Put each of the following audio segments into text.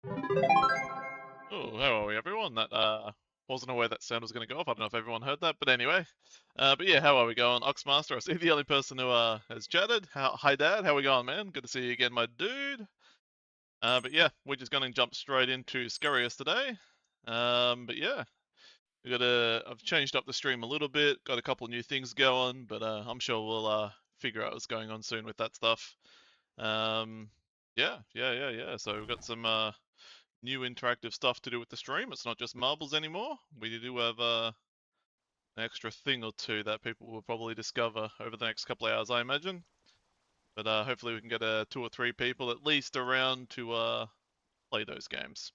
Oh, how are we, everyone? That wasn't aware that sound was going to go off. I don't know if everyone heard that, but anyway. But yeah, how are we going? Oxmaster, I see the only person who has chatted. Hi, Dad. How we going, man? Good to see you again, my dude. But yeah, we're just going to jump straight into Scarius today. But yeah, I've changed up the stream a little bit. Got a couple new things going, but I'm sure we'll figure out what's going on soon with that stuff. Yeah. So we've got some new interactive stuff to do with the stream. It's not just marbles anymore. We do have an extra thing or two that people will probably discover over the next couple of hours, I imagine. But hopefully we can get 2 or 3 people at least around to play those games.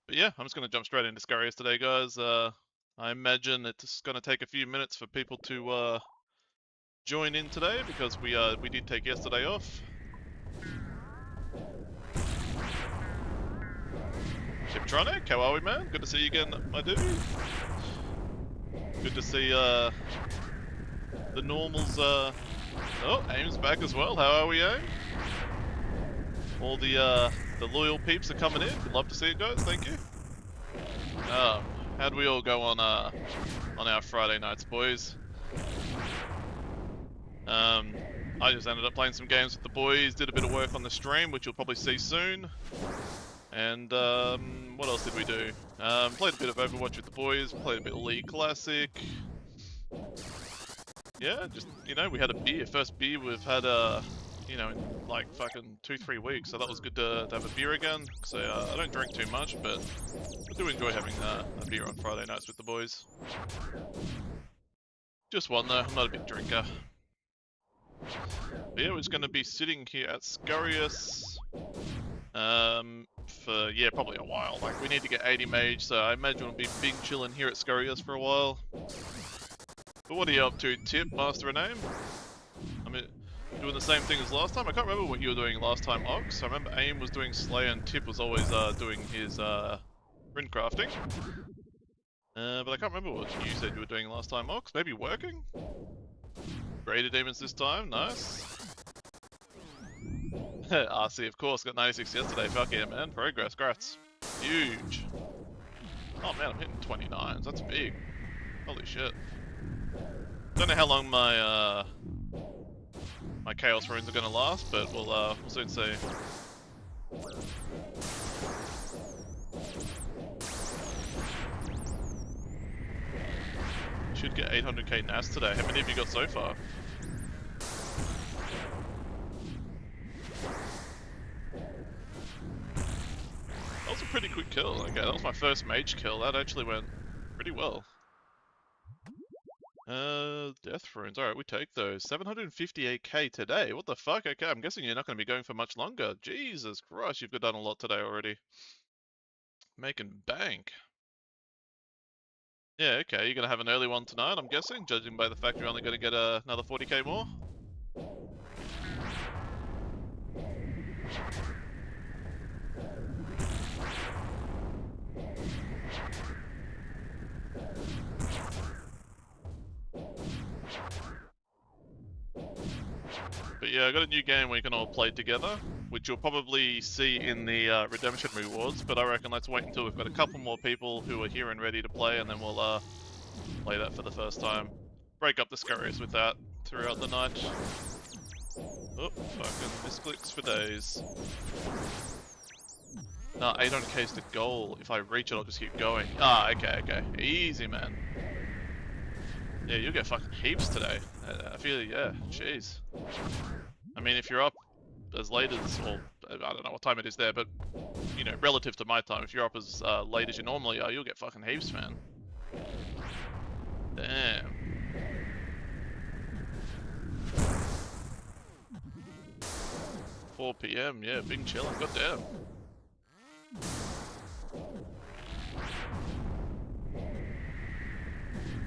But yeah, I'm just going to jump straight into Scarius today, guys. I imagine it's going to take a few minutes for people to join in today because we did take yesterday off. Tiptronic, how are we, man? Good to see you again, my dude. Good to see the normals. Oh, Aim's back as well. How are we, Aim? All the loyal peeps are coming in. We'd love to see it, guys. Thank you. How'd we all go on our Friday nights, boys? I just ended up playing some games with the boys. Did a bit of work on the stream, which you'll probably see soon. And what else did we do? Played a bit of Overwatch with the boys. Played a bit of League Classic. Yeah, just, we had a beer. First beer we've had, in like fucking 2-3 weeks. So that was good to have a beer again. So I don't drink too much, but I do enjoy having a beer on Friday nights with the boys. Just one though, I'm not a big drinker. But yeah, we're just going to be sitting here at Scarius for, yeah, probably a while. Like, we need to get 80 mage, so I imagine we'll be big chilling here at Scarius for a while. But what are you up to, Tip, Master and Aim? I mean, doing the same thing as last time? I can't remember what you were doing last time, Ox. I remember Aim was doing Slay and Tip was always doing his rune crafting. But I can't remember what you said you were doing last time, Ox. Maybe working? Graded demons this time, nice. RC, of course, got 96 yesterday. Fuck yeah, man. Progress, grats. Huge. Oh man, I'm hitting 29s. That's big. Holy shit. Don't know how long my my chaos runes are gonna last, but we'll soon see. Should get 800k NAS today. How many have you got so far? That was a pretty quick kill. Okay, that was my first mage kill. That actually went pretty well. Death runes. Alright, we take those. 758k today. What the fuck? Okay, I'm guessing you're not going to be going for much longer. Jesus Christ, you've done a lot today already. Making bank. Yeah, okay, you're going to have an early one tonight, I'm guessing, judging by the fact you're only going to get another 40k more. But yeah, I got a new game where you can all play together, which you'll probably see in the redemption rewards, but I reckon let's wait until we've got a couple more people who are here and ready to play, and then we'll play that for the first time. Break up the Scarius with that throughout the night. Oh, fucking misclicks for days. Nah, 800k is the goal. If I reach it, I'll just keep going. Ah, okay. Easy, man. Yeah, you'll get fucking heaps today. I feel, yeah, jeez. I mean, if you're up as late as, or I don't know what time it is there, but, relative to my time, if you're up as late as you normally are, you'll get fucking heaps, man. Damn. $4 PM, yeah, big chillin', goddamn.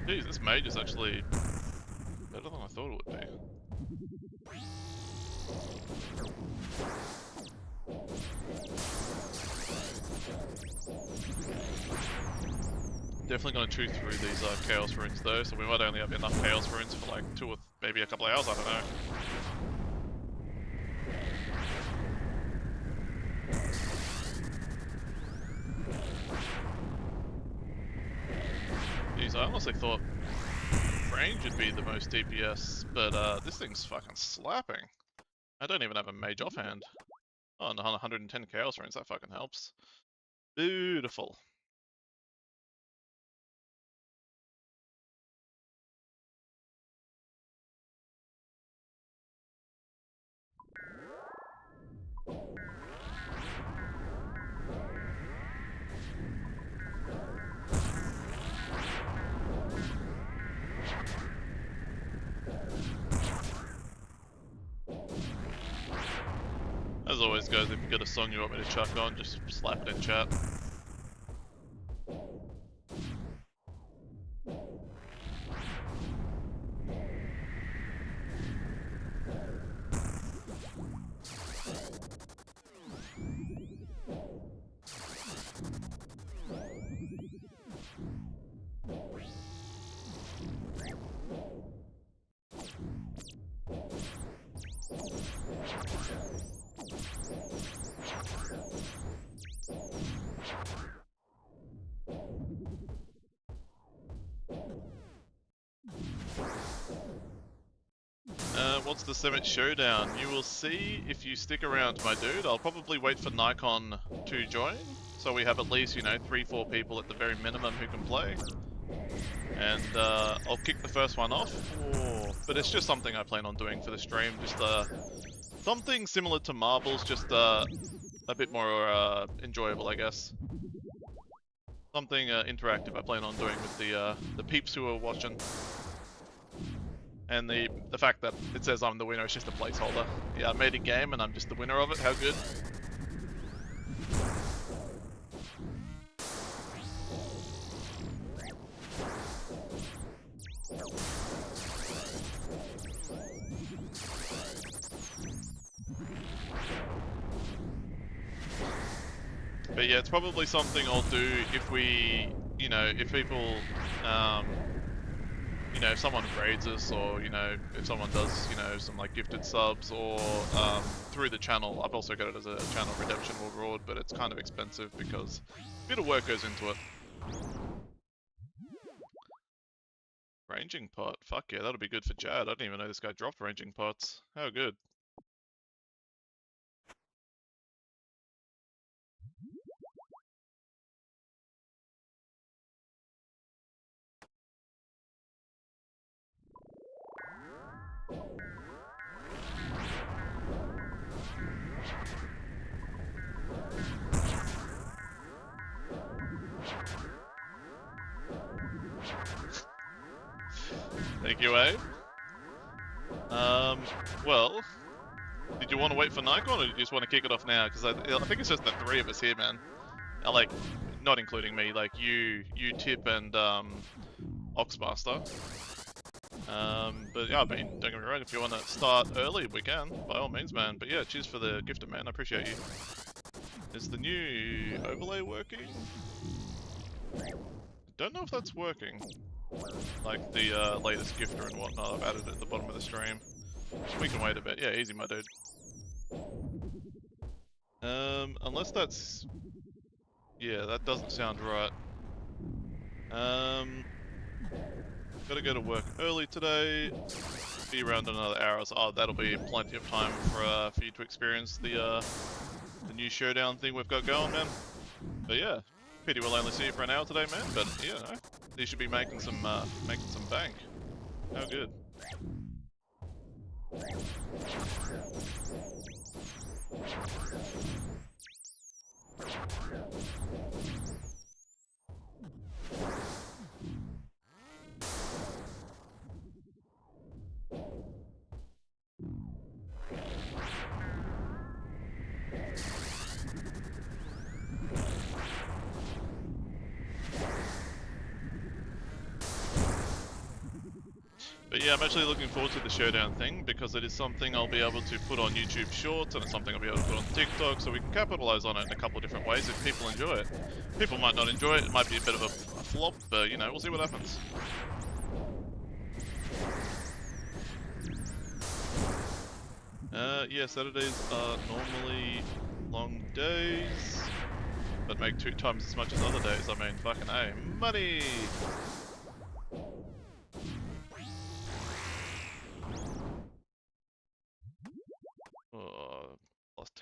Jeez, this mage is actually better than I thought it would be. Definitely gonna chew through these chaos runes though, so we might only have enough chaos runes for like 2 or maybe a couple of hours, I don't know. I honestly thought range would be the most DPS, but this thing's fucking slapping. I don't even have a mage offhand. Oh, and 110 chaos runes, that fucking helps. Beautiful. As always, guys, if you've got a song you want me to chuck on, just slap it in chat. What's the Sammich showdown? You will see if you stick around, my dude. I'll probably wait for Nikon to join, so we have at least, you know, 3-4 people at the very minimum who can play. And I'll kick the first one off, but it's just something I plan on doing for the stream. Just something similar to marbles, just a bit more enjoyable, I guess. Something interactive I plan on doing with the peeps who are watching. And the fact that it says I'm the winner is just a placeholder. Yeah, I made a game and I'm just the winner of it. How good? But yeah, it's probably something I'll do if we, you know, if people, you know, if someone raids us, or, you know, if someone does, you know, some like gifted subs, or through the channel. I've also got it as a channel redemption reward, but it's kind of expensive because a bit of work goes into it. Ranging pot, fuck yeah, that'll be good for Jad. I didn't even know this guy dropped ranging pots. How good. Thank you, Abe. Well, did you want to wait for Nikon, or do you just want to kick it off now? Because I think it's just the 3 of us here, man. Like, not including me, like you Tip, and Oxmaster. But yeah, I mean, don't get me wrong, if you want to start early, we can, by all means, man. But yeah, cheers for the gifter, man, I appreciate you. Is the new overlay working? Don't know if that's working. Like the latest gifter and whatnot, I've added at the bottom of the stream. We can wait a bit. Yeah, easy, my dude. Unless that's... Yeah, that doesn't sound right. Gotta go to work early today. Be around in another hour. So, oh, that'll be plenty of time for you to experience the new showdown thing we've got going, man. But yeah, pity we'll only see you for an hour today, man. But yeah, no, you should be making some bank. How good. But yeah, I'm actually looking forward to the showdown thing, because it is something I'll be able to put on YouTube Shorts, and it's something I'll be able to put on TikTok, so we can capitalize on it in a couple of different ways if people enjoy it. People might not enjoy it, it might be a bit of a flop, but you know, we'll see what happens. Yeah, Saturdays are normally long days, but make 2 times as much as other days. I mean, fucking A. Money!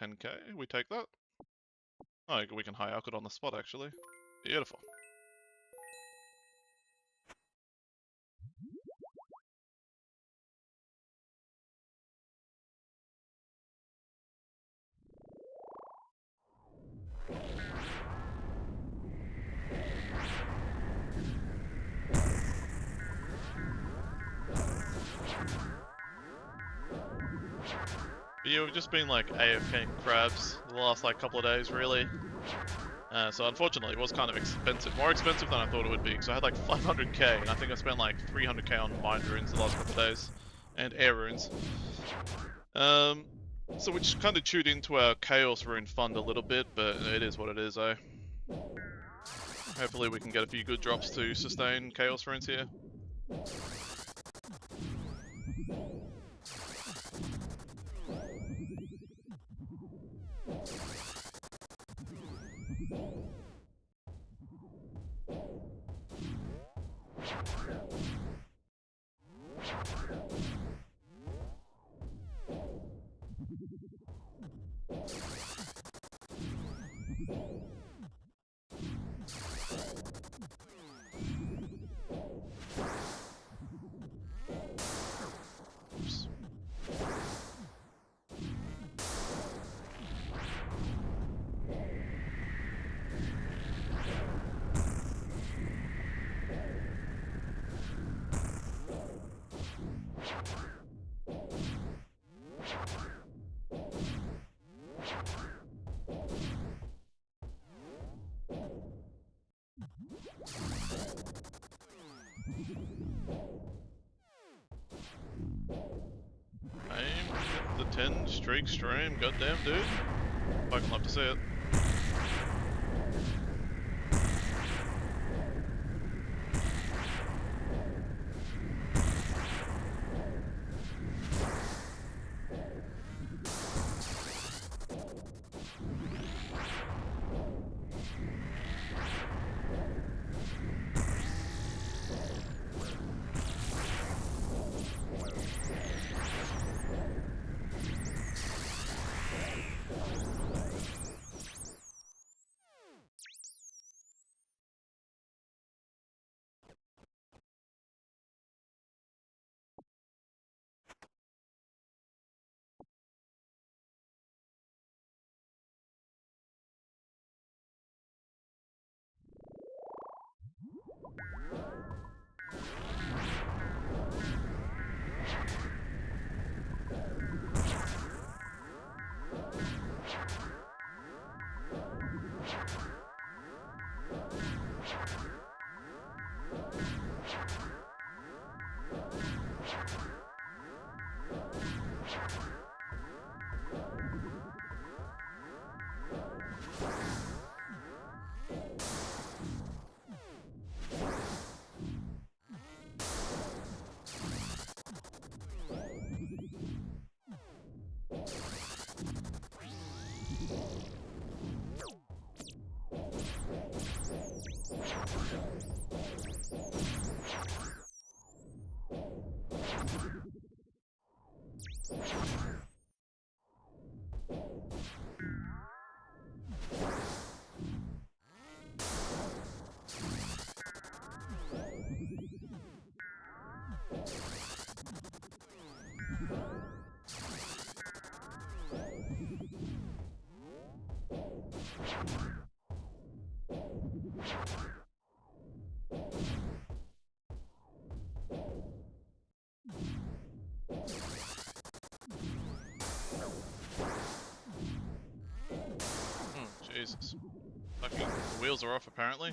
10k. We take that. Oh, we can high alk it on the spot, actually. Beautiful. But yeah, we've just been like AFKing crabs the last like couple of days, really. So unfortunately, it was kind of expensive, more expensive than I thought it would be. So I had like 500k, and I think I spent like 300k on mine runes the last couple of days, and air runes. So we just kind of chewed into our chaos rune fund a little bit, but it is what it is, eh? Hopefully we can get a few good drops to sustain chaos runes here. The 10 streak stream, goddamn dude. Fucking love to see it. Jesus. Fucking, the wheels are off apparently.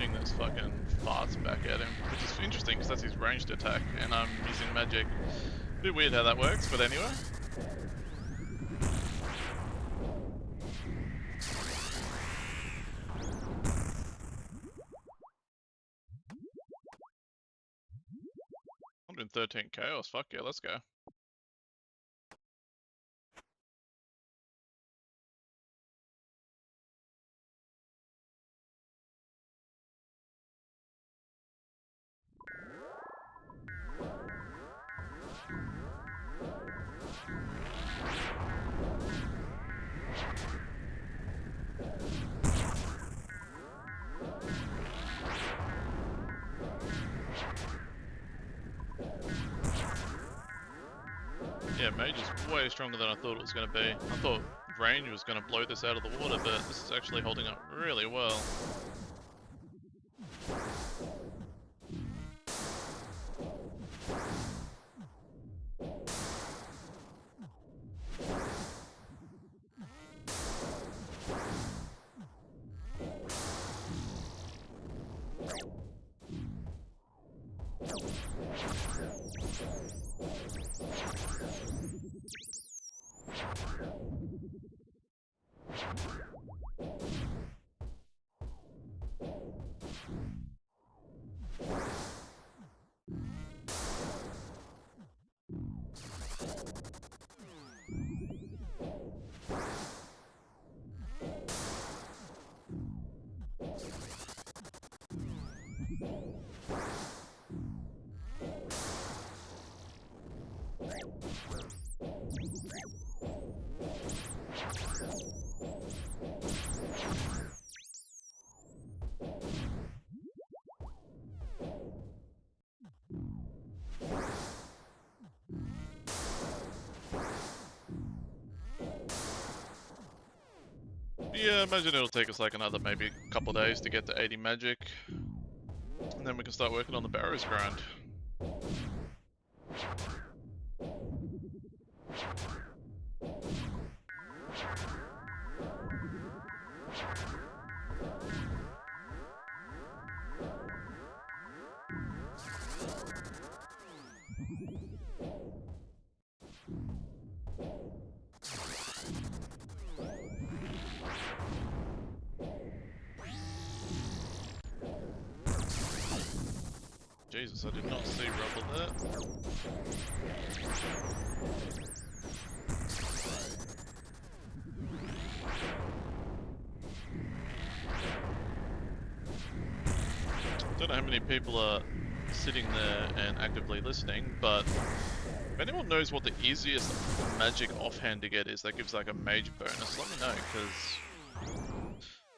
shooting those fucking farts back at him, which is interesting because that's his ranged attack, and I'm using magic. A bit weird how that works, but anyway. $113 chaos, fuck yeah, let's go. Yeah, mage is way stronger than I thought it was going to be. I thought range was going to blow this out of the water, but this is actually holding up really well. Yeah, imagine it'll take us like another maybe couple of days to get to 80 magic. And then we can start working on the Barrows grind. Jesus, I did not see rubble there. Don't know how many people are sitting there and actively listening, but if anyone knows what the easiest magic offhand to get is that gives like a mage bonus, let me know, because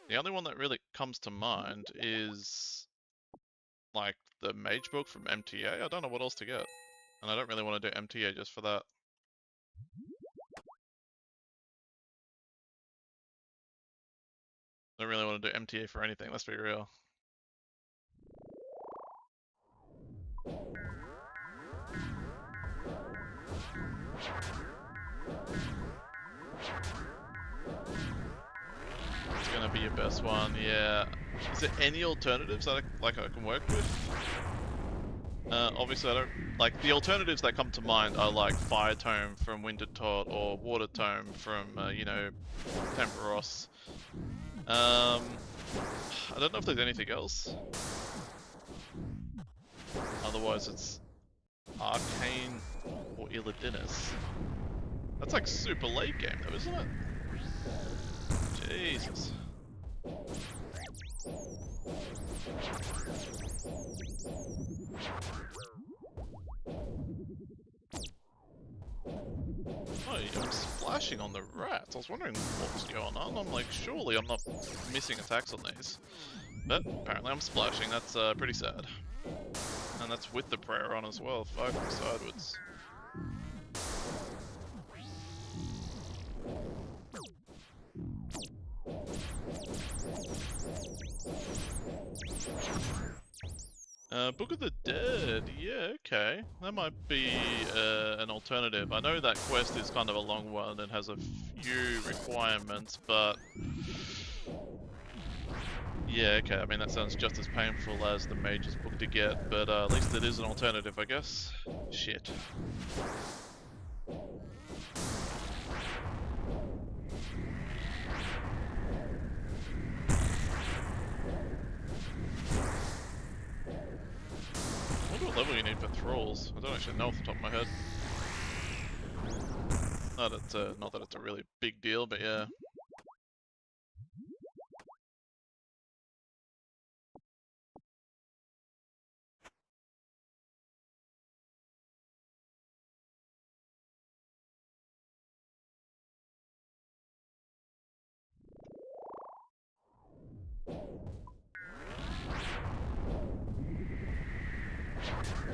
the only one that really comes to mind is like the mage book from MTA. I don't know what else to get, and I don't really want to do MTA just for that. I don't really want to do MTA for anything, let's be real. It's gonna be your best one, yeah. Is there any alternatives that I can work with? Obviously I don't, like, the alternatives that come to mind are like Fire Tome from Winter Tot or Water Tome from, you know, Temperos. I don't know if there's anything else. Otherwise it's Arcane or Illidinis. That's like super late game though, isn't it? Jesus. Oh, I'm splashing on the rats. I was wondering what was going on. I'm like, surely I'm not missing attacks on these. But apparently I'm splashing. That's pretty sad. And that's with the prayer on as well. Fuck, sidewards. Book of the Dead, yeah, okay. That might be an alternative. I know that quest is kind of a long one and has a few requirements, but Yeah, okay, I mean that sounds just as painful as the Mage's book to get, but at least it is an alternative, I guess. Shit. I wonder what level you need for thralls. I don't actually know off the top of my head. Not that it's a really big deal, but yeah.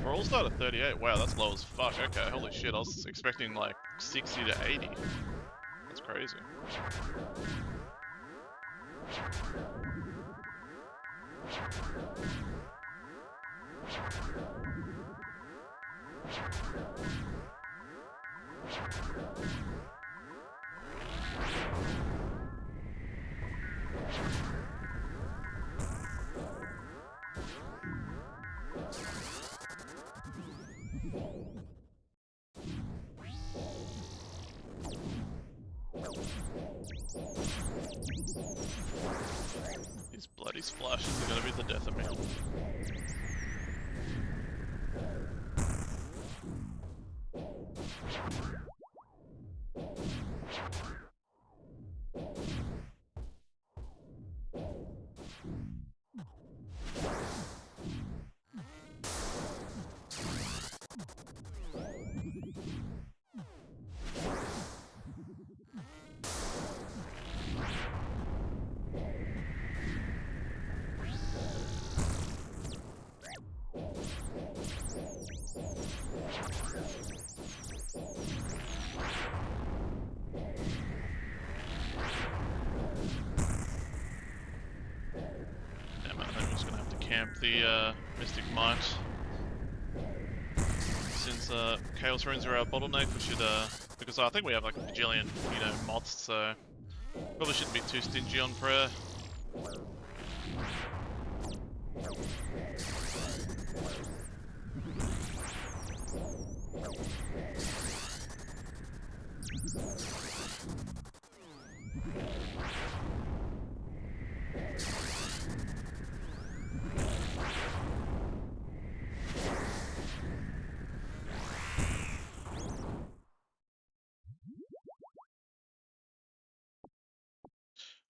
Thralls start at 38. Wow, that's low as fuck. Okay, holy shit. I was expecting like 60 to 80. That's crazy. These bloody splashes are gonna be the death of me. Damn it, I think I'm just gonna have to camp the Mystic Might. Since Chaos Runes are our bottleneck, we should, because I think we have like a bajillion, moths, so probably shouldn't be too stingy on prayer.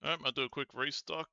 Alright, I'll do a quick restock.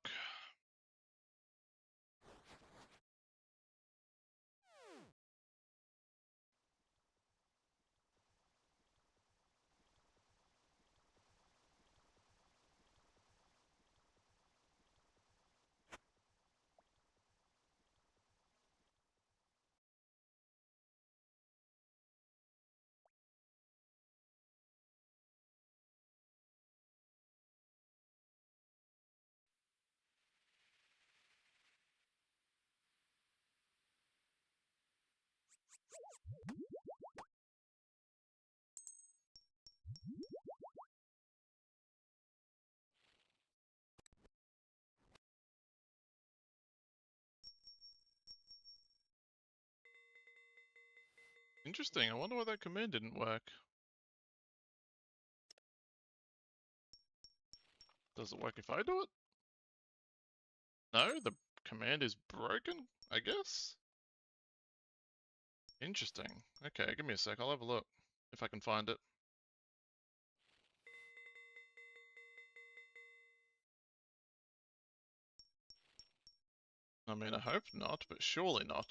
Interesting, I wonder why that command didn't work. Does it work if I do it? No, the command is broken, I guess? Interesting. Okay, give me a sec, I'll have a look. If I can find it. I mean, I hope not, but surely not.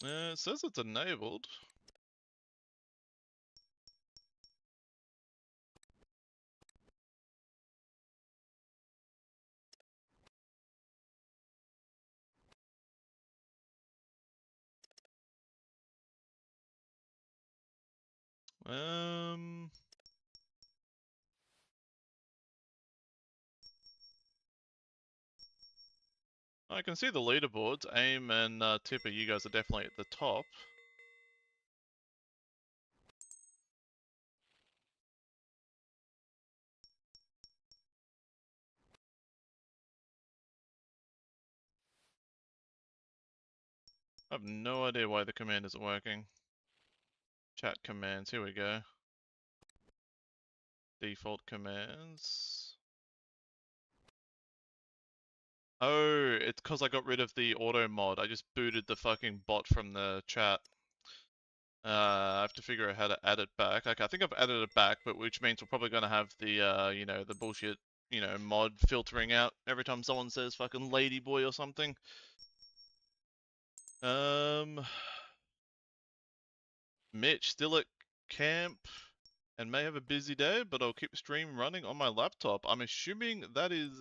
It says it's enabled. I can see the leaderboards. Aim and Tipper, you guys are definitely at the top. I have no idea why the command isn't working. Chat commands, here we go. Default commands. Oh, it's because I got rid of the auto mod. I just booted the fucking bot from the chat. I have to figure out how to add it back. Okay, I think I've added it back, but which means we're probably gonna have the, you know, the bullshit, you know, mod filtering out every time someone says fucking ladyboy or something. Mitch, still at camp and may have a busy day, but I'll keep stream running on my laptop. I'm assuming that is...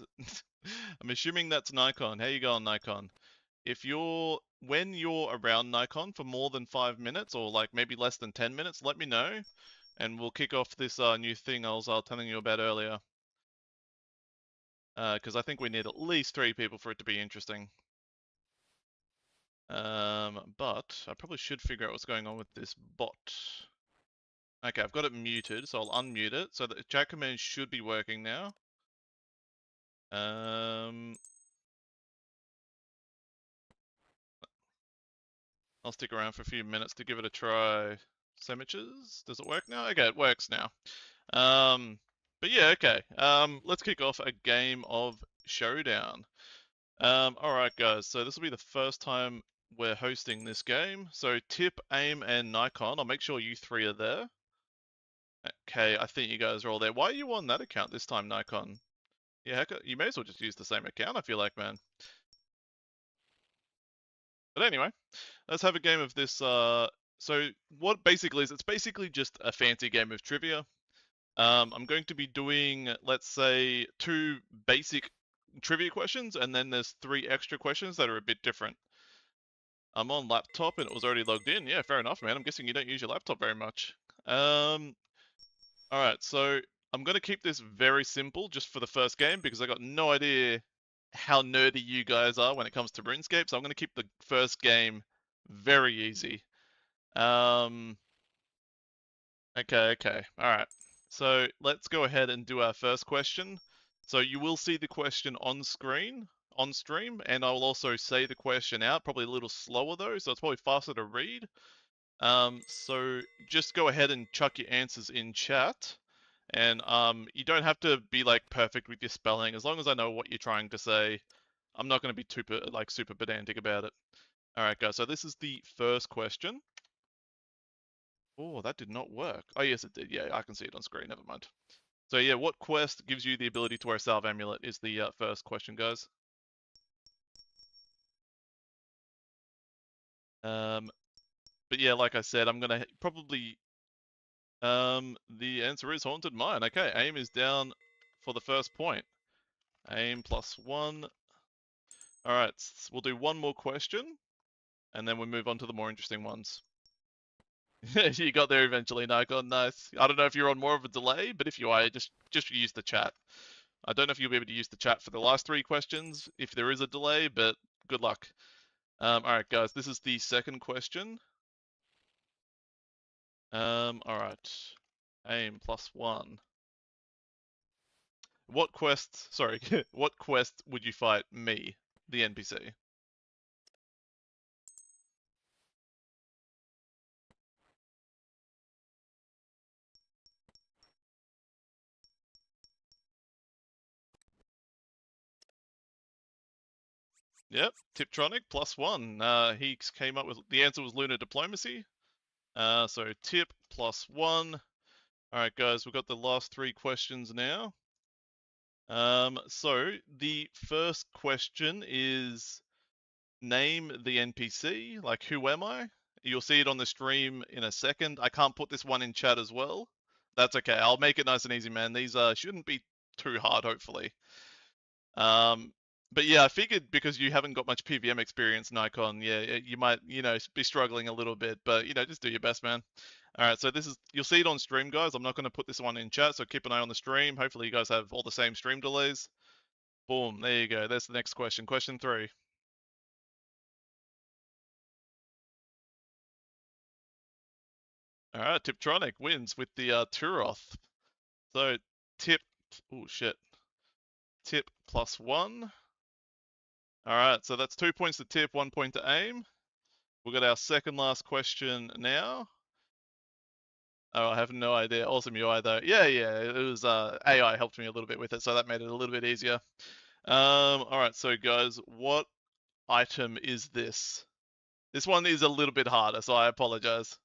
I'm assuming that's Nikon. How you going, Nikon? When you're around Nikon for more than 5 minutes, or like maybe less than 10 minutes, let me know, and we'll kick off this new thing I was telling you about earlier. Because I think we need at least 3 people for it to be interesting. But I probably should figure out what's going on with this bot. Okay, I've got it muted, so I'll unmute it. So the chat command should be working now. I'll stick around for a few minutes to give it a try. Sammiches, does it work now? Okay, it works now. But yeah, okay. Let's kick off a game of Showdown. Alright guys, so this will be the first time we're hosting this game. So Tip, Aim, and Nikon, I'll make sure you 3 are there. Okay, I think you guys are all there. Why are you on that account this time, Nikon? Yeah, heck, you may as well just use the same account, I feel like, man. But anyway, let's have a game of this. So what basically is, it's basically just a fancy game of trivia. I'm going to be doing, let's say, 2 basic trivia questions, and then there's 3 extra questions that are a bit different. I'm on laptop and it was already logged in. Yeah, fair enough, man. I'm guessing you don't use your laptop very much. Alright, so I'm going to keep this very simple just for the first game because I got no idea how nerdy you guys are when it comes to RuneScape, so I'm going to keep the first game very easy. Okay. Alright. So let's go ahead and do our first question. So you will see the question on screen, on stream, and I will also say the question out, probably a little slower though, so it's probably faster to read. So just go ahead and chuck your answers in chat. And you don't have to be like perfect with your spelling. As long as I know what you're trying to say, I'm not going to be super pedantic about it. All right, guys. So this is the first question. Oh, that did not work. Oh, yes, it did. Yeah, I can see it on screen. Never mind. So yeah, what quest gives you the ability to wear a salve amulet is the first question, guys. But yeah, like I said, I'm gonna probably. The answer is Haunted Mine. Okay, aim is down for the first point. Aim +1. All right, we'll do one more question, and then we'll move on to the more interesting ones. You got there eventually, Nikon. Nice. I don't know if you're on more of a delay, but if you are, just use the chat. I don't know if you'll be able to use the chat for the last 3 questions if there is a delay, but good luck. All right, guys, this is the second question. All right. Aim +1. What quest, sorry, what quest would you fight me, the NPC? Yep, Tiptronic +1. He came up with, the answer was Lunar Diplomacy. So Tip +1. Alright guys, we've got the last 3 questions now. So the first question is, name the NPC, like who am I? You'll see it on the stream in a second. I can't put this one in chat as well. That's okay, I'll make it nice and easy, man. These shouldn't be too hard, hopefully. But yeah, I figured because you haven't got much PVM experience, Nikon, yeah, you might, you know, be struggling a little bit, but you know, just do your best, man. All right, so this is, you'll see it on stream, guys. I'm not going to put this one in chat, so keep an eye on the stream. Hopefully you guys have all the same stream delays. Boom, there you go. There's the next question. Question 3. All right, Tiptronic wins with the Turoth. So Tip, oh shit, Tip +1. All right, so that's 2 points to Tip, 1 point to Aim. We've got our second last question now. Oh, I have no idea. Awesome UI though. Yeah, it was AI helped me a little bit with it, so that made it a little bit easier. All right, so guys, what item is this? This one is a little bit harder, so I apologize.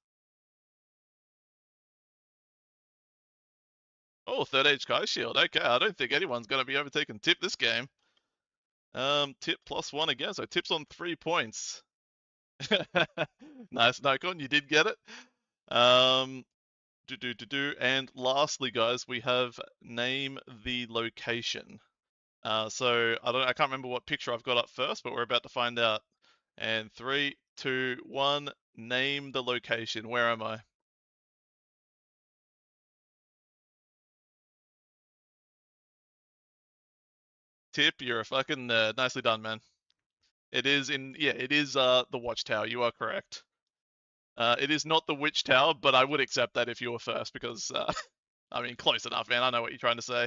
Oh, third age Sky Shield. Okay, I don't think anyone's going to be overtaking Tip this game. Tip +1 again, so Tip's on 3 points. Nice, Nikon, you did get it. And lastly, guys, we have name the location. So I can't remember what picture I've got up first, but we're about to find out. And 3, 2, 1, name the location. Where am I? Tip, you're a fucking nerd. Nicely done, man. It is the Watchtower. You are correct. It is not the Witch Tower, but I would accept that if you were first because, I mean, close enough, man. I know what you're trying to say.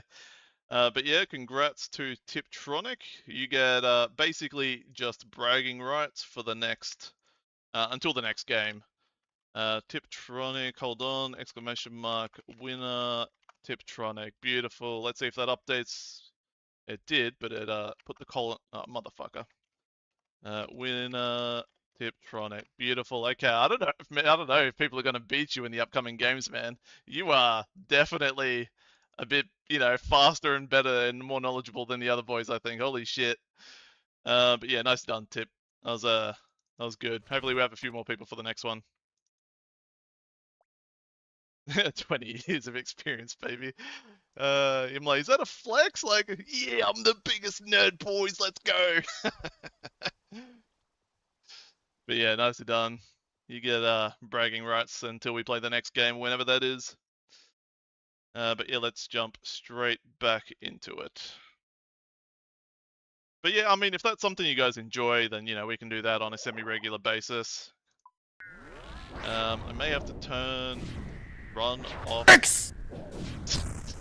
But yeah, congrats to Tiptronic. You get basically just bragging rights for the next, until the next game. Tiptronic, hold on, exclamation mark, winner, Tiptronic, beautiful. Let's see if that updates. It did, but it put the colon, oh, motherfucker. Winner, Tiptronic, beautiful. Okay, I don't know if people are going to beat you in the upcoming games, man. You are definitely a bit, faster and better and more knowledgeable than the other boys, I think. Holy shit. But yeah, nice done, Tip. That was good. Hopefully we have a few more people for the next one. 20 years of experience, baby. I'm like, is that a flex? Like, yeah, I'm the biggest nerd, boys. Let's go. But yeah, nicely done. You get bragging rights until we play the next game, whenever that is. But yeah, let's jump straight back into it. But yeah, I mean, if that's something you guys enjoy, then, we can do that on a semi-regular basis. I may have to run off. X!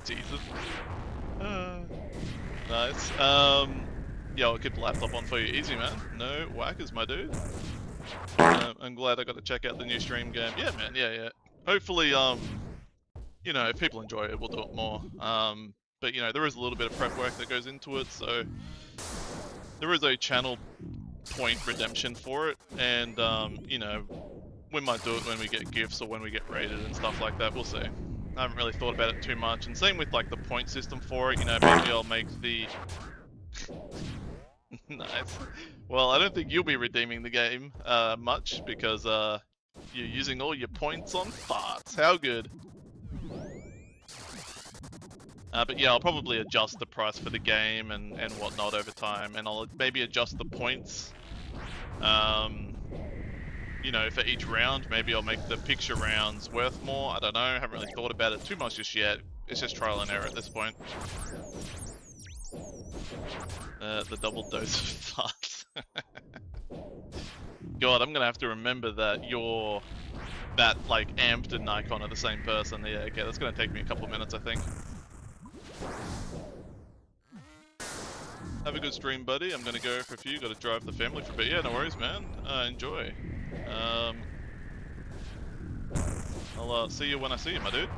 Jesus. Nice. Yeah, I'll keep the laptop on for you. Easy, man. No whackers, my dude. I'm glad I got to check out the new stream game. Yeah, man. Yeah. Hopefully, if people enjoy it, we'll do it more. But, there is a little bit of prep work that goes into it, so there is a channel point redemption for it, and, we might do it when we get gifts or when we get raided and stuff like that. We'll see. I haven't really thought about it too much, and same with, like, the point system for it. Maybe I'll make the... Nice. Well, I don't think you'll be redeeming the game much, because you're using all your points on farts. How good. But yeah, I'll probably adjust the price for the game and whatnot over time, and I'll maybe adjust the points. For each round, maybe I'll make the picture rounds worth more. I don't know. I haven't really thought about it too much just yet. It's just trial and error at this point. The double dose of farts. God, I'm gonna have to remember that Amped and Nikon are the same person. Yeah, okay, that's gonna take me a couple of minutes, I think. Have a good stream, buddy. I'm gonna go for a few. Gotta drive the family for a bit. Yeah, no worries, man. Enjoy. I'll see you when I see you, my dude.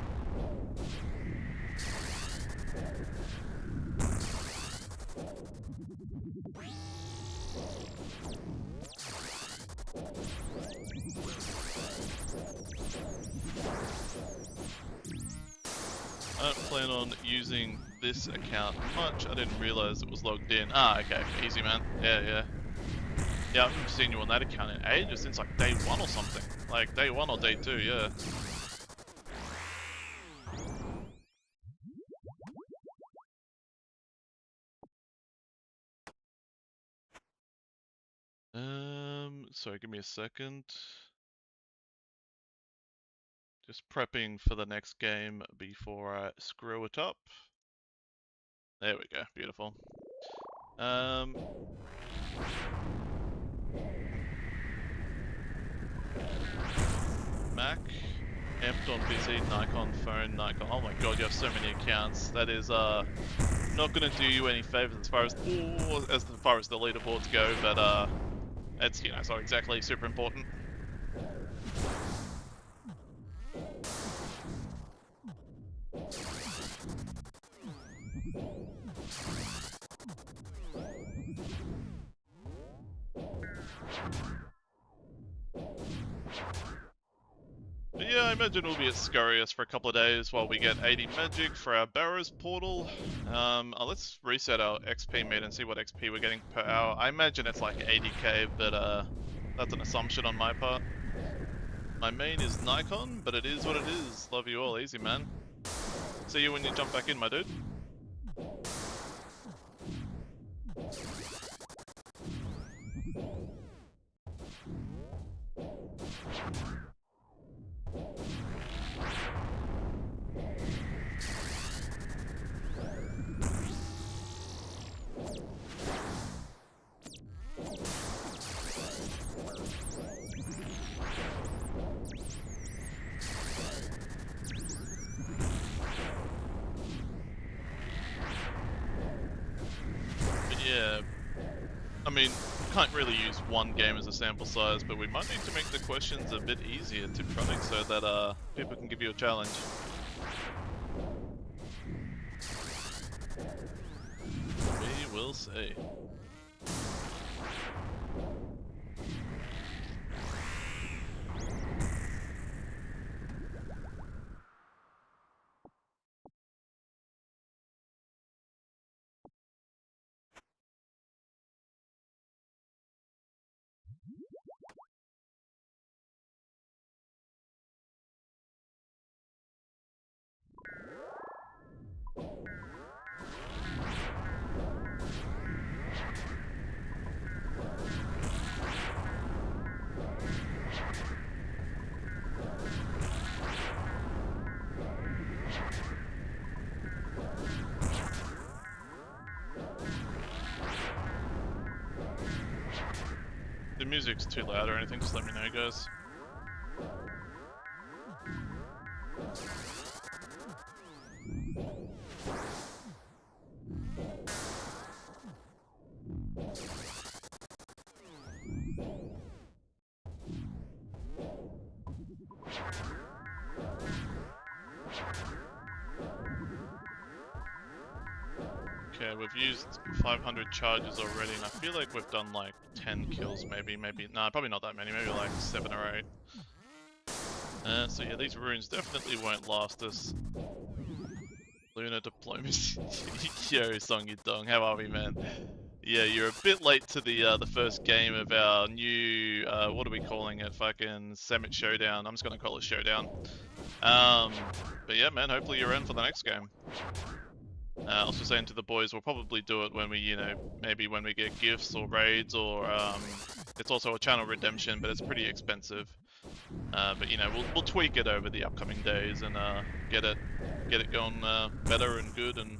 I don't plan on using this account much. I didn't realize it was logged in. Okay. Easy, man. Yeah. Yeah, I haven't seen you on that account in ages, since like day 1 or something. Like day 1 or day 2, yeah. Sorry, give me a second. Just prepping for the next game before I screw it up. There we go, beautiful. Mac, Amped on PC, Nikon phone, Nikon. Oh my god, you have so many accounts. That is not going to do you any favors as far as the leaderboards go, but it's not exactly super important. imagine we'll be at Scurious for a couple of days while we get 80 magic for our Barrows portal. Let's reset our XP meter and see what XP we're getting per hour. I imagine it's like 80k, but that's an assumption on my part. My main is Nikon, but it is what it is. Love you all, easy man. See you when you jump back in, my dude. Yeah, I mean, can't really use one game as a sample size, but we might need to make the questions a bit easier to Chronic so that people can give you a challenge. We will see. The music's too loud or anything, just let me know, guys. Okay, we've used 500 charges already, and I feel like we've done like 10 kills, maybe, nah, probably not that many, maybe like 7 or 8. So yeah, these runes definitely won't last us. Lunar diplomacy. Yo, Song Yudong, how are we, man? Yeah, you're a bit late to the first game of our new, what are we calling it? Fucking Sammich Showdown. I'm just gonna call it Showdown. But yeah, man, hopefully you're in for the next game. I was just saying to the boys, we'll probably do it when we, you know, maybe when we get gifts or raids, or it's also a channel redemption, but it's pretty expensive. But you know, we'll tweak it over the upcoming days and get it going better and good and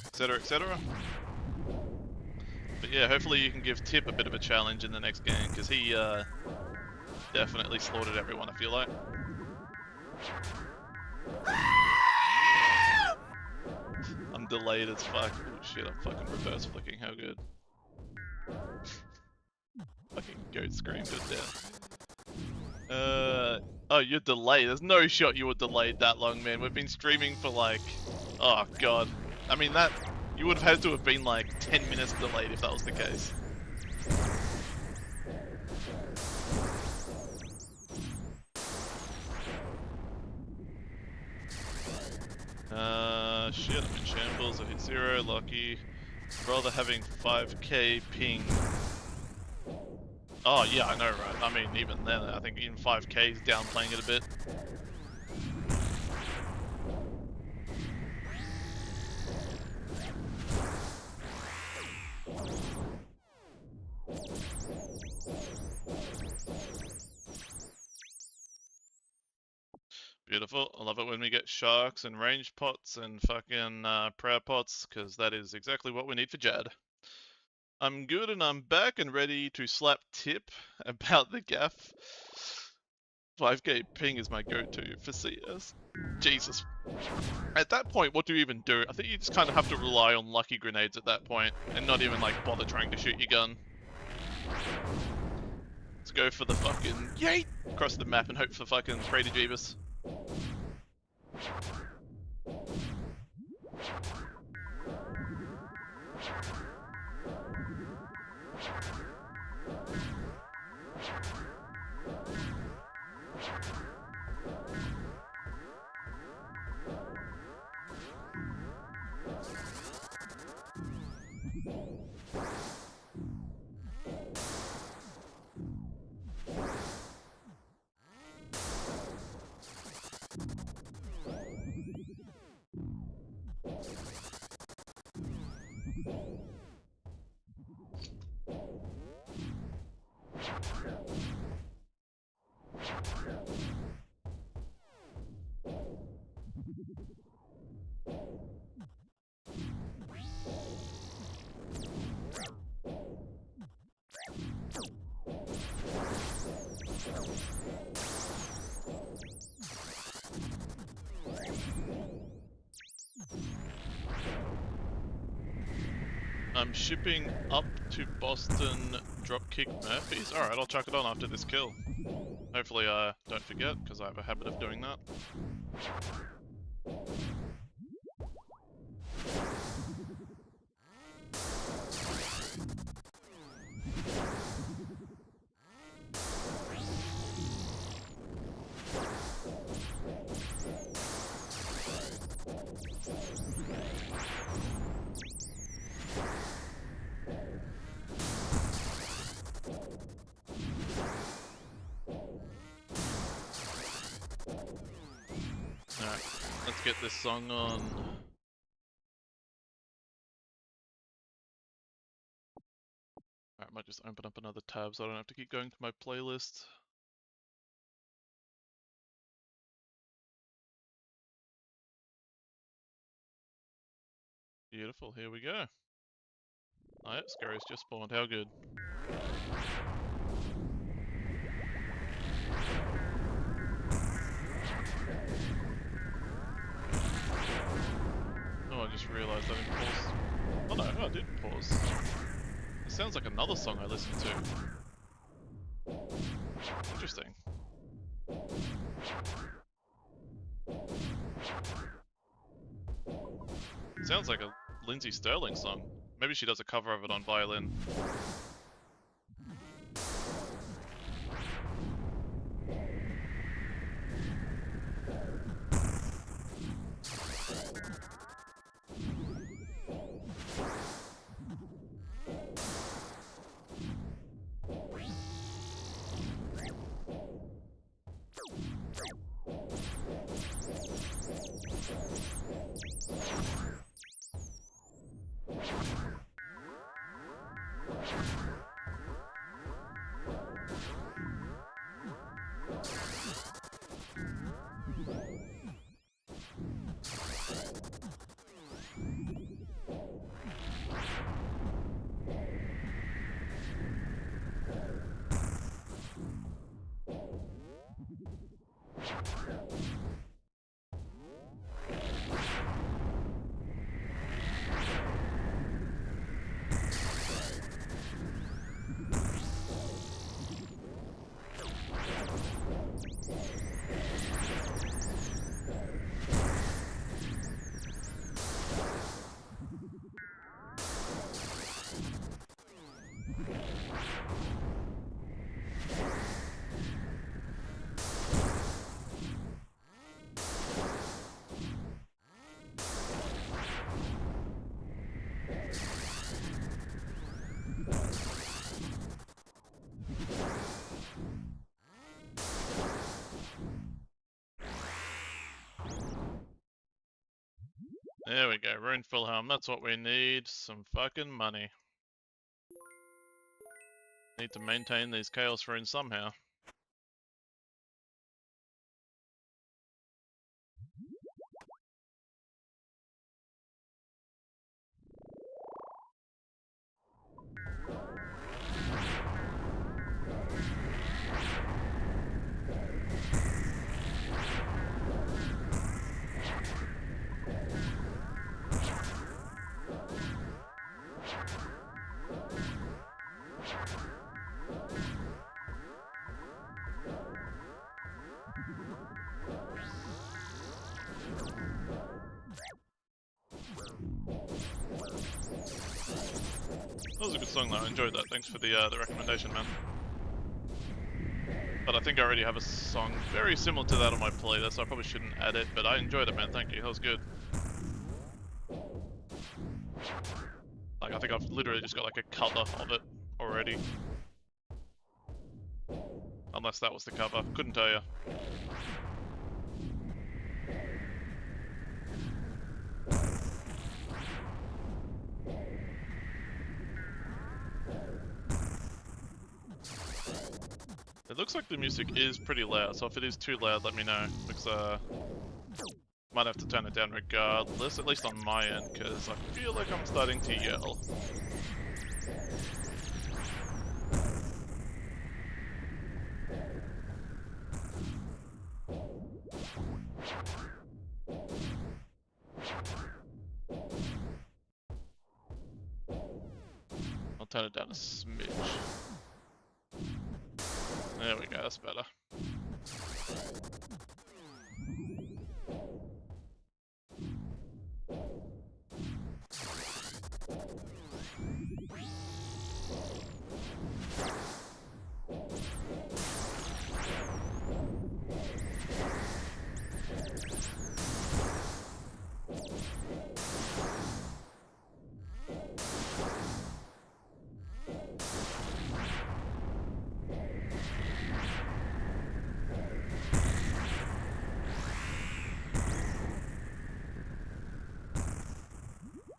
etc. etc. But yeah, hopefully you can give Tip a bit of a challenge in the next game, because he definitely slaughtered everyone, I feel like. I'm delayed as fuck. Oh shit, I'm fucking reverse flicking, how good. Fucking goat scream, good down. Oh, you're delayed. There's no shot you were delayed that long, man. We've been streaming for like, oh god. I mean, that, you would have had to have been like 10 minutes delayed if that was the case. Shit, I'm in shambles, I hit 0, lucky. Rather having 5k ping. Oh yeah, I know, right? I mean, even then, I think even 5k is downplaying it a bit. Beautiful. I love it when we get sharks and range pots and fucking prayer pots, because that is exactly what we need for Jad. I'm good and I'm back and ready to slap Tip about the gaff. 5k ping is my go-to for CS. Jesus. At that point, what do you even do? I think you just kind of have to rely on lucky grenades at that point and not even like bother trying to shoot your gun. Let's go for the fucking yeet across the map and hope for fucking Crater Jeebus. I'm shipping up to Boston Dropkick Murphys. Alright, I'll chuck it on after this kill. Hopefully I don't forget, because I have a habit of doing that. Alright, let's get this song on. Alright, might just open up another tab so I don't have to keep going to my playlist. Beautiful, here we go. Oh yeah, Scurry's just spawned, how good. Oh, I just realised I didn't pause. Oh no, I did pause. It sounds like another song I listened to. Interesting. It sounds like a Lindsay Sterling song. Maybe she does a cover of it on violin. There we go, Rune Fulhelm, that's what we need, some fucking money. Need to maintain these Chaos Runes somehow. That was a good song though, I enjoyed that. Thanks for the recommendation, man. But I think I already have a song very similar to that on my playlist, so I probably shouldn't add it, but I enjoyed it, man, thank you, that was good. Like, I think I've literally just got like a cover of it already. Unless that was the cover, couldn't tell you. It looks like the music is pretty loud, so if it is too loud, let me know, because Might have to turn it down regardless, at least on my end, because I feel like I'm starting to yell. I'll turn it down a smidge. There we go, that's better.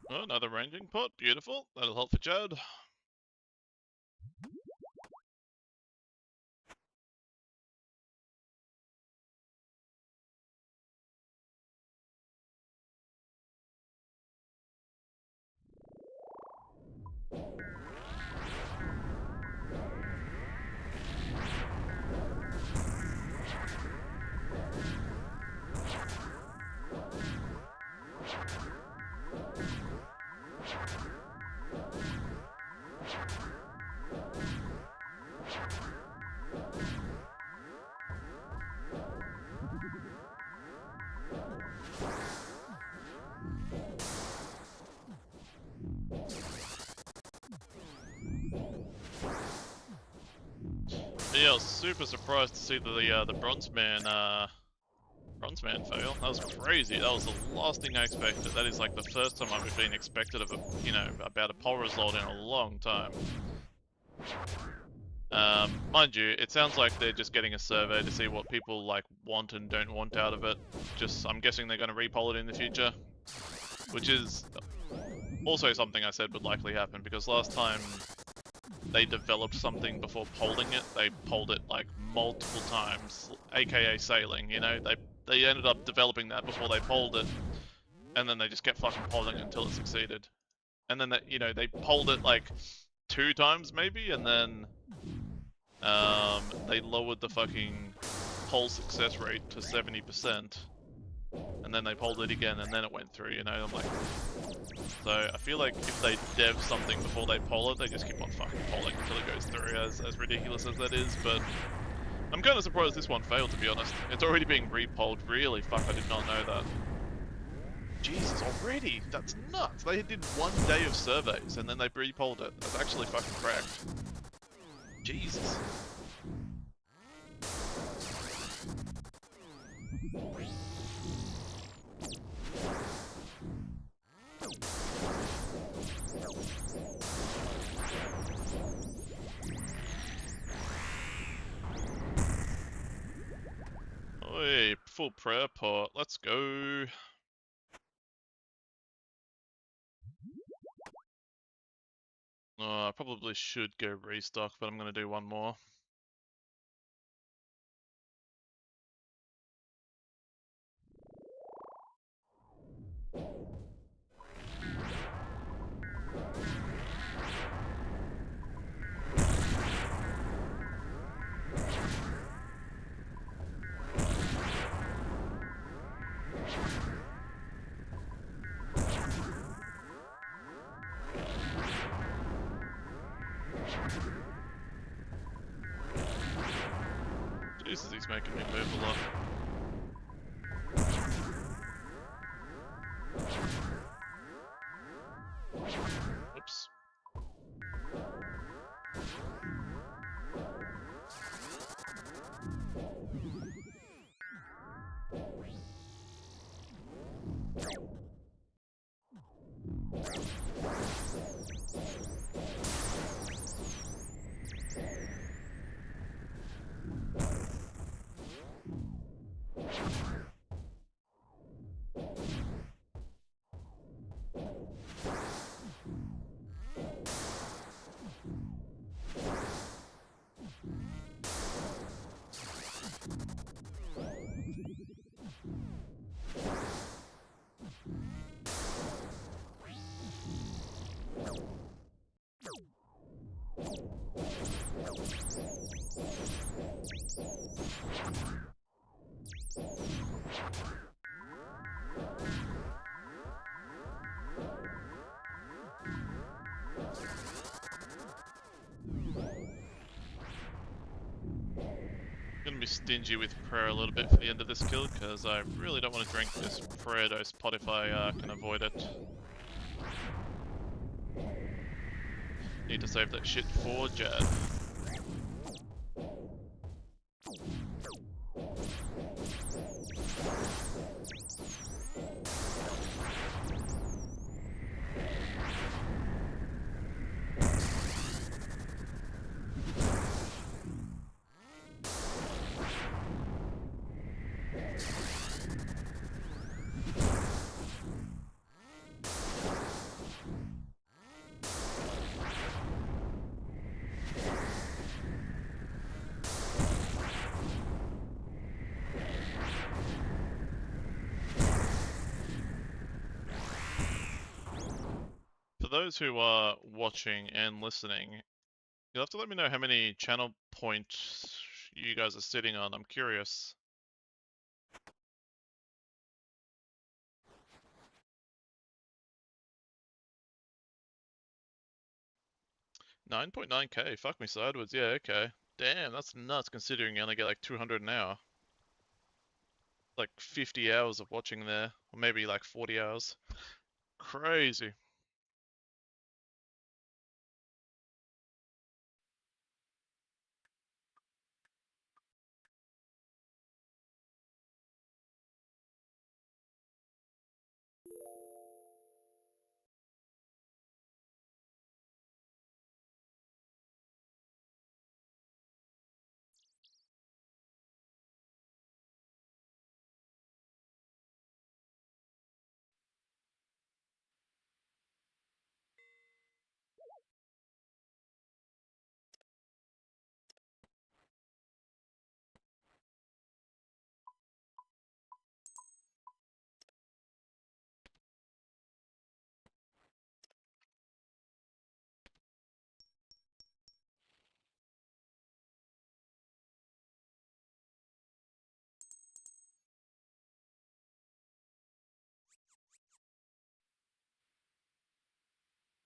Oh, another ranging pot, beautiful. That'll help for Chad. Yeah, I was super surprised to see the bronze man fail. That was crazy. That was the last thing I expected. That is like the first time I've been expected of about a poll result in a long time. Mind you, it sounds like they're just getting a survey to see what people like want and don't want out of it. I'm guessing they're going to repoll it in the future, which is also something I said would likely happen because last time they developed something before polling it. They polled it like multiple times, aka sailing, you know? They ended up developing that before they polled it, and then they just kept fucking polling it until it succeeded. And then they polled it like 2 times maybe, and then they lowered the fucking poll success rate to 70%. And then they polled it again, and then it went through, you know? I'm like... So, I feel like if they dev something before they poll it, they just keep on fucking polling until it goes through, as ridiculous as that is, but... I'm kinda surprised this one failed, to be honest. It's already being repolled, really? Fuck, I did not know that. Jesus, already? That's nuts! They did 1 day of surveys, and then they repolled it. That's actually fucking cracked. Jesus. Oi, full prayer pot. Let's go. I probably should go restock, but I'm gonna do one more. Jesus, he's making me move a lot. Oops. be stingy with prayer a little bit for the end of this kill, because I really don't want to drink this prayer dose pot if I can avoid it. Need to save that shit for Jad. For those who are watching and listening, you'll have to let me know how many channel points you guys are sitting on. I'm curious. 9.9k, fuck me sideways, yeah, okay. Damn, that's nuts considering you only get like 200 an hour. Like 50 hours of watching there, or maybe like 40 hours. Crazy.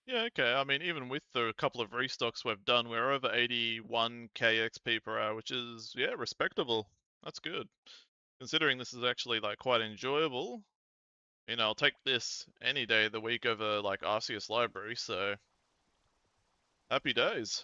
Yeah, okay. I mean, even with the couple of restocks we've done, we're over 81k XP per hour, which is, yeah, respectable. That's good. Considering this is actually, like, quite enjoyable. You know, I'll take this any day of the week over, like, Arceus Library, so... Happy days.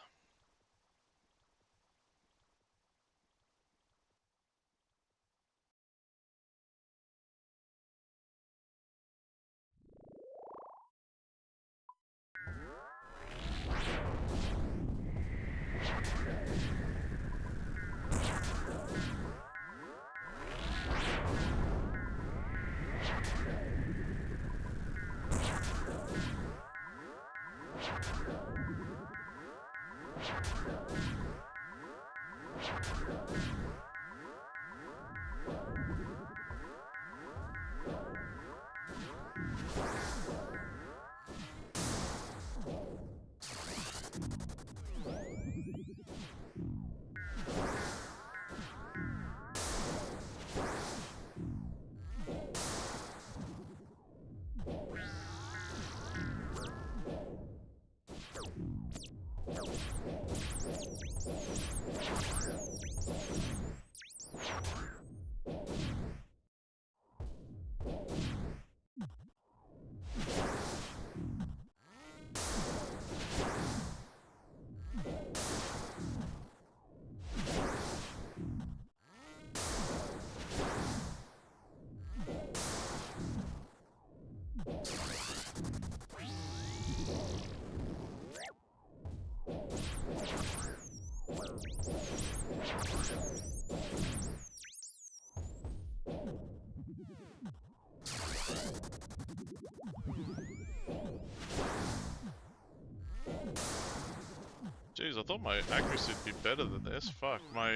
Jeez, I thought my accuracy would be better than this. Fuck, I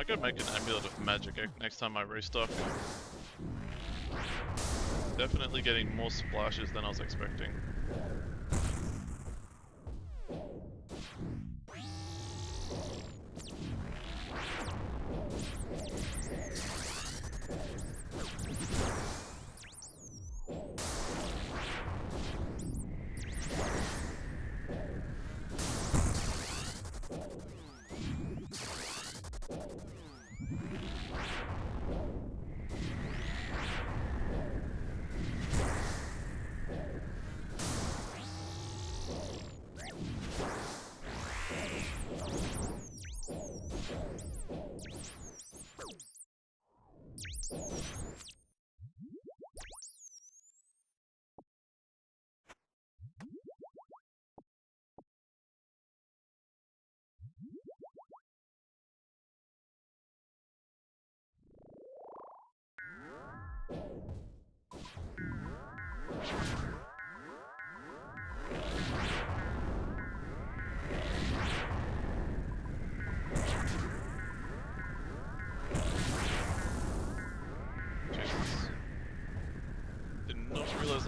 gotta make an amulet of magic next time I restock. Definitely getting more splashes than I was expecting.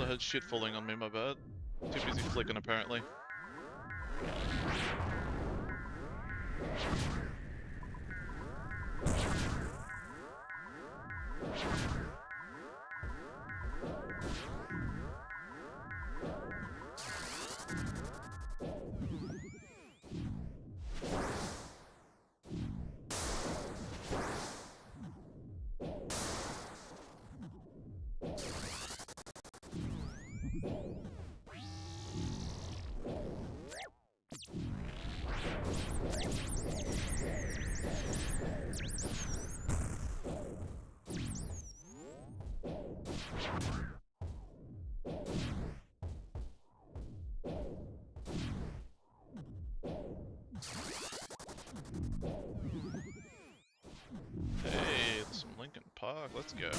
I heard shit falling on me, my bad. Too busy flicking apparently. Hey, there's some Lincoln Park, let's go.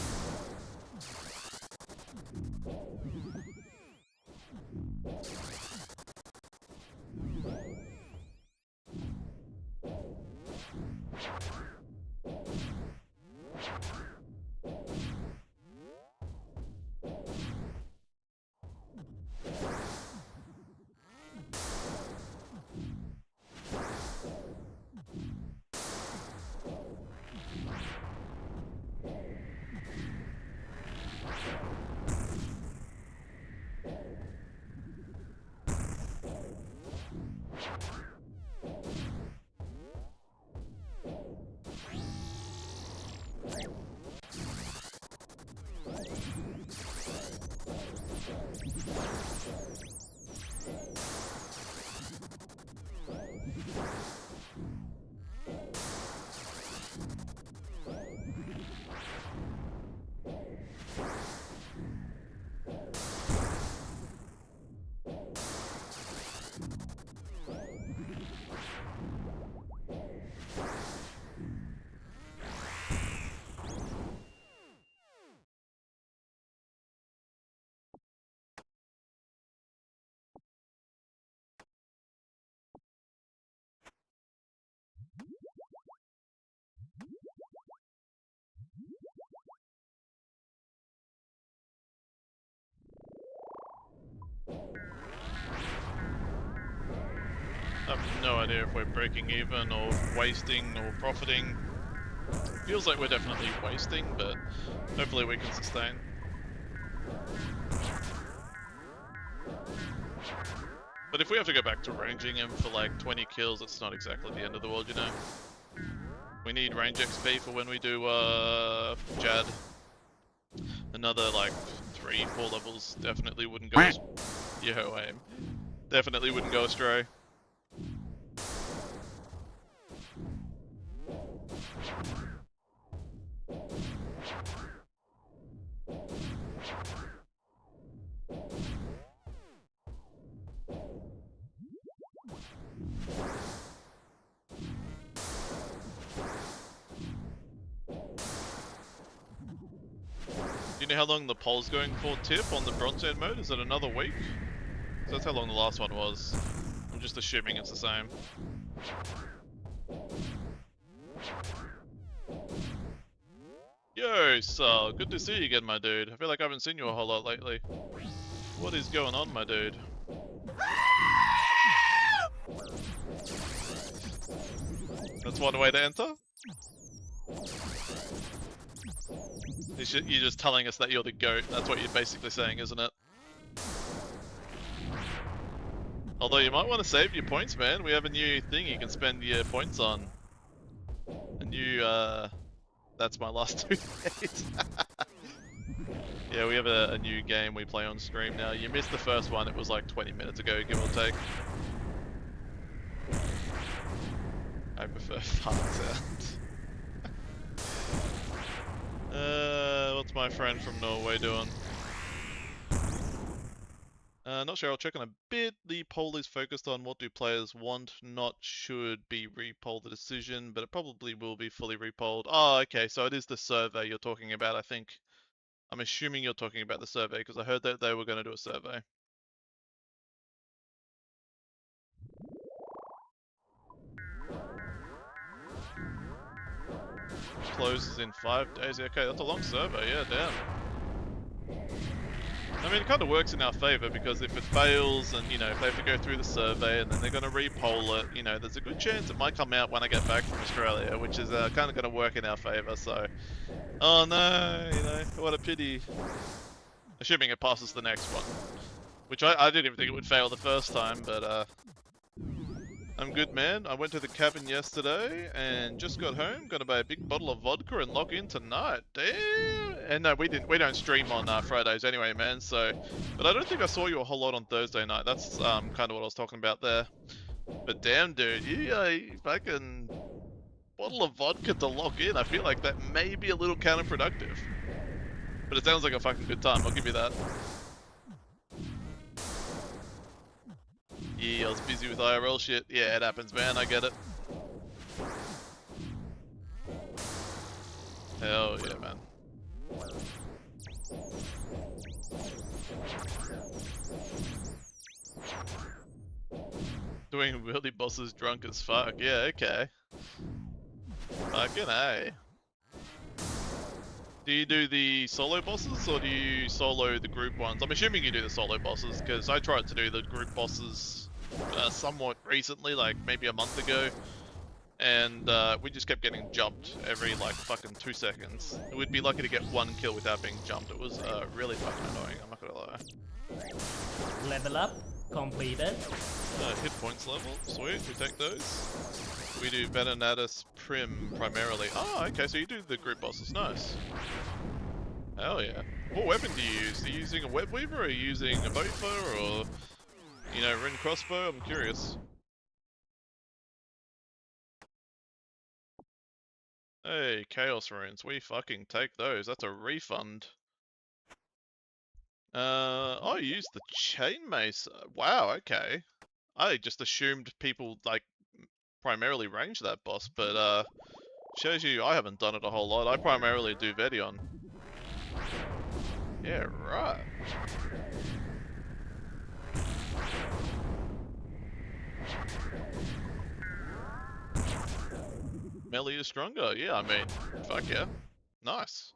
I have no idea if we're breaking even or wasting or profiting. Feels like we're definitely wasting, but hopefully we can sustain. But if we have to go back to ranging him for like 20 kills, it's not exactly the end of the world, you know? We need range XP for when we do Jad. Another like 3-4 levels definitely wouldn't go. Yo, aim. Definitely wouldn't go astray. Do you know how long the poll's going for, Tip, on the Bronze End mode? Is it another week? So that's how long the last one was. I'm just assuming it's the same. Yo, Sal, good to see you again, my dude. I feel like I haven't seen you a whole lot lately. What is going on, my dude? That's one way to enter? You're just telling us that you're the GOAT. That's what you're basically saying, isn't it? Although you might want to save your points, man. We have a new thing you can spend your points on. A new, that's my last 2 days. Yeah, we have a new game we play on stream now. You missed the first one, it was like 20 minutes ago, give or take. I prefer fart sound. What's my friend from Norway doing? Not sure, I'll check on a bit. The poll is focused on what do players want, not should be repoll the decision, but it probably will be fully repolled. Oh, okay, so it is the survey you're talking about, I think. I'm assuming you're talking about the survey, because I heard that they were going to do a survey. Closes in 5 days. Okay, that's a long survey, yeah, damn. How I mean, it kind of works in our favor because if it fails and, you know, if they have to go through the survey and then they're going to re-poll it, you know, there's a good chance it might come out when I get back from Australia, which is kind of going to work in our favor, so... Oh no, you know, what a pity. Assuming it passes the next one. Which I didn't even think it would fail the first time, but I'm good, man. I went to the cabin yesterday and just got home. Gonna buy a big bottle of vodka and lock in tonight. Damn. And no, we don't stream on Fridays anyway, man. So, but I don't think I saw you a whole lot on Thursday night. That's kind of what I was talking about there. But damn, dude, you fucking bottle of vodka to lock in. I feel like that may be a little counterproductive. But it sounds like a fucking good time. I'll give you that. Yeah, I was busy with IRL shit. Yeah, it happens, man. I get it. Hell yeah, man. Doing wheelie bosses drunk as fuck. Yeah, okay. Fucking A. Do you do the solo bosses or do you solo the group ones? I'm assuming you do the solo bosses because I tried to do the group bosses somewhat recently, like maybe a month ago, and we just kept getting jumped every like fucking 2 seconds. We'd be lucky to get 1 kill without being jumped. It was really fucking annoying, I'm not gonna lie. Level up completed. Hit points level, sweet, we take those. We do Venenatus Prim primarily. Oh, okay, so you do the group bosses, nice. Hell yeah. What weapon do you use? Are you using a web weaver or are you using a Bofa or, you know, Rin crossbow? I'm curious. Hey, Chaos Runes, we fucking take those. That's a refund. I used the Chain Mace. Wow, okay. I just assumed people, like, primarily range that boss, but, shows you I haven't done it a whole lot. I primarily do Vedion. Yeah, right. Melee is stronger. Yeah, I mean, fuck yeah. Nice.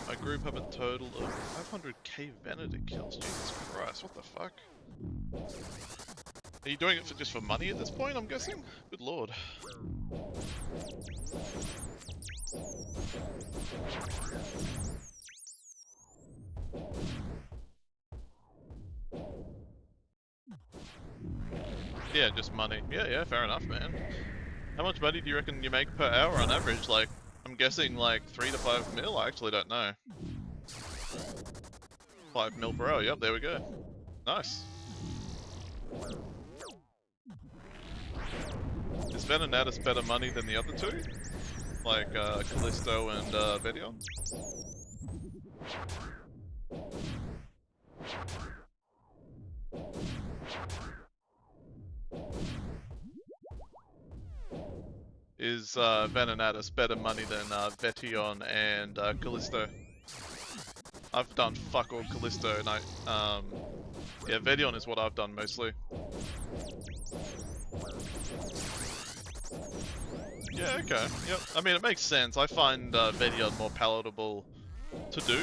My group have a total of 500k vanity kills. Jesus Christ, what the fuck? Are you doing it just for money at this point, I'm guessing? Good lord. Yeah, just money. Yeah, fair enough, man. How much money do you reckon you make per hour on average? Like, I'm guessing like 3 to 5 mil? I actually don't know. 5 mil per hour, yep, there we go. Nice. Is Venenatus better money than the other two? Like Callisto and Vedion? Is Venenatus better money than Vetion and Callisto? I've done fuck all Callisto, and yeah, Vedion is what I've done mostly. Yeah, okay, yep. I mean, it makes sense. I find Vedion more palatable to do.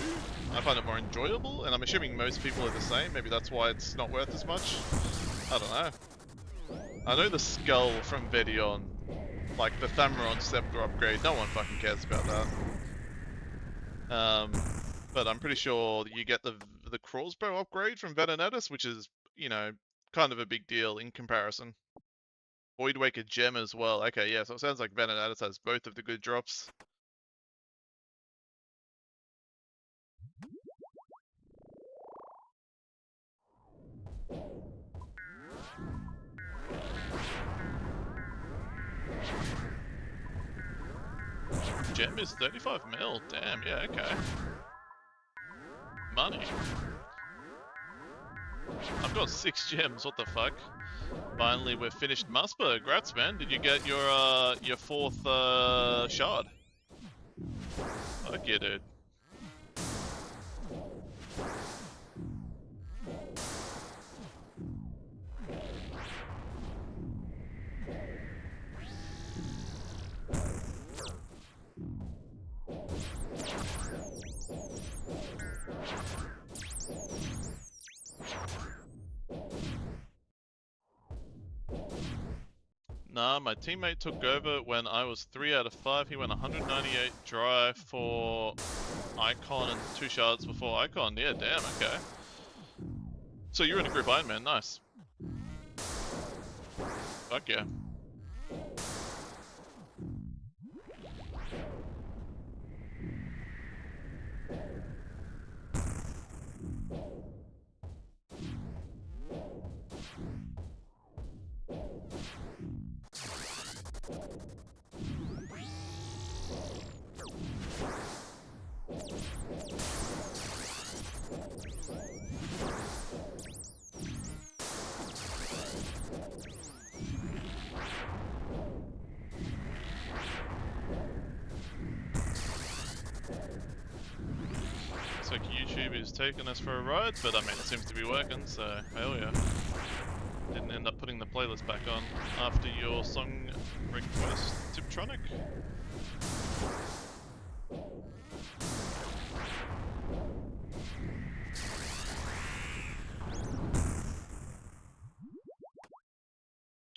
I find it more enjoyable, and I'm assuming most people are the same. Maybe that's why it's not worth as much. I don't know. I know the skull from Vedion, like the Thamron Scepter upgrade, no one fucking cares about that. But I'm pretty sure you get the crossbow upgrade from Venenatus, which is, you know, kind of a big deal in comparison. Voidwaker gem as well. Okay, yeah, so it sounds like Venenatus has both of the good drops. Gem is 35 mil. Damn, yeah, okay. Money. I've got 6 gems, what the fuck? Finally, we've finished Musper. Grats, man. Did you get your 4th shard? Fuck yeah, dude. Nah, my teammate took over when I was 3 out of 5. He went 198 dry for Icon and 2 shards before Icon. Yeah, damn, okay. So you're in a group Iron Man, nice. Fuck yeah. Looks like YouTube is taking us for a ride, but I mean, it seems to be working, so hell yeah. Didn't end up putting the playlist back on after your song request, Tiptronic.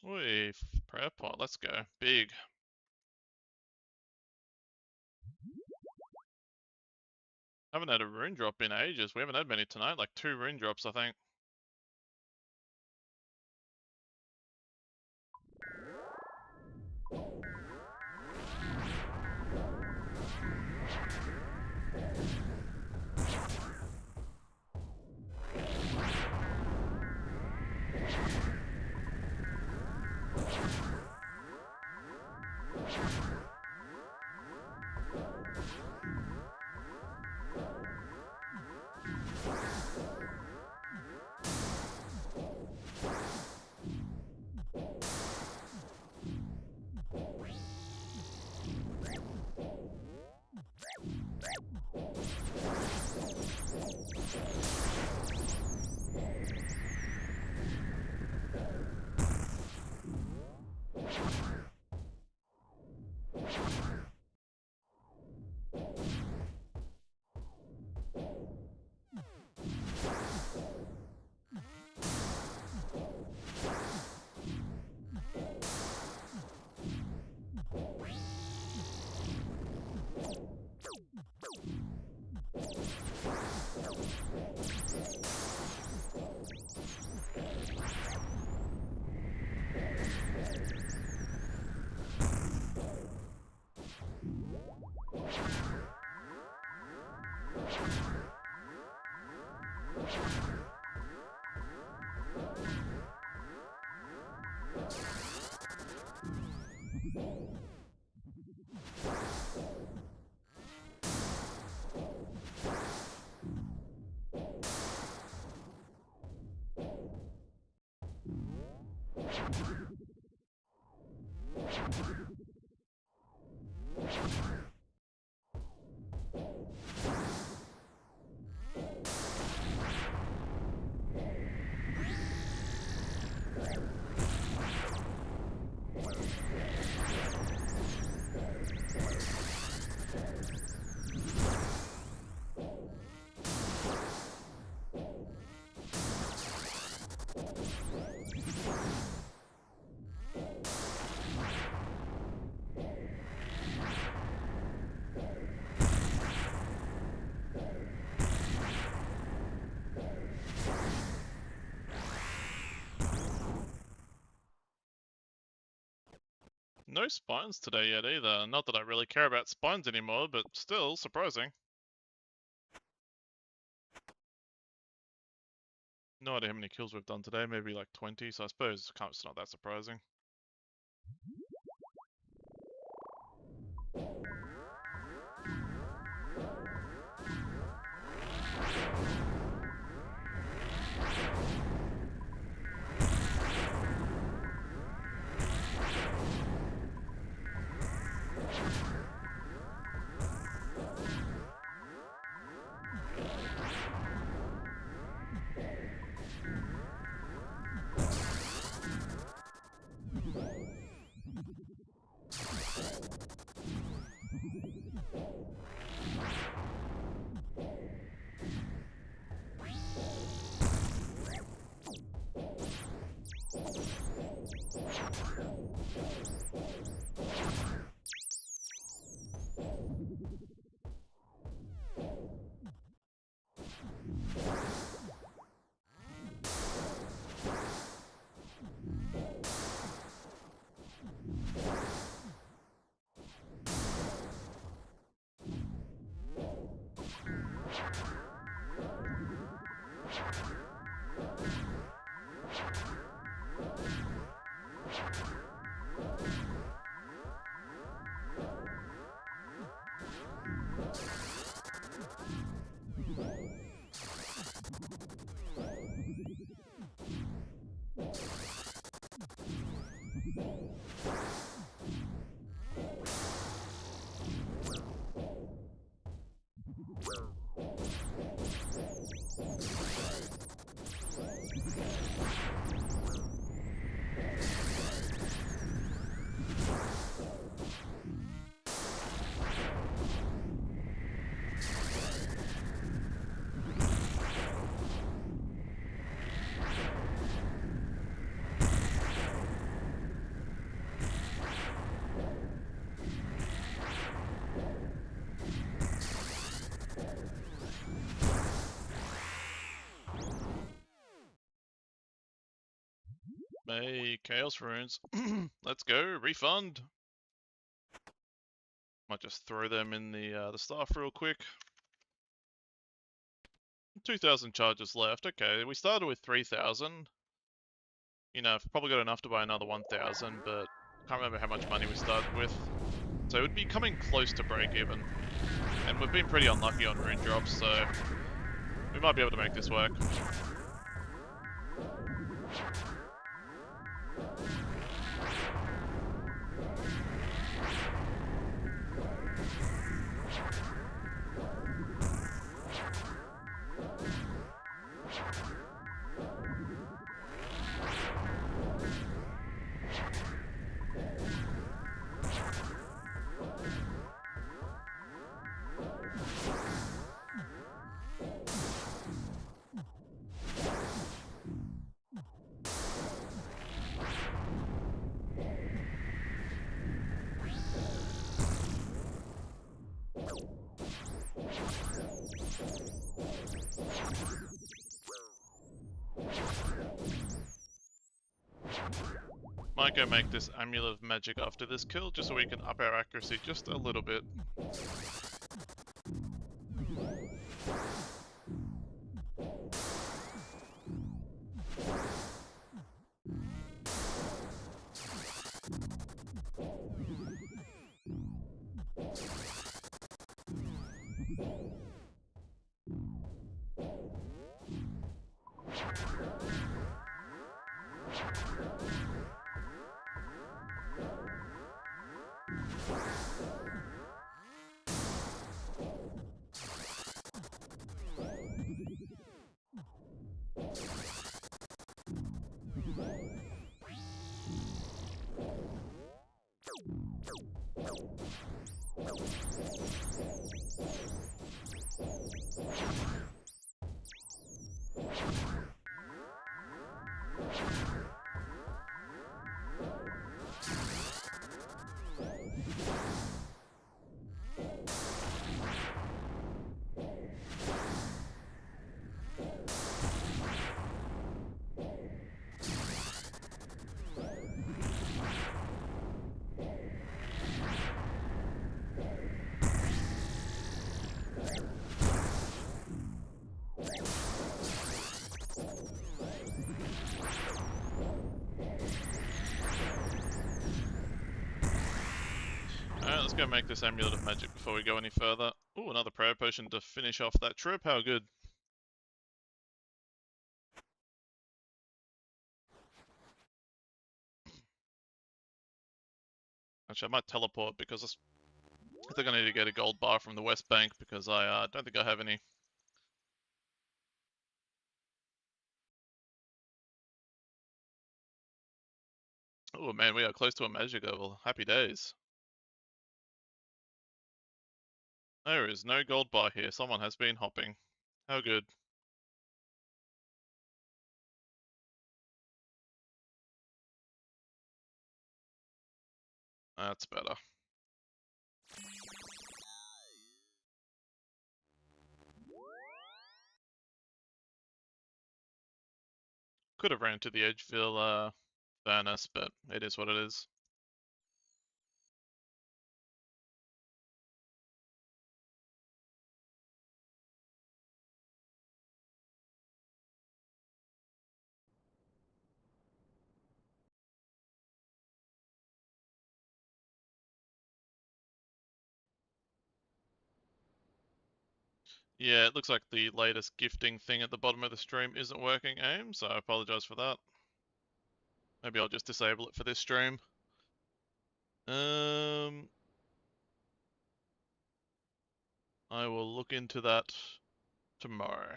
Oi, prayer pot, let's go. Big. Haven't had a rune drop in ages. We haven't had many tonight, like 2 rune drops, I think. No spines today yet either. Not that I really care about spines anymore, but still surprising. No idea how many kills we've done today, maybe like 20, so I suppose it's not that surprising. Hey, Chaos Runes. Let's go, refund. Might just throw them in the staff real quick. 2,000 charges left. Okay, we started with 3,000. You know, I've probably got enough to buy another 1,000, but I can't remember how much money we started with. So it would be coming close to break even. And we've been pretty unlucky on rune drops, so we might be able to make this work. Might go make this Amulet of Magic after this kill, just so we can up our accuracy just a little bit. Alright, let's go make this Amulet of Magic before we go any further. Ooh, another prayer potion to finish off that trip. How good. Actually, I might teleport because I think I need to get a gold bar from the West Bank because I don't think I have any. Oh man, we are close to a magic level. Happy days. There is no gold bar here. Someone has been hopping. How good. That's better. Could have ran to the Edgeville furnace, but it is what it is. Yeah, it looks like the latest gifting thing at the bottom of the stream isn't working, AIM, so I apologize for that. Maybe I'll just disable it for this stream. I will look into that tomorrow.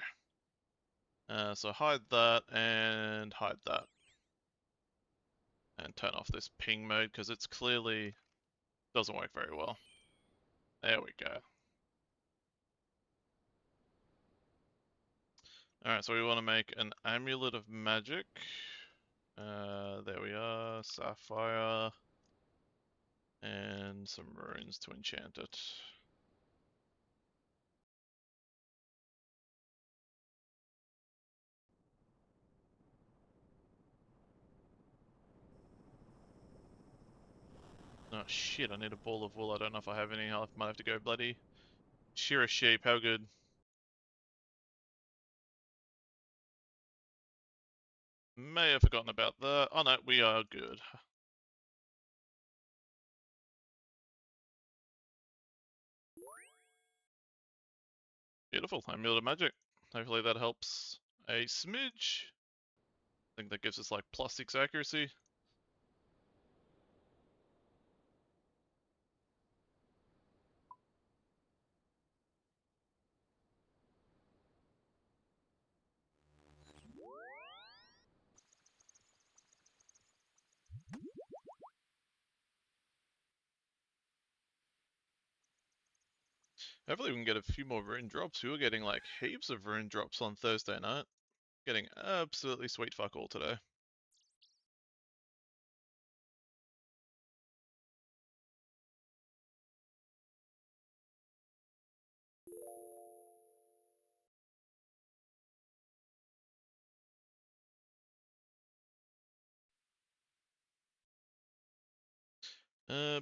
So hide that and hide that. And turn off this ping mode because it's clearly doesn't work very well. There we go. Alright, so we want to make an amulet of magic. There we are, sapphire, and some runes to enchant it. Oh shit, I need a ball of wool. I don't know if I have any. I might have to go bloody shear a sheep. How good. May have forgotten about that. Oh no, we are good. Beautiful. Amulet of magic. Hopefully that helps a smidge. I think that gives us like +6 accuracy. Hopefully we can get a few more rune drops. We were getting like heaps of rune drops on Thursday night. Getting absolutely sweet fuck all today.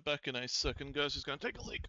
Back in a second, guys. Just gonna take a leak.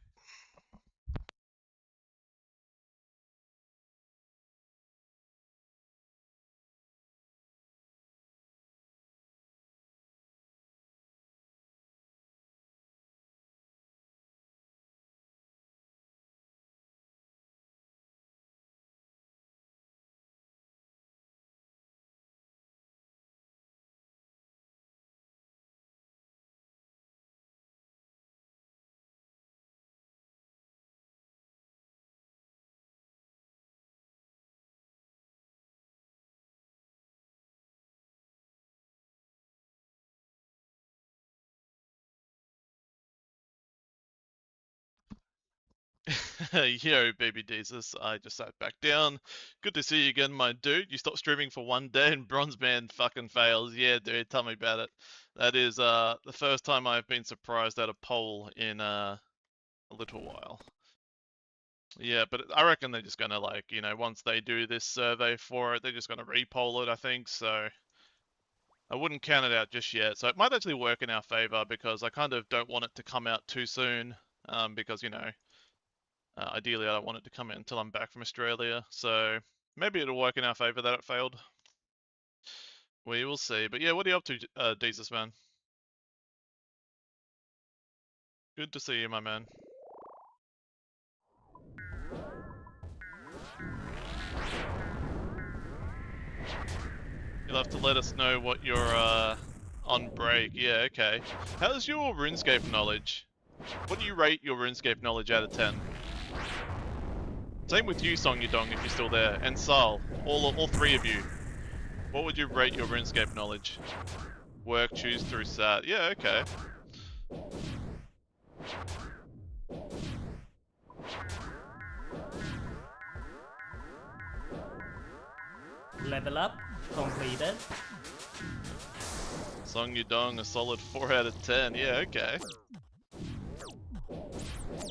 Yo, baby Jesus, I just sat back down. Good to see you again, my dude. You stopped streaming for one day and Bronze Man fucking fails. Yeah, dude, tell me about it. That is the first time I've been surprised at a poll in a little while. Yeah, but I reckon they're just gonna like, you know, once they do this survey for it, they're just gonna repoll it, I think, so I wouldn't count it out just yet. So it might actually work in our favor because I kind of don't want it to come out too soon, because, you know, ideally, I don't want it to come in until I'm back from Australia, so maybe it'll work in our favor that it failed. We will see. But yeah, what are you up to, Jesus, man? Good to see you, my man. You'll have to let us know what you're on break. Yeah, okay. How's your RuneScape knowledge? What do you rate your RuneScape knowledge out of 10? Same with you, Song Yudong, if you're still there, and Sal, all three of you. What would you rate your RuneScape knowledge? Work, choose through SAT. Yeah, okay. level up completed. Song Yudong, a solid 4 out of 10. Yeah, okay.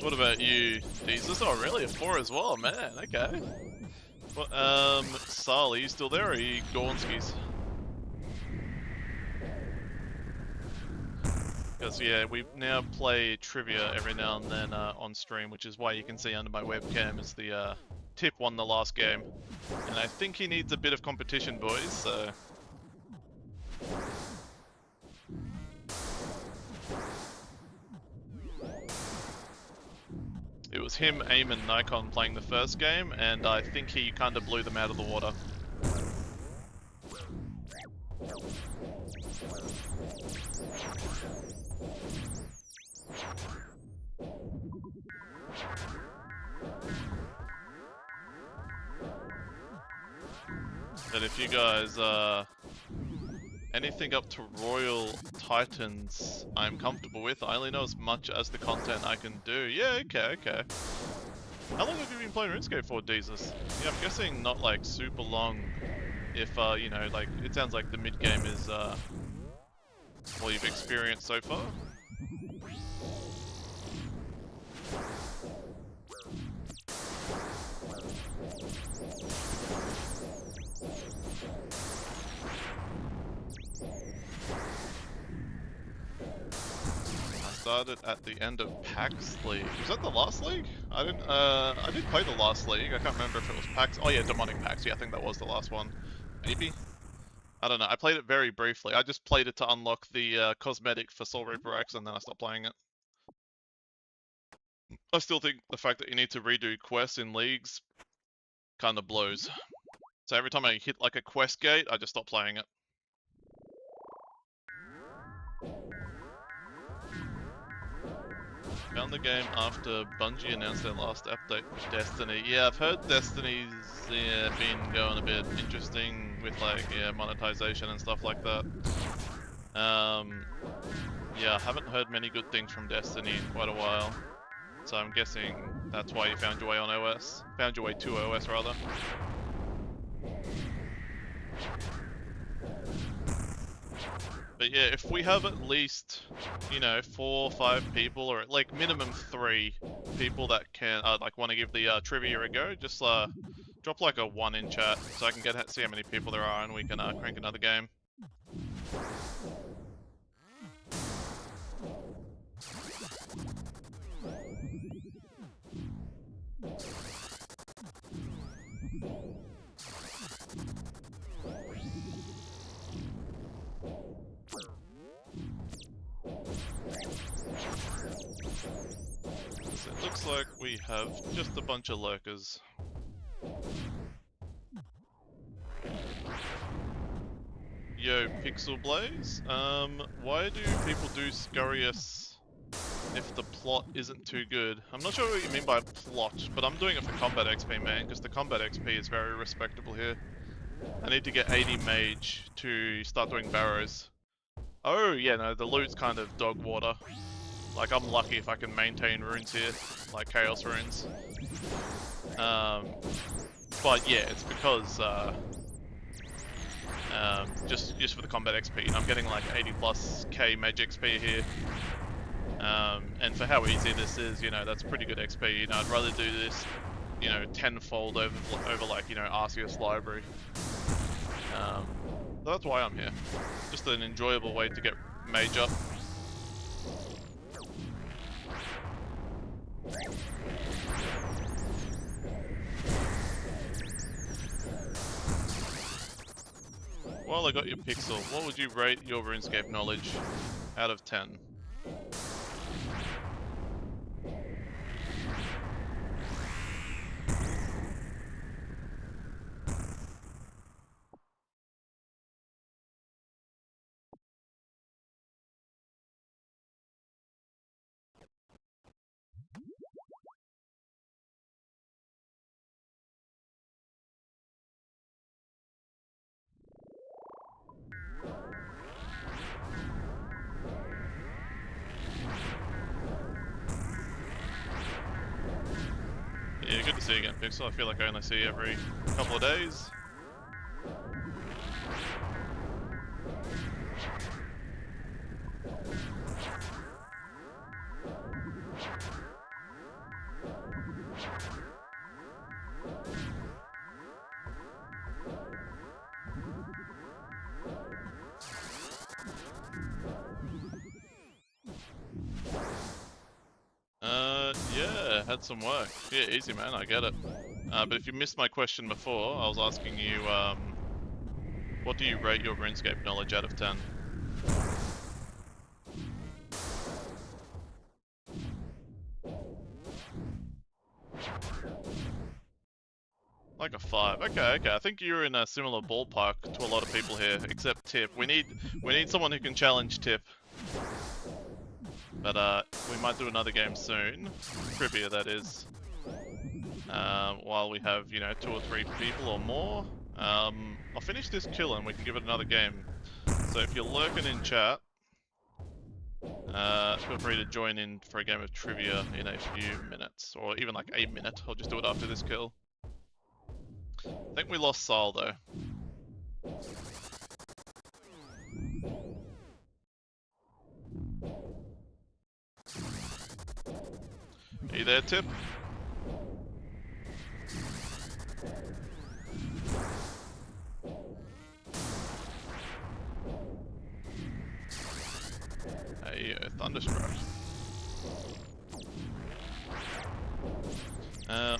What about you, Jesus? Oh, really? A 4 as well, man. Okay. Well, Sal, are you still there, or are you Gornskis? Because, yeah, we now play trivia every now and then on stream, which is why you can see under my webcam is the Tip won the last game. And I think he needs a bit of competition, boys, so... It was him, Aim, and Nikon playing the first game, and I think he kind of blew them out of the water. But if you guys, anything up to Royal Titans I'm comfortable with. I only know as much as the content I can do. Yeah, okay. How long have you been playing RuneScape for, Jesus? Yeah, I'm guessing not like super long. If, you know, like, it sounds like the mid-game is, all you've experienced so far. Started at the end of PAX League. Was that the last league? I did play the last league. I can't remember if it was PAX. Oh yeah, Demonic PAX. Yeah, I think that was the last one. Maybe? I don't know. I played it very briefly. I just played it to unlock the cosmetic for Soul Reaper X, and then I stopped playing it. I still think the fact that you need to redo quests in leagues kind of blows. So every time I hit like a quest gate, I just stop playing it. Found the game after Bungie announced their last update for Destiny. Yeah, I've heard Destiny's been going a bit interesting with like monetization and stuff like that. Yeah, I haven't heard many good things from Destiny in quite a while. So I'm guessing that's why you found your way on OS. Found your way to OS rather. But yeah, if we have at least, you know, 4 or 5 people, or like minimum 3 people that can, like, want to give the trivia a go, just drop like a 1 in chat so I can see how many people there are and we can crank another game. It looks like we have just a bunch of lurkers. Yo, Pixel Blaze, why do people do Scurrius if the plot isn't too good? I'm not sure what you mean by plot, but I'm doing it for combat XP, man, because the combat XP is very respectable here. I need to get 80 mage to start doing barrows. Oh, yeah, no, the loot's kind of dog water. Like, I'm lucky if I can maintain runes here, like chaos runes. But yeah, it's because, just for the combat XP, I'm getting like 80 plus K mage XP here. And for how easy this is, you know, that's pretty good XP. You know, I'd rather do this, you know, tenfold over like, you know, Arceus library. So that's why I'm here. Just an enjoyable way to get mage up. While I got your Pixel, what would you rate your RuneScape knowledge out of 10? Yeah, good to see you again, Pixel. I feel like I only see you every couple of days. Yeah, had some work. Yeah, easy man, I get it. But if you missed my question before, I was asking you, what do you rate your RuneScape knowledge out of 10? Like a 5. Okay. I think you're in a similar ballpark to a lot of people here, except Tip. We need someone who can challenge Tip. But we might do another game soon. Trivia, that is. While we have, 2 or 3 people or more. I'll finish this kill and we can give it another game. So if you're lurking in chat, feel free to join in for a game of trivia in a few minutes, or even like a minute. I'll just do it after this kill. I think we lost Sal though. Are you there, Tip? Hey, Thunderstruck.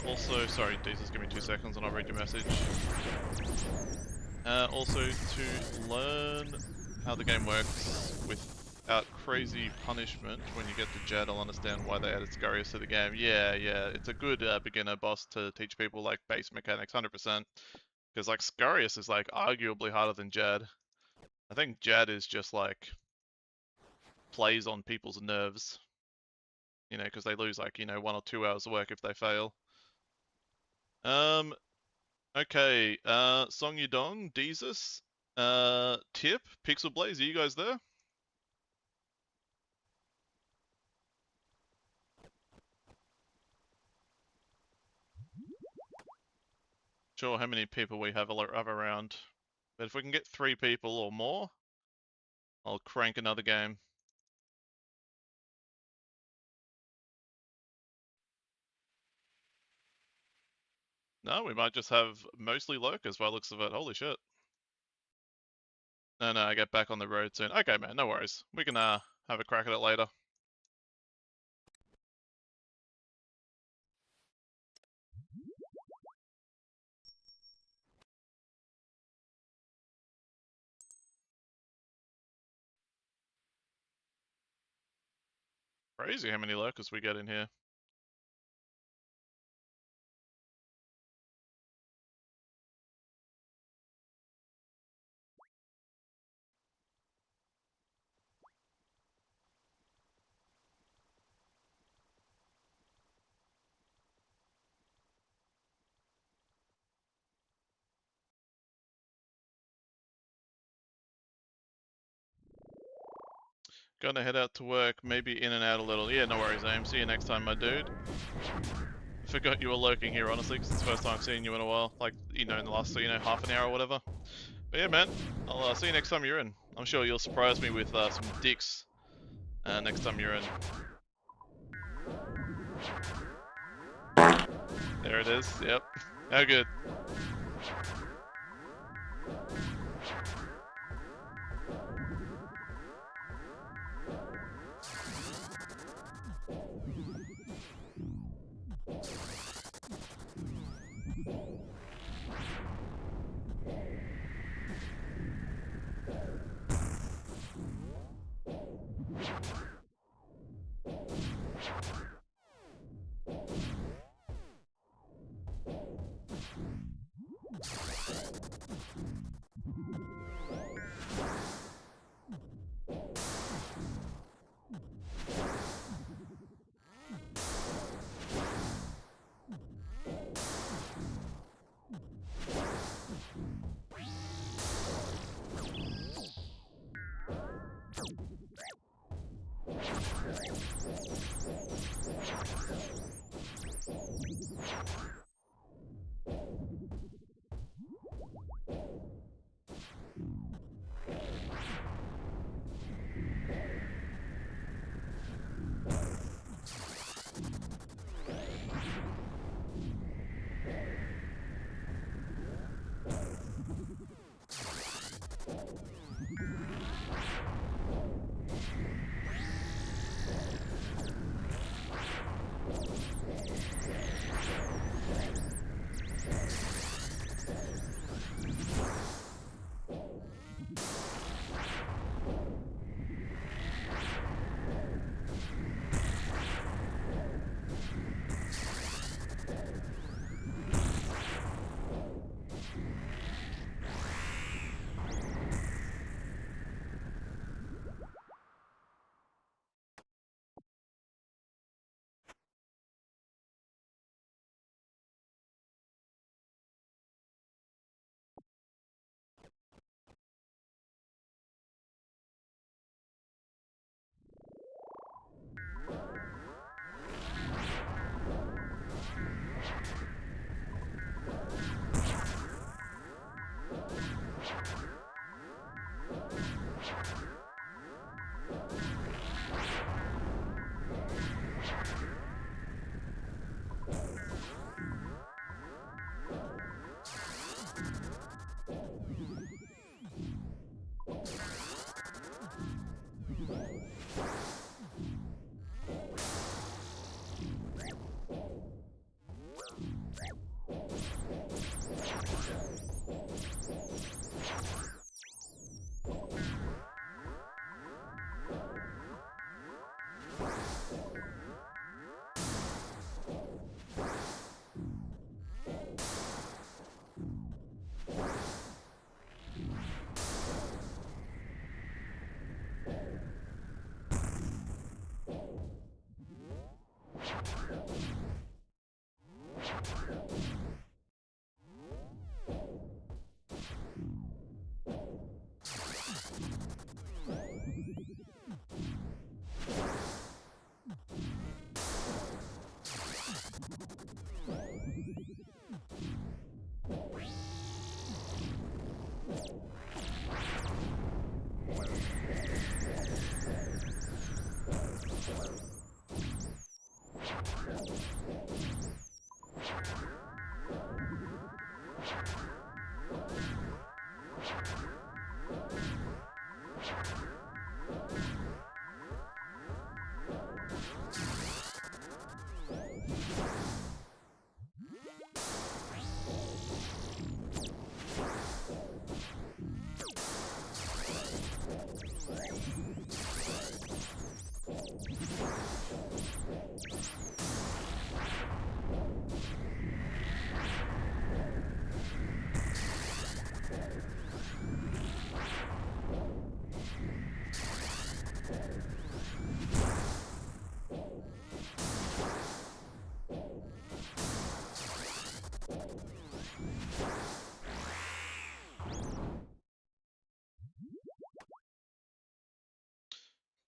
Also, sorry, Jesus, give me 2 seconds and I'll read your message. Also, to learn how the game works without crazy punishment when you get to Jed, I'll understand why they added Scarius to the game. Yeah, it's a good beginner boss to teach people like base mechanics, 100%. Because like Scarius is like arguably harder than Jed. I think Jed is just like plays on people's nerves. Because they lose like, 1 or 2 hours of work if they fail. Okay, Song Yudong, Deezus, Tip, Pixel Blaze, are you guys there? Sure, how many people we have around. But if we can get 3 people or more, I'll crank another game. No, we might just have mostly lurkers by the looks of it. Holy shit. No, I get back on the road soon. Okay, man, no worries. We can have a crack at it later. Crazy how many lurkers we get in here. Gonna head out to work, maybe in and out a little. Yeah, no worries, Aim. See you next time, my dude. Forgot you were lurking here, honestly, because it's the first time seeing you in a while. Like, in the last, half an hour or whatever. But yeah, man, I'll see you next time you're in. I'm sure you'll surprise me with some dicks next time you're in. There it is, yep. How good.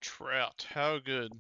Trout, how good?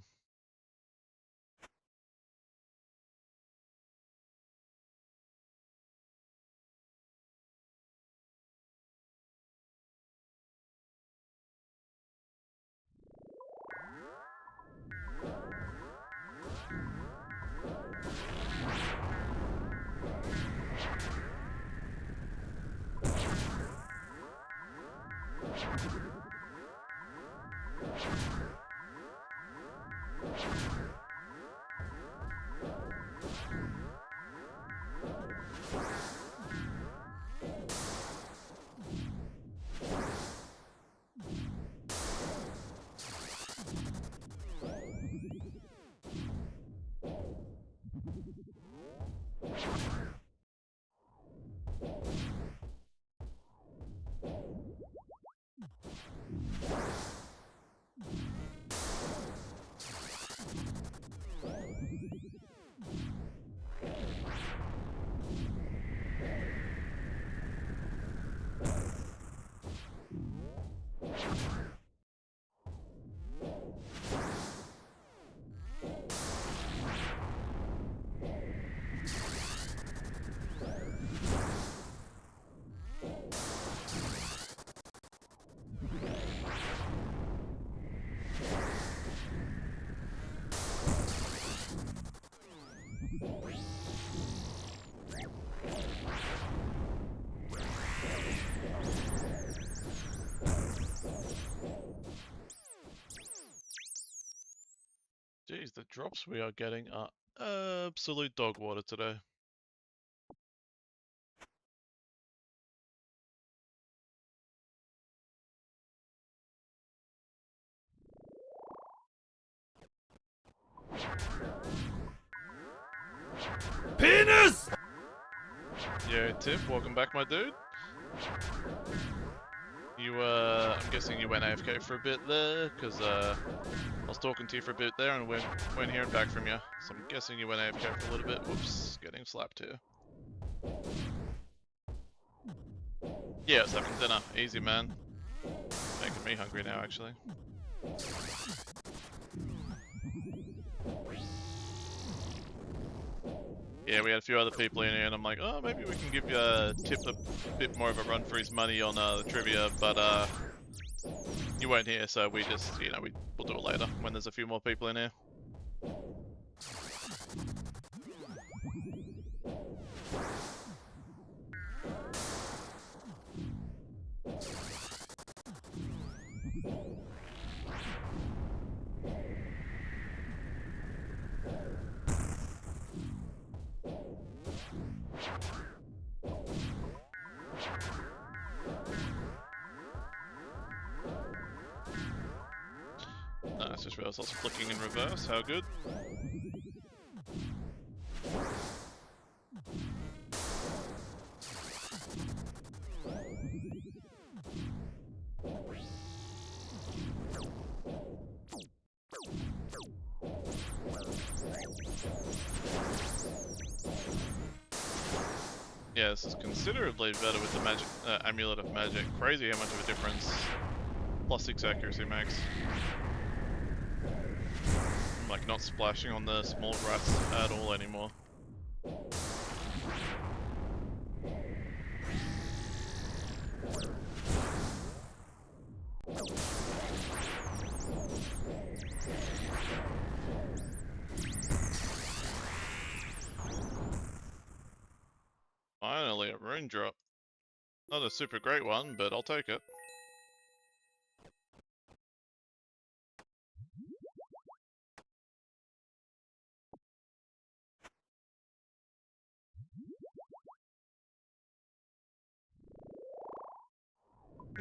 Jeez, the drops we are getting are absolute dog water today. Penis! Yeah, Tip, welcome back, my dude. You, I'm guessing you went AFK for a bit there, because, I was talking to you for a bit there and weren't hearing back from you. So I'm guessing you went AFK for a little bit. Whoops, getting slapped here. Yeah, it's having dinner. Easy, man. Making me hungry now, actually. Yeah, we had a few other people in here, and I'm like, oh, maybe we can give Tip a bit more of a run for his money on the trivia, but you weren't here, so we just, you know, we'll do it later when there's a few more people in here. Nice, just realized I was flicking in reverse, how good. Yeah, this is considerably better with the magic amulet of magic. Crazy how much of a difference +6 accuracy makes. I'm like not splashing on the small rats at all anymore. rune drop. Not a super great one, but I'll take it.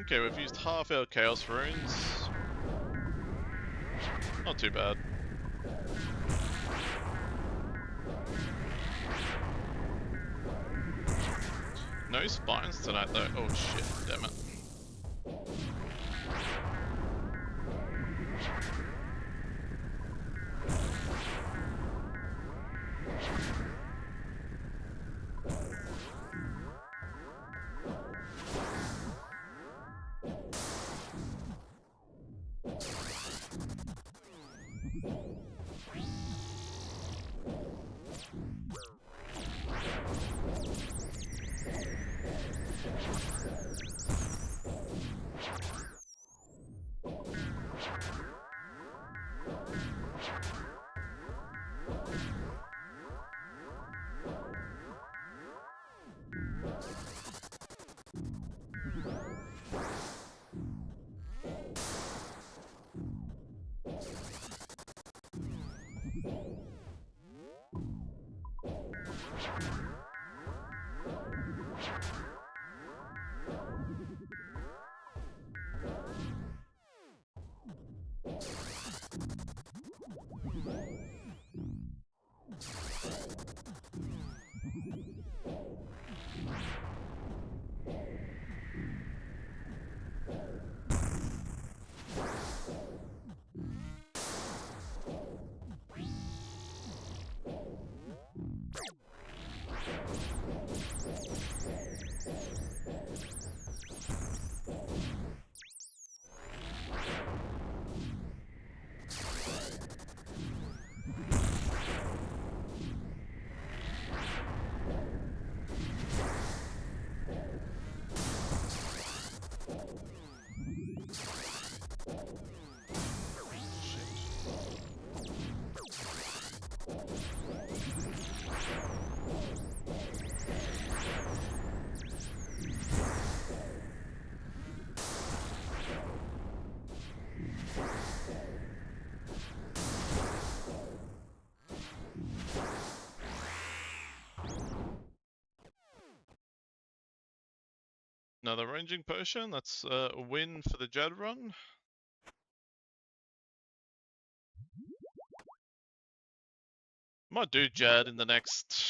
Okay, we've used half our chaos runes. Not too bad. No spines tonight though. Oh shit, damn it. Another ranging potion, that's a win for the Jad run. Might do Jad in the next,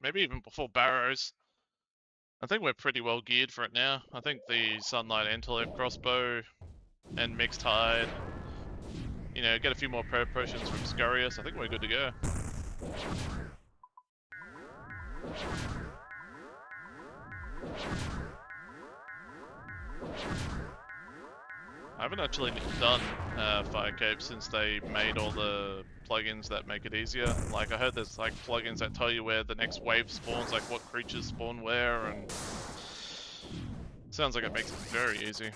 maybe even before Barrows. I think we're pretty well geared for it now. I think the Sunlight Antelope crossbow and Mixed Hide, you know, get a few more prayer potions from Scurrius, I think we're good to go. I haven't actually done Fire Cape since they made all the plugins that make it easier. Like I heard there's like plugins that tell you where the next wave spawns, like what creatures spawn where, and sounds like it makes it very easy.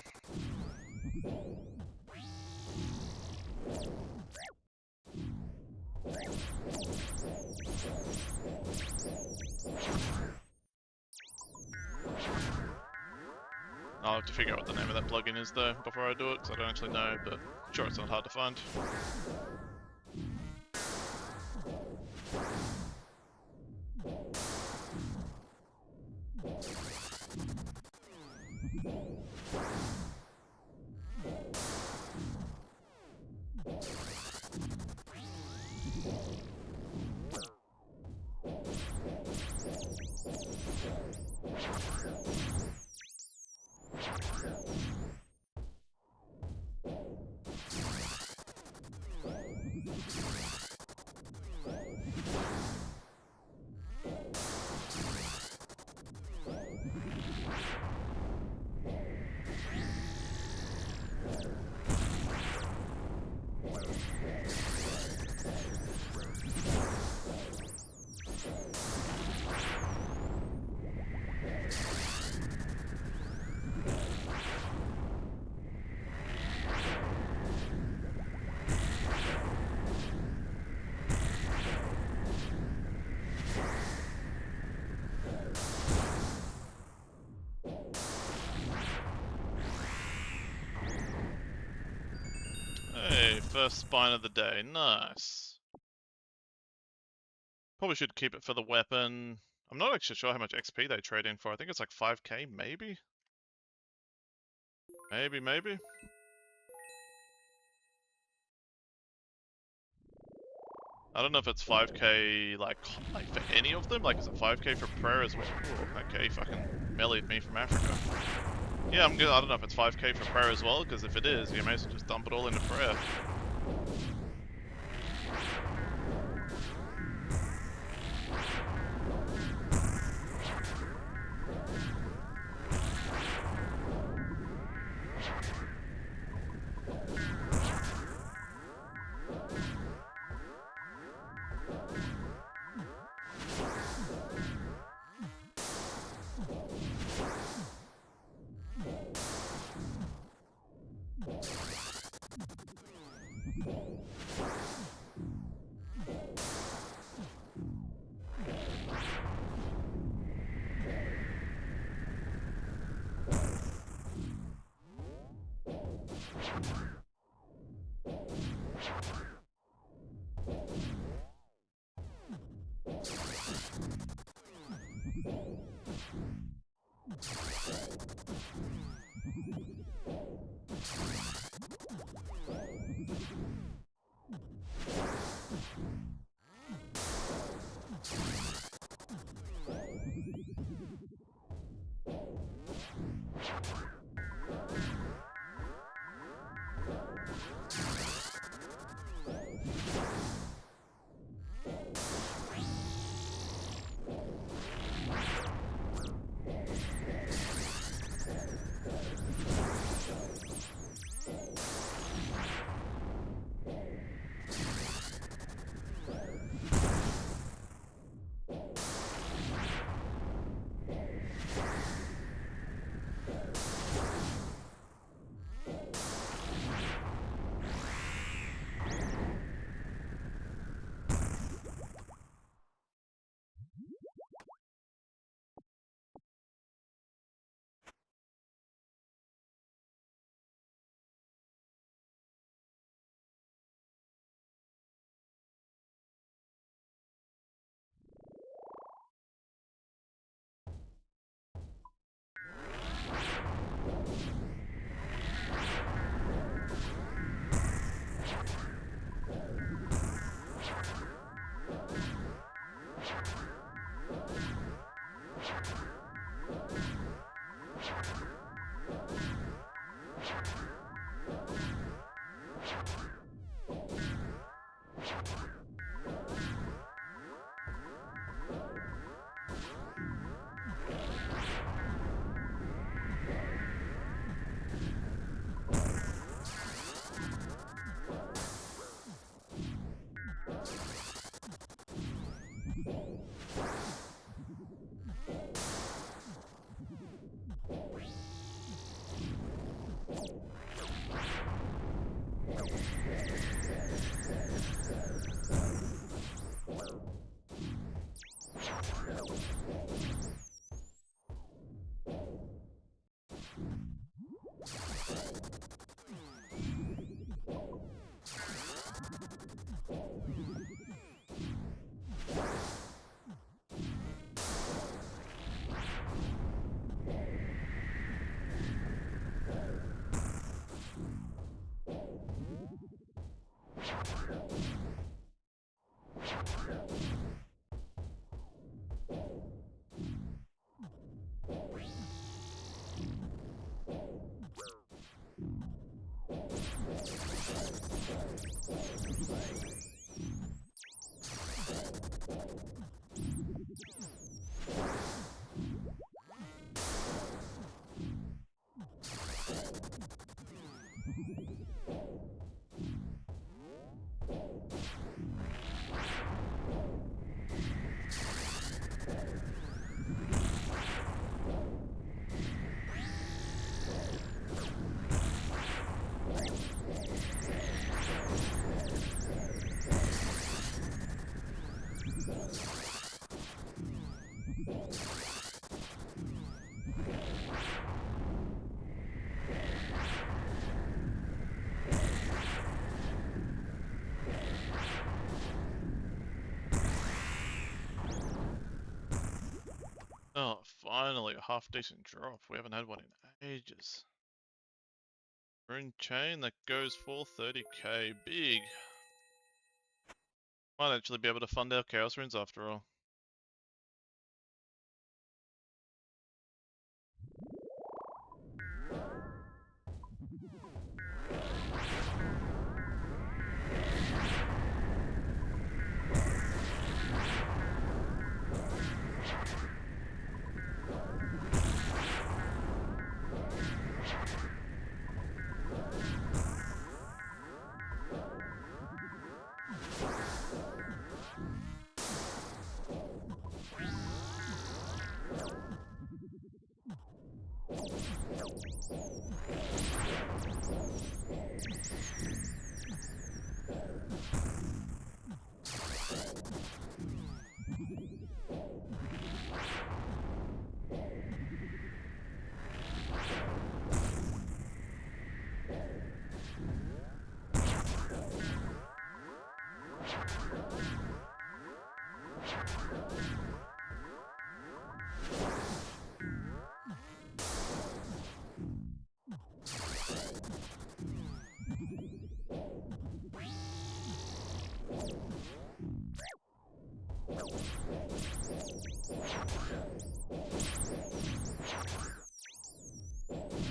I'll have to figure out what the name of that plugin is though before I do it, because I don't actually know, but I'm sure it's not hard to find. First spine of the day. Nice. Probably should keep it for the weapon. I'm not actually sure how much XP they trade in for. I think it's like 5k, maybe? Maybe? I don't know if it's 5k like for any of them. Like, is it 5k for prayer as well? Ooh, okay, fucking meleeed me from Africa. Yeah, I'm good. I don't know if it's 5k for prayer as well, because if it is, you may as well just dump it all into prayer. Finally, a half decent drop. We haven't had one in ages. Rune chain that goes for 30k. Big. Might actually be able to fund our chaos runes after all.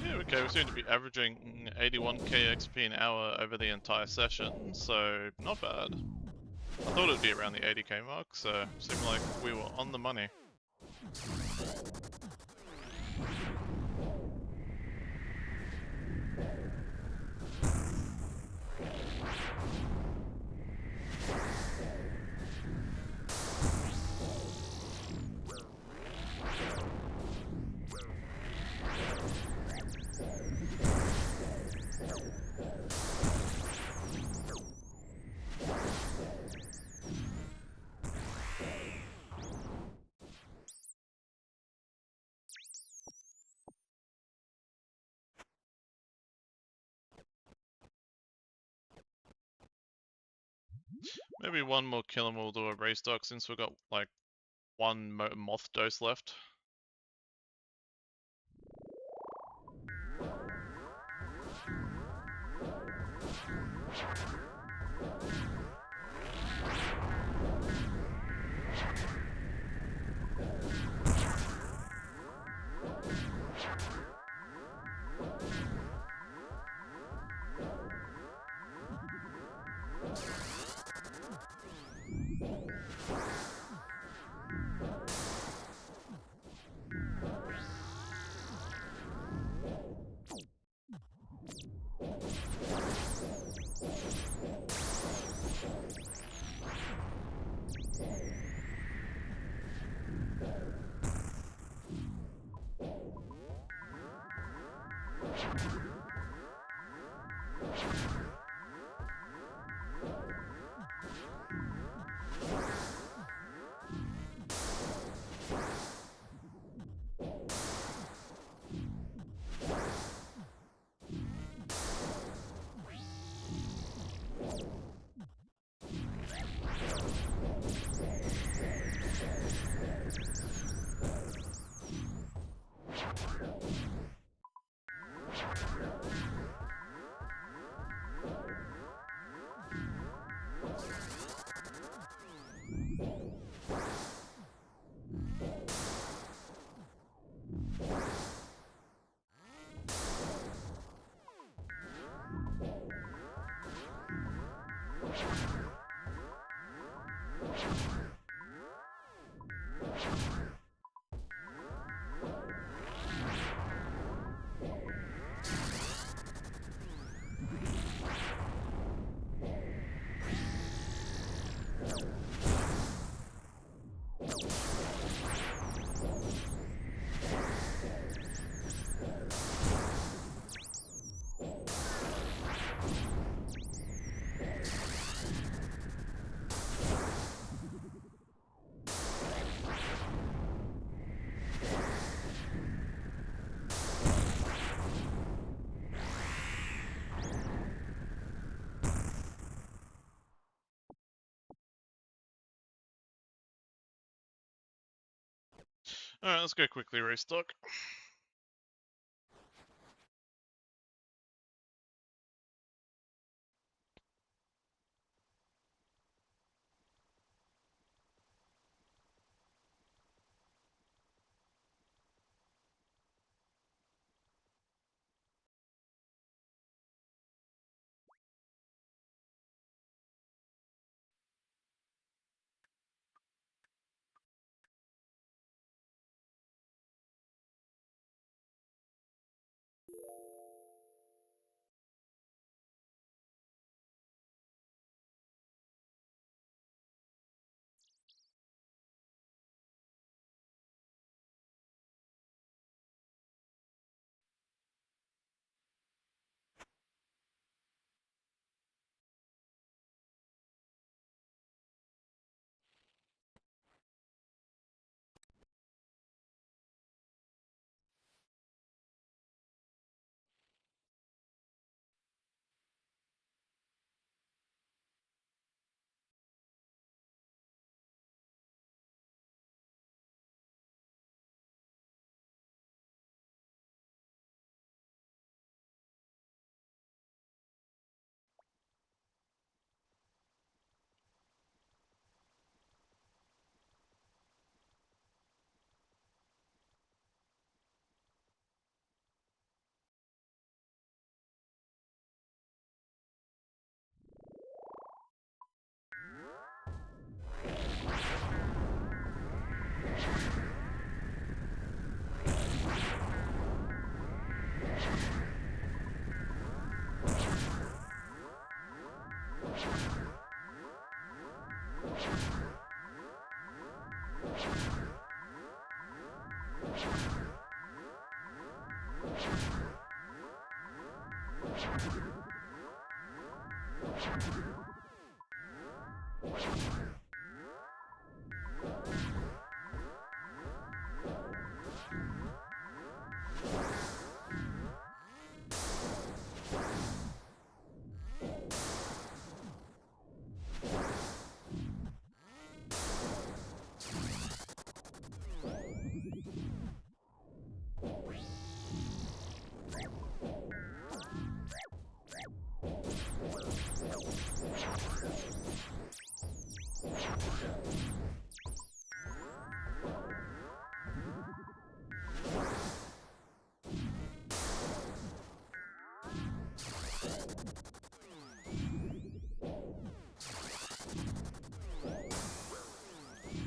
Yeah, okay, we seem to be averaging 81k XP an hour over the entire session, so not bad. I thought it'd be around the 80k mark, so seemed like we were on the money. Maybe one more kill and we'll do a restock since we've got like one moth dose left. Alright, let's go quickly restock.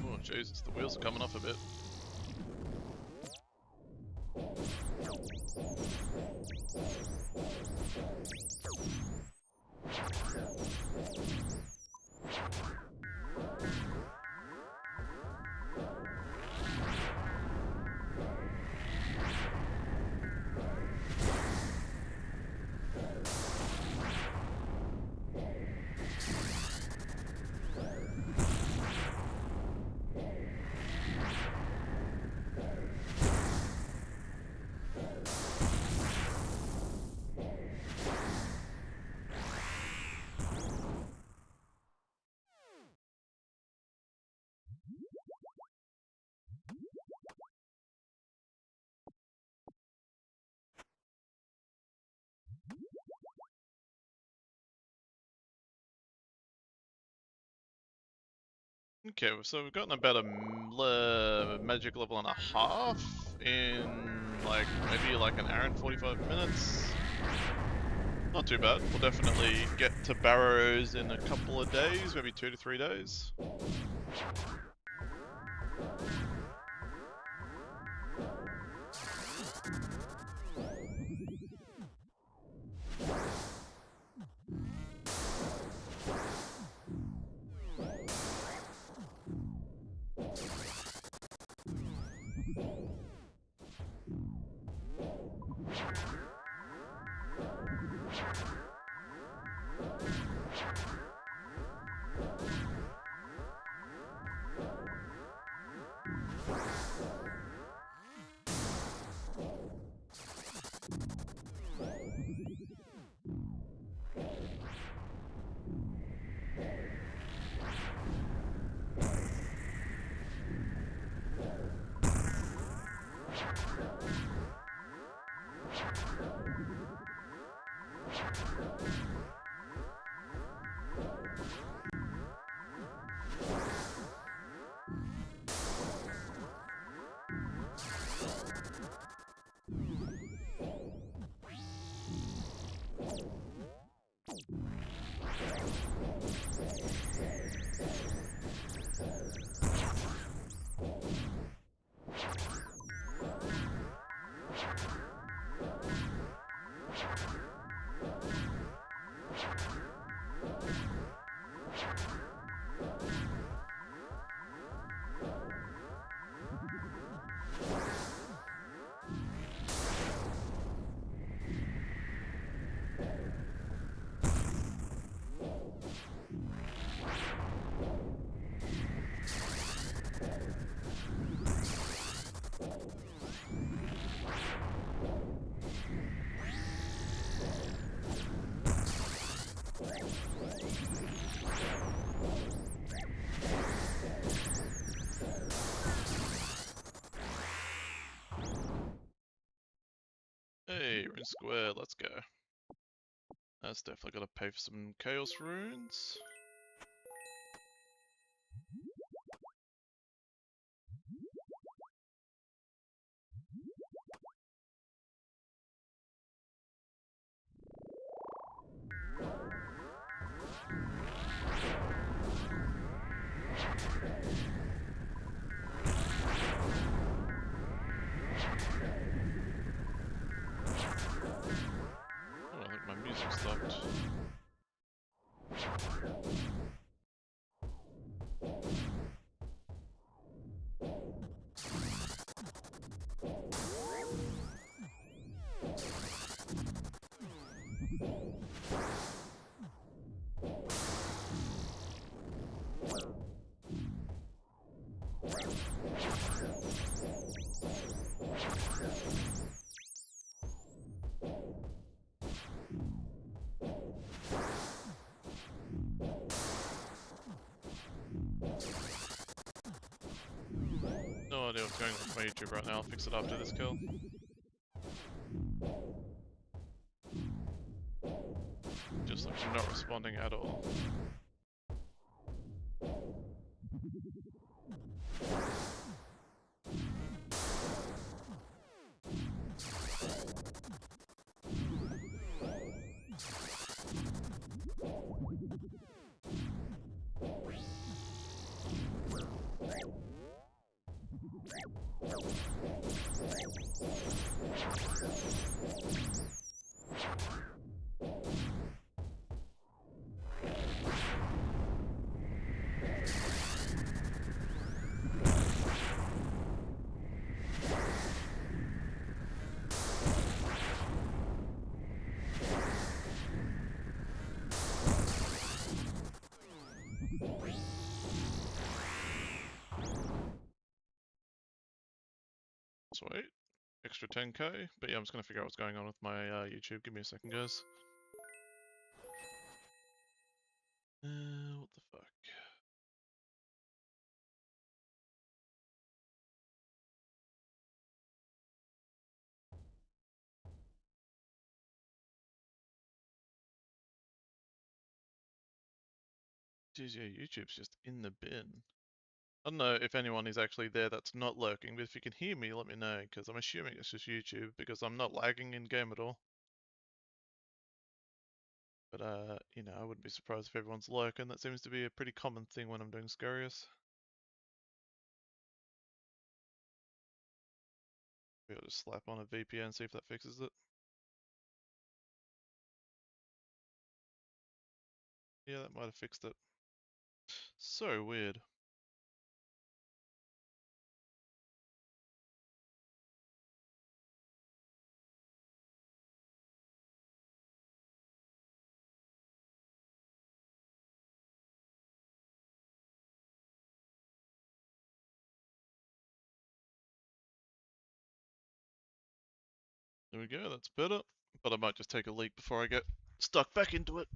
Oh Jesus, the wheels are coming off a bit. Okay, so we've gotten about a magic level and a half in like maybe like an hour and 45 minutes. Not too bad. We'll definitely get to Barrows in a couple of days, maybe 2 to 3 days. you're in square, let's go. That's definitely gotta pay for some chaos runes. Oh, I think my music stopped. No idea what's going on with my YouTube right now, I'll fix it after this kill. Just like not responding at all. Sweet. Extra 10k. But yeah, I'm just gonna figure out what's going on with my YouTube. Give me a second, guys. What the fuck? Jeez, yeah, YouTube's just in the bin. I don't know if anyone is actually there that's not lurking, but if you can hear me, let me know, because I'm assuming it's just YouTube, because I'm not lagging in-game at all. But, you know, I wouldn't be surprised if everyone's lurking. That seems to be a pretty common thing when I'm doing Scarius. Maybe I'll just slap on a VPN and see if that fixes it. Yeah, that might have fixed it. So weird. There we go, that's better. But I might just take a leak before I get stuck back into it.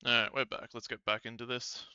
Alright, we're back. Let's get back into this.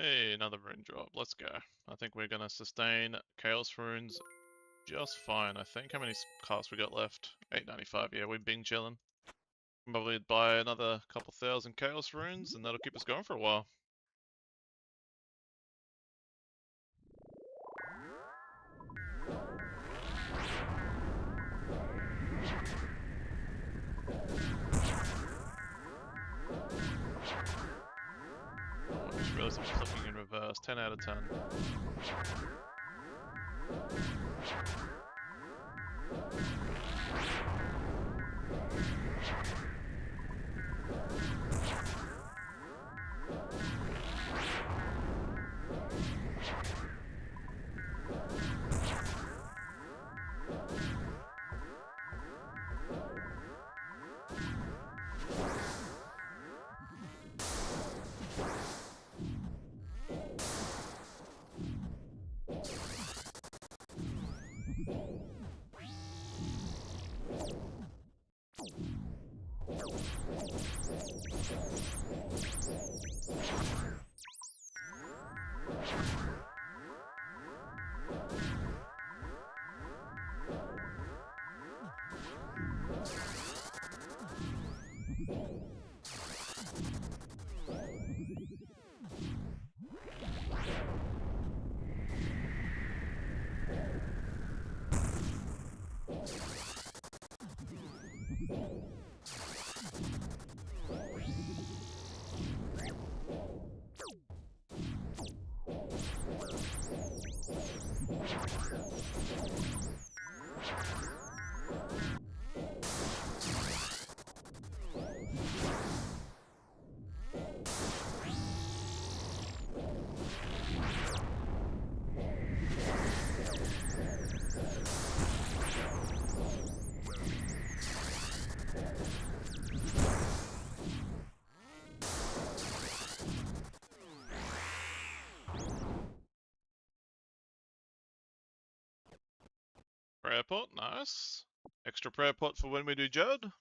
Hey, another rune drop. Let's go. I think we're gonna sustain Chaos Runes just fine, I think. How many casts we got left? 895, yeah, we've been chilling. Probably buy another couple thousand Chaos Runes, and that'll keep us going for a while. Oh, I just realized I'm flipping in reverse. 10 out of 10. Prayer pot, nice. Extra prayer pot for when we do Judd.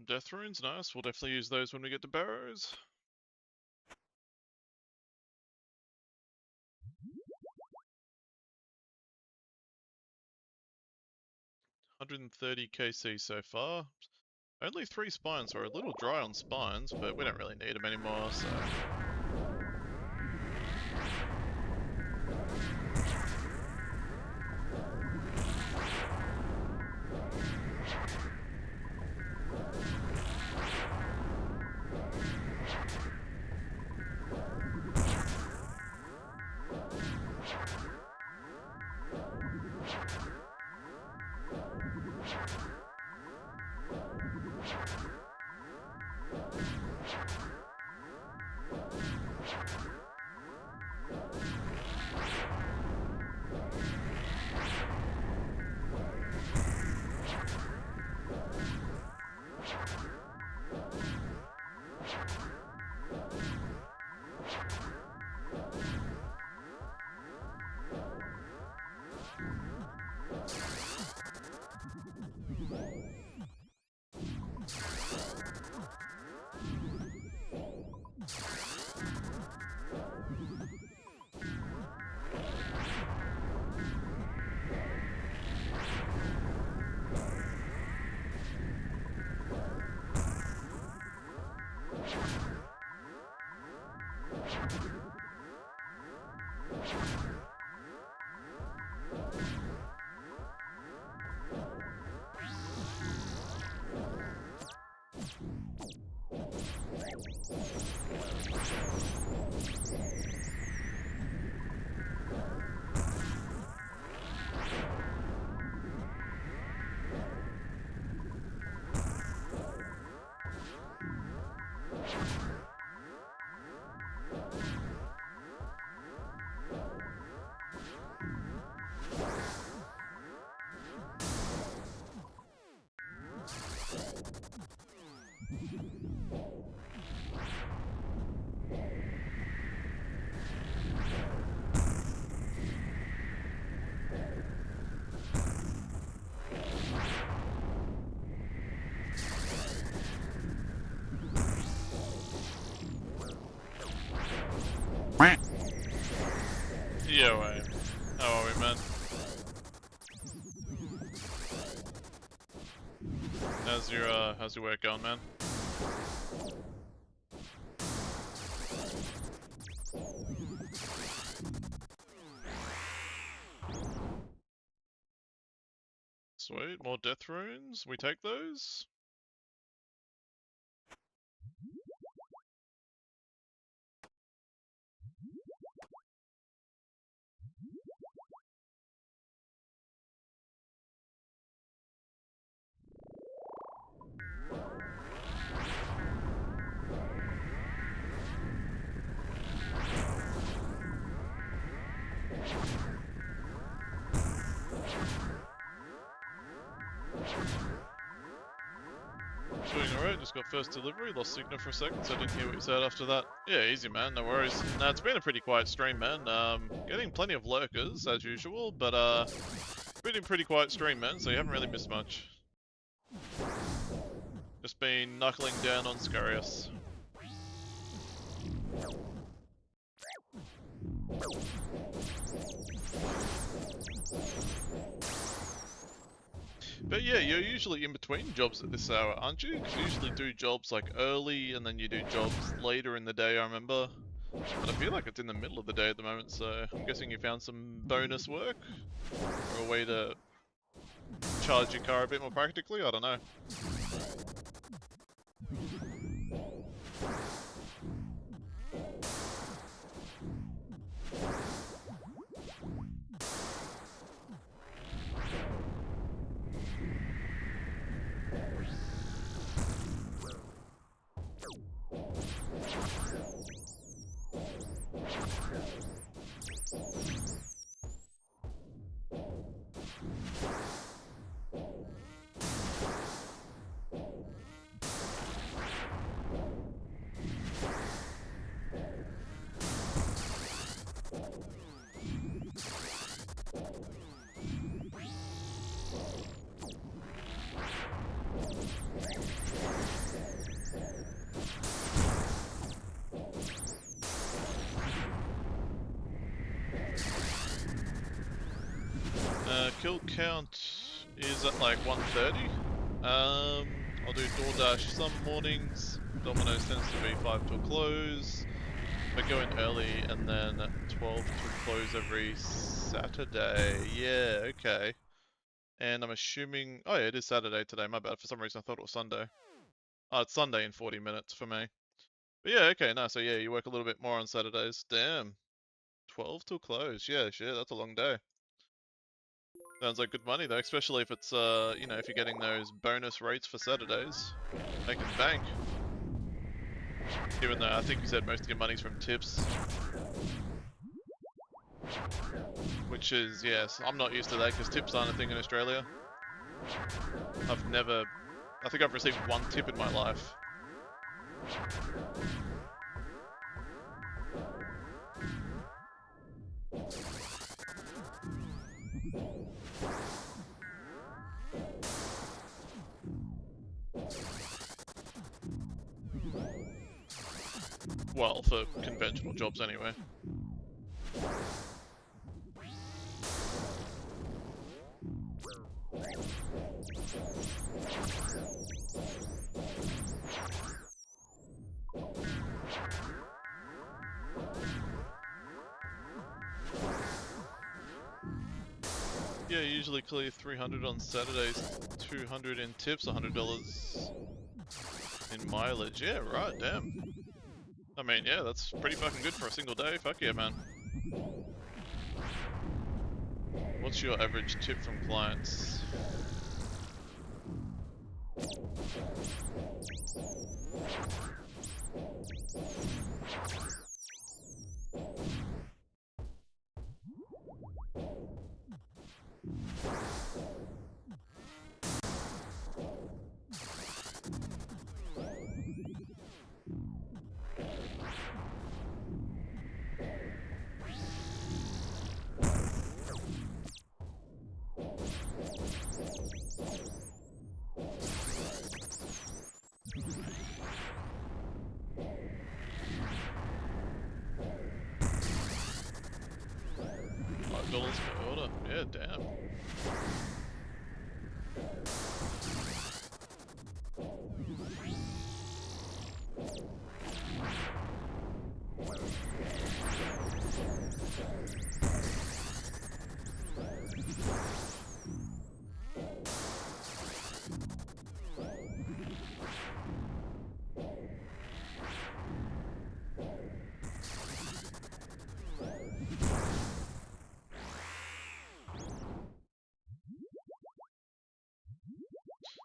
Death runes, nice. We'll definitely use those when we get to barrows. $130 KC so far. Only 3 spines, we're a little dry on spines, but we don't really need them anymore, so... Yo, how are we, man? How's your work going, man? Sweet, more death runes. We take those? Doing alright, just got first delivery, lost signal for a second, so I didn't hear what you said after that. Yeah, easy man, no worries. Nah, it's been a pretty quiet stream, man. Getting plenty of lurkers, as usual, but been a pretty quiet stream, man, so you haven't really missed much. Just been knuckling down on Scarius. But yeah, you're usually in between jobs at this hour, aren't you? 'Cause you usually do jobs like early and then you do jobs later in the day, I remember. But I feel like it's in the middle of the day at the moment, so I'm guessing you found some bonus work? Or a way to charge your car a bit more practically? I don't know. kill count is at like 130. I'll do DoorDash some mornings. Domino's tends to be 5 till close. I go in early and then 12 till close every Saturday. Yeah, okay. And I'm assuming... Oh yeah, it is Saturday today, my bad. For some reason I thought it was Sunday. Oh, it's Sunday in 40 minutes for me. But yeah, okay, no, so yeah, you work a little bit more on Saturdays. Damn. 12 till close. Yeah, shit, that's a long day. Sounds like good money though, especially if it's, you know, if you're getting those bonus rates for Saturdays. Making bank. Even though I think you said most of your money's from tips. Which is, yes, I'm not used to that because tips aren't a thing in Australia. I think I've received 1 tip in my life. Well, for conventional jobs anyway. Yeah, usually clear 300 on Saturdays, 200 in tips, $100 in mileage. Yeah, right, damn. I mean, yeah, that's pretty fucking good for a single day. Fuck yeah, man. What's your average tip from clients? $5 per order. Yeah, damn.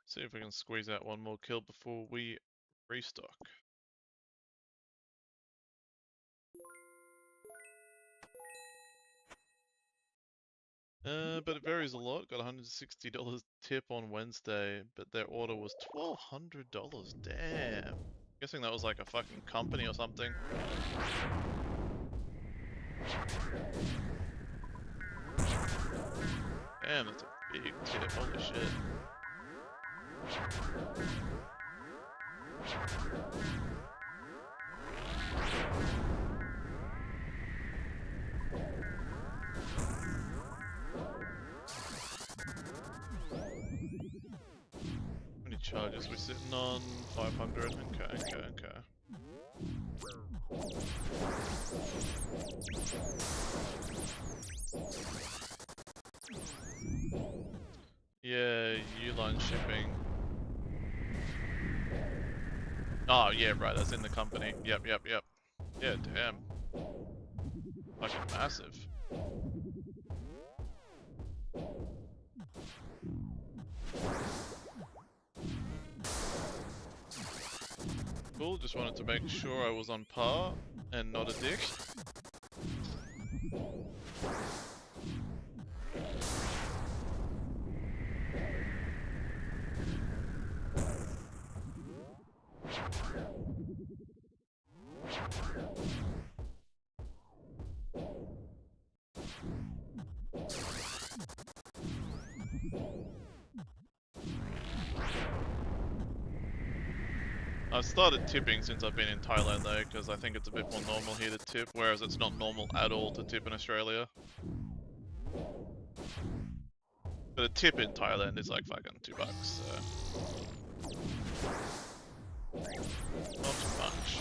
See if we can squeeze out one more kill before we restock. But it varies a lot. Got $160 tip on Wednesday, but their order was $1,200. Damn. Guessing that was like a fucking company or something. Damn, that's a big tip. Holy shit. How many charges we sitting on? 500. Okay. Yeah, Uline shipping. Oh, yeah, right, that's in the company. Yep. Yeah, damn. Fucking massive. Cool, just wanted to make sure I was on par and not a dick. I've started tipping since I've been in Thailand though, because I think it's a bit more normal here to tip, whereas it's not normal at all to tip in Australia. But a tip in Thailand is like fucking $2, so not much.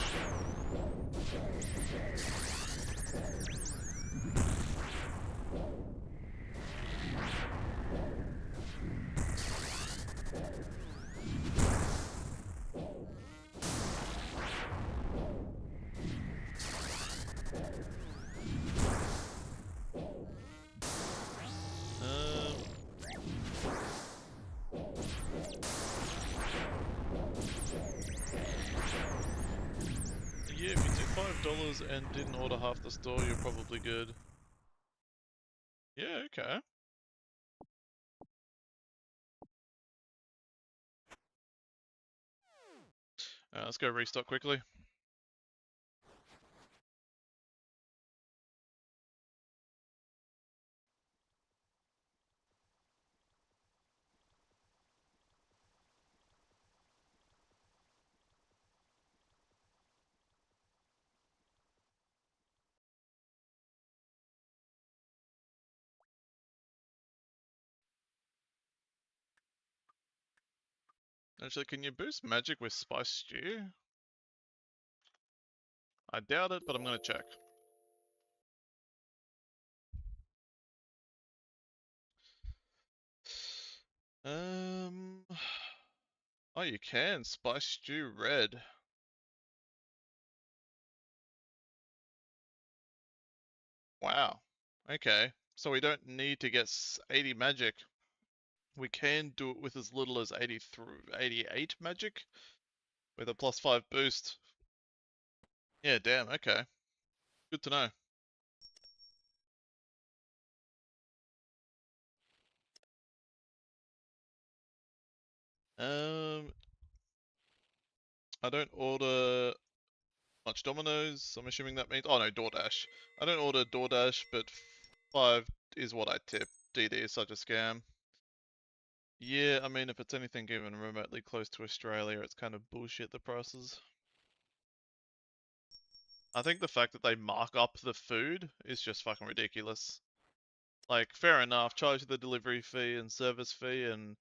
Yeah, if you took $5 and didn't order half the store, you're probably good. Yeah, okay. Let's go restock quickly. Actually, can you boost magic with spice stew? I doubt it, but I'm gonna check. Oh, you can. Spice stew red. Wow. Okay. So we don't need to get 80 magic. We can do it with as little as 88 magic with a +5 boost. Yeah, damn. Okay. Good to know. I don't order much Domino's. I'm assuming that means... Oh no, DoorDash. I don't order DoorDash, but 5 is what I tip. DD is such a scam. Yeah, I mean, if it's anything even remotely close to Australia, it's kind of bullshit, the prices. I think the fact that they mark up the food is just fucking ridiculous. Like, fair enough, charge the delivery fee and service fee and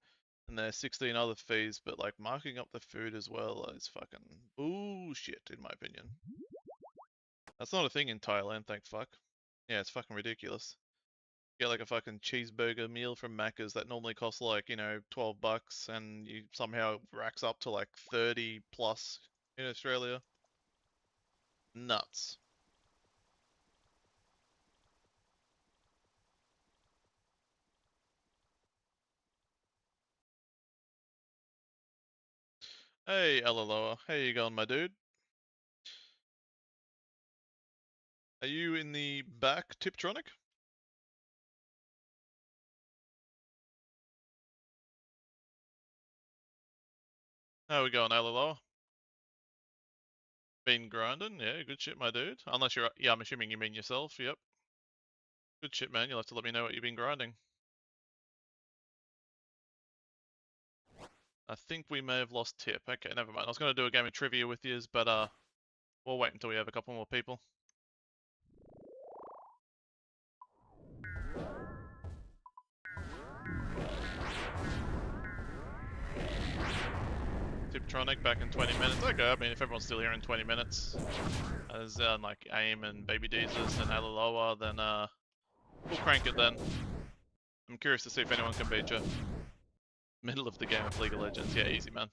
there's 16 other fees, but like marking up the food as well is fucking bullshit, in my opinion. That's not a thing in Thailand, thank fuck. Yeah, it's fucking ridiculous. Get like a fucking cheeseburger meal from Macca's that normally costs like, you know, $12 and you somehow racks up to like 30 plus in Australia. Nuts. Hey, Elaloa. How you going, my dude? Are you in the back, Tiptronic? How we going, Elaloa? Been grinding? Yeah, good shit, my dude. Unless you're... Yeah, I'm assuming you mean yourself, yep. Good shit, man. You'll have to let me know what you've been grinding. I think we may have lost Tip. Okay, never mind. I was going to do a game of trivia with yous, but we'll wait until we have a couple more people. Tiptronic back in 20 minutes. Okay, I mean, if everyone's still here in 20 minutes, as like AIM and Baby Jesus and Alaloa, then we'll crank it then. I'm curious to see if anyone can beat you. Middle of the game of League of Legends. Yeah, easy, man.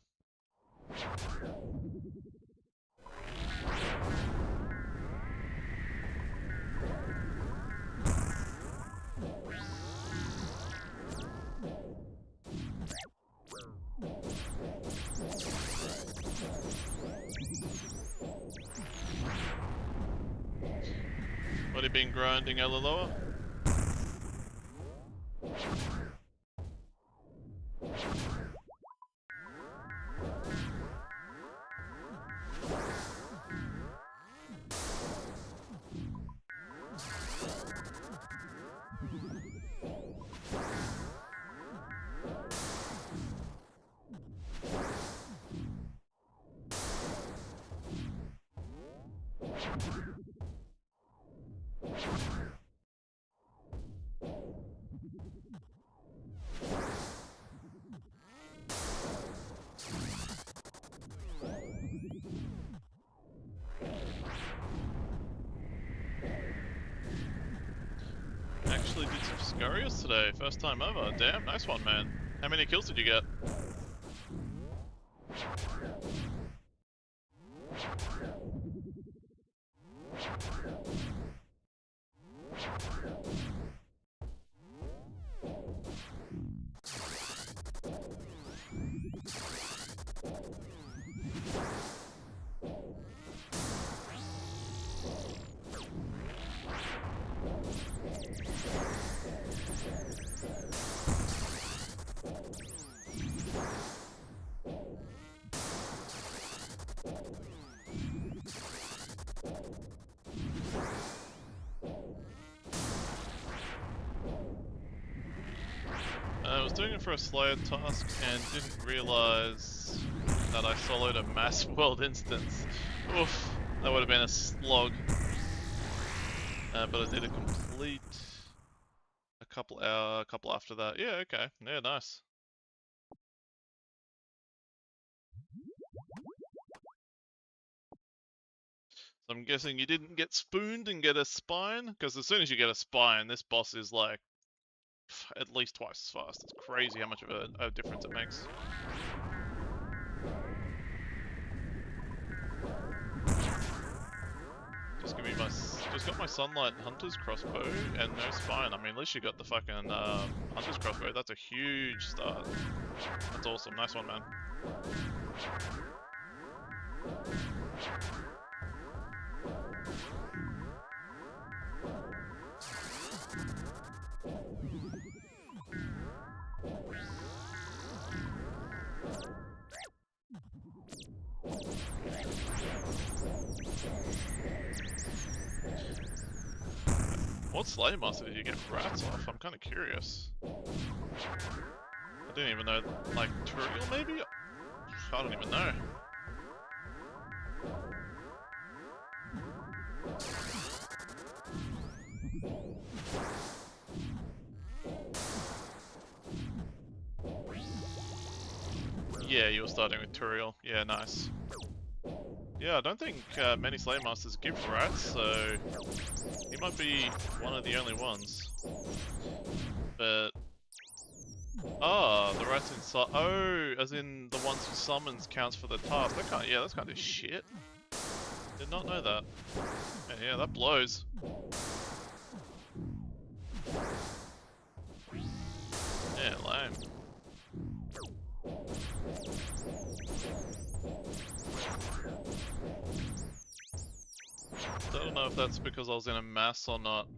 What have you been grinding, Alaloa? actually did some scurriers today, first time ever. Damn, nice one, man. How many kills did you get? I was doing it for a Slayer task and didn't realise that I soloed a mass world instance. Oof, that would have been a slog. But I did a complete a couple after that. Yeah, okay. Yeah, nice. So I'm guessing you didn't get spooned and get a spine? Because as soon as you get a spine, this boss is like at least twice as fast. It's crazy how much of a difference it makes. Just got my Sunlight Hunter's crossbow and no spine. I mean, at least you got the fucking Hunter's crossbow. That's a huge start. That's awesome. Nice one, man. What Slayer Master did you get rats off? I'm kind of curious. I didn't even know, like, Turiel maybe? I don't even know. Yeah, you were starting with Turiel. Yeah, nice. Yeah, I don't think many Slayer Masters give rats, so he might be one of the only ones. But the rats inside. Oh, as in the ones who summons counts for the task. That can't. Yeah, that's kind of shit. Did not know that. And yeah, that blows. Yeah, lame. I don't know if that's because I was in a mass or not.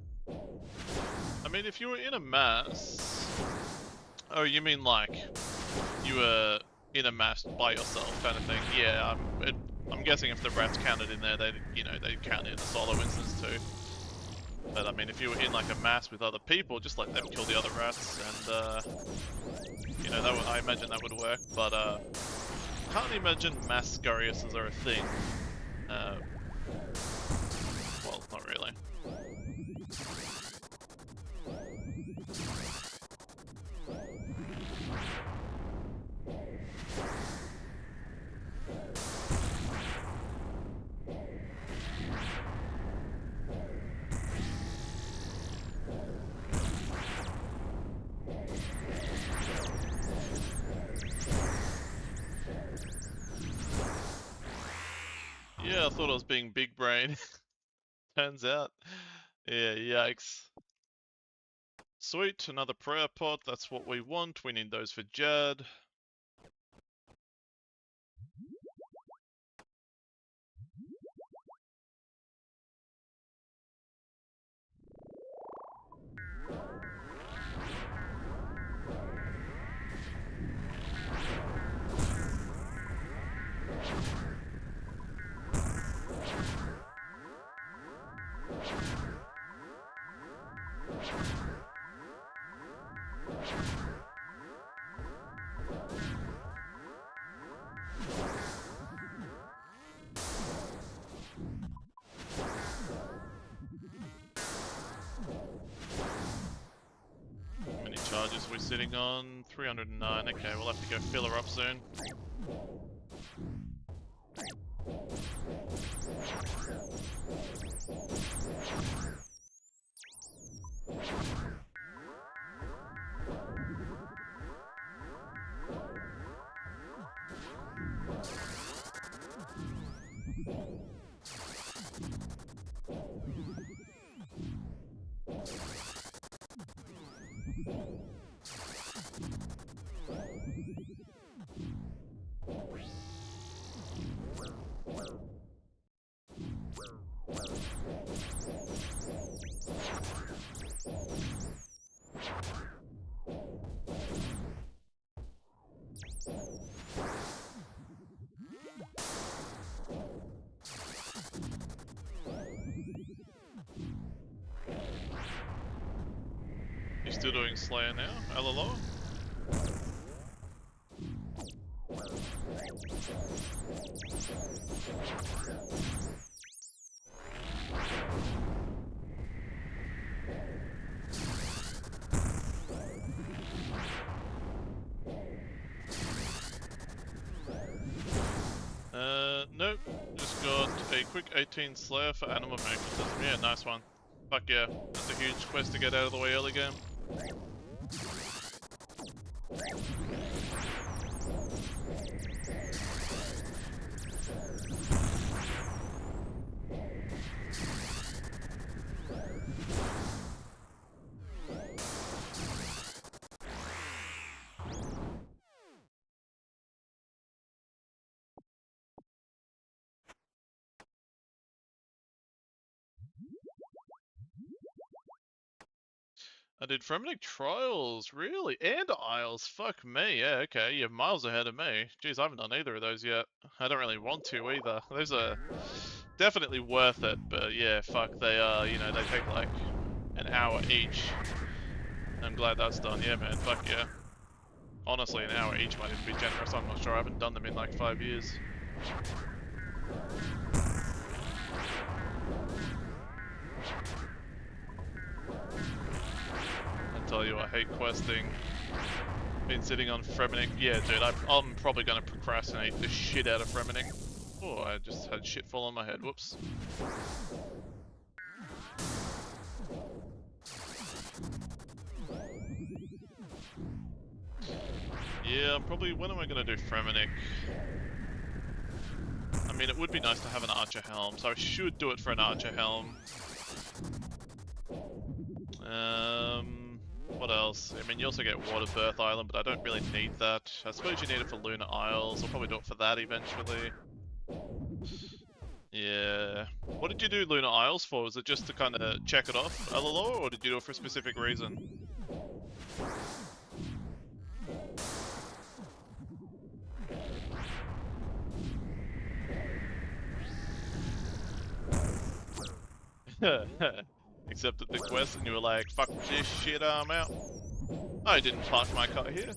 I mean, if you were in a mass... Oh, you mean like you were in a mass by yourself kind of thing? Yeah, I'm guessing if the rats counted in there, they'd count in a solo instance too. But I mean, if you were in like a mass with other people, just let them kill the other rats, and I imagine that would work. But can't imagine mass scurriuses are a thing. Well, not really. Yeah, I thought I was being big brain. Turns out. Yeah, yikes. Sweet, another prayer pot, that's what we want. We need those for Jad. How many charges are we sitting on? 309. Okay, we'll have to go fill her up soon. still doing Slayer now, LLO. Nope. Just got a quick 18 Slayer for Animal Magnetism. Yeah, nice one. Fuck yeah. That's a huge quest to get out of the way early game. I did Fremennik Trials, really? And Isles, fuck me, yeah, okay, you're miles ahead of me. Jeez, I haven't done either of those yet. I don't really want to either. Those are definitely worth it, but yeah, fuck, they are, you know, they take like an hour each. I'm glad that's done, yeah man, fuck yeah. Honestly, an hour each might even be generous, I'm not sure, I haven't done them in like 5 years. Tell you, I hate questing. Been sitting on Fremennik. Yeah, dude, I'm probably gonna procrastinate the shit out of Fremennik. Oh, I just had shit fall on my head. Whoops. Yeah, probably. When am I gonna do Fremennik? I mean, it would be nice to have an Archer Helm, so I should do it for an Archer Helm. What else? I mean, you also get Water Birth Island, but I don't really need that. I suppose you need it for Lunar Isles. I'll probably do it for that eventually. Yeah. What did you do Lunar Isles for? Was it just to kind of check it off, LLO, or did you do it for a specific reason? Accepted the quest and you were like, fuck this shit, I'm out. I didn't park my car here.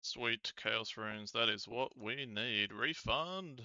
Sweet Chaos Runes, that is what we need. Refund!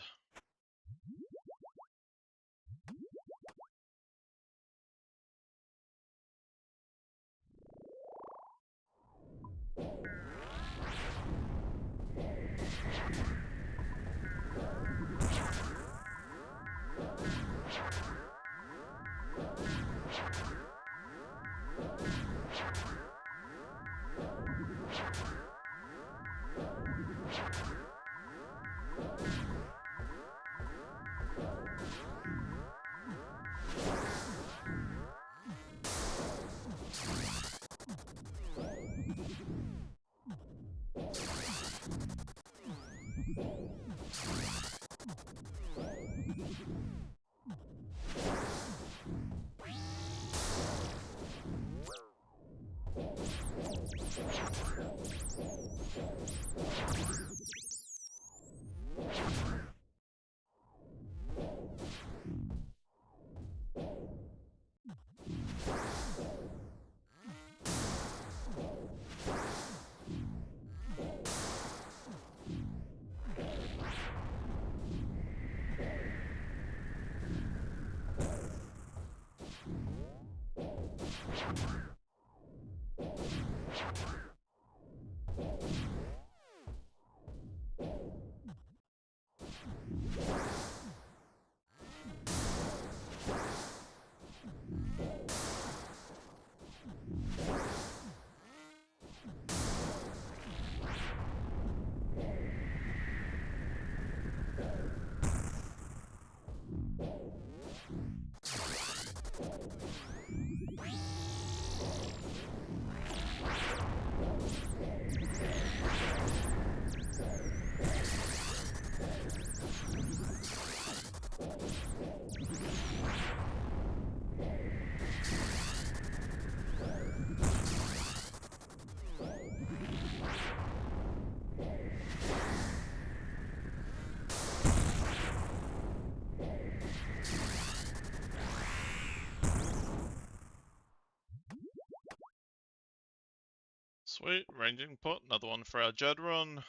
Sweet, ranging pot, another one for our Jadron.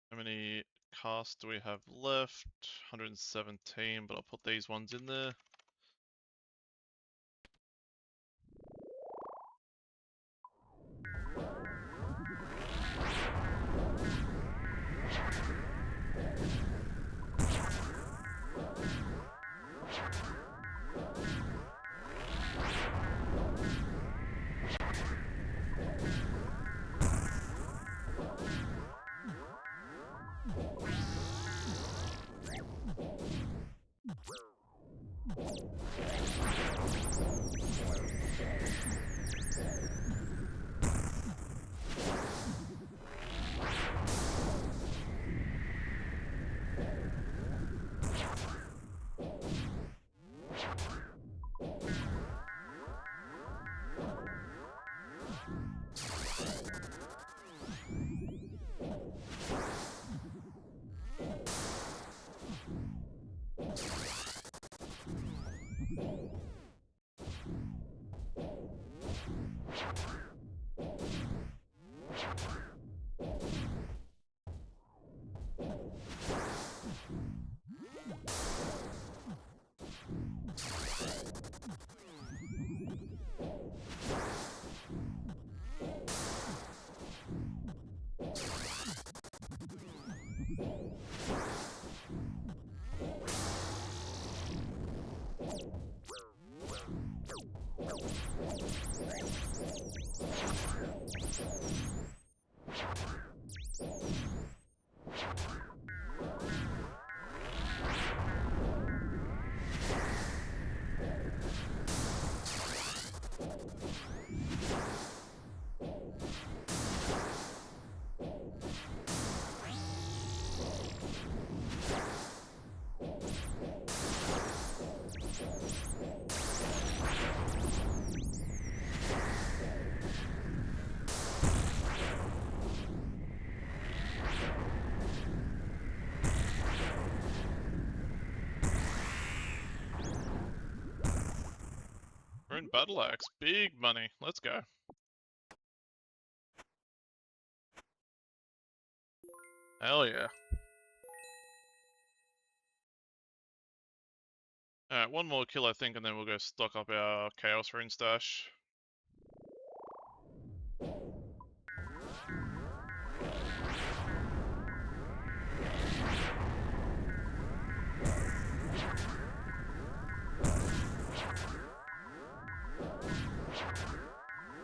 How many casts do we have left? 117, but I'll put these ones in there. We're in Battle Axe, big money, let's go. Hell yeah. Alright, one more kill I think, and then we'll go stock up our Chaos Rune stash.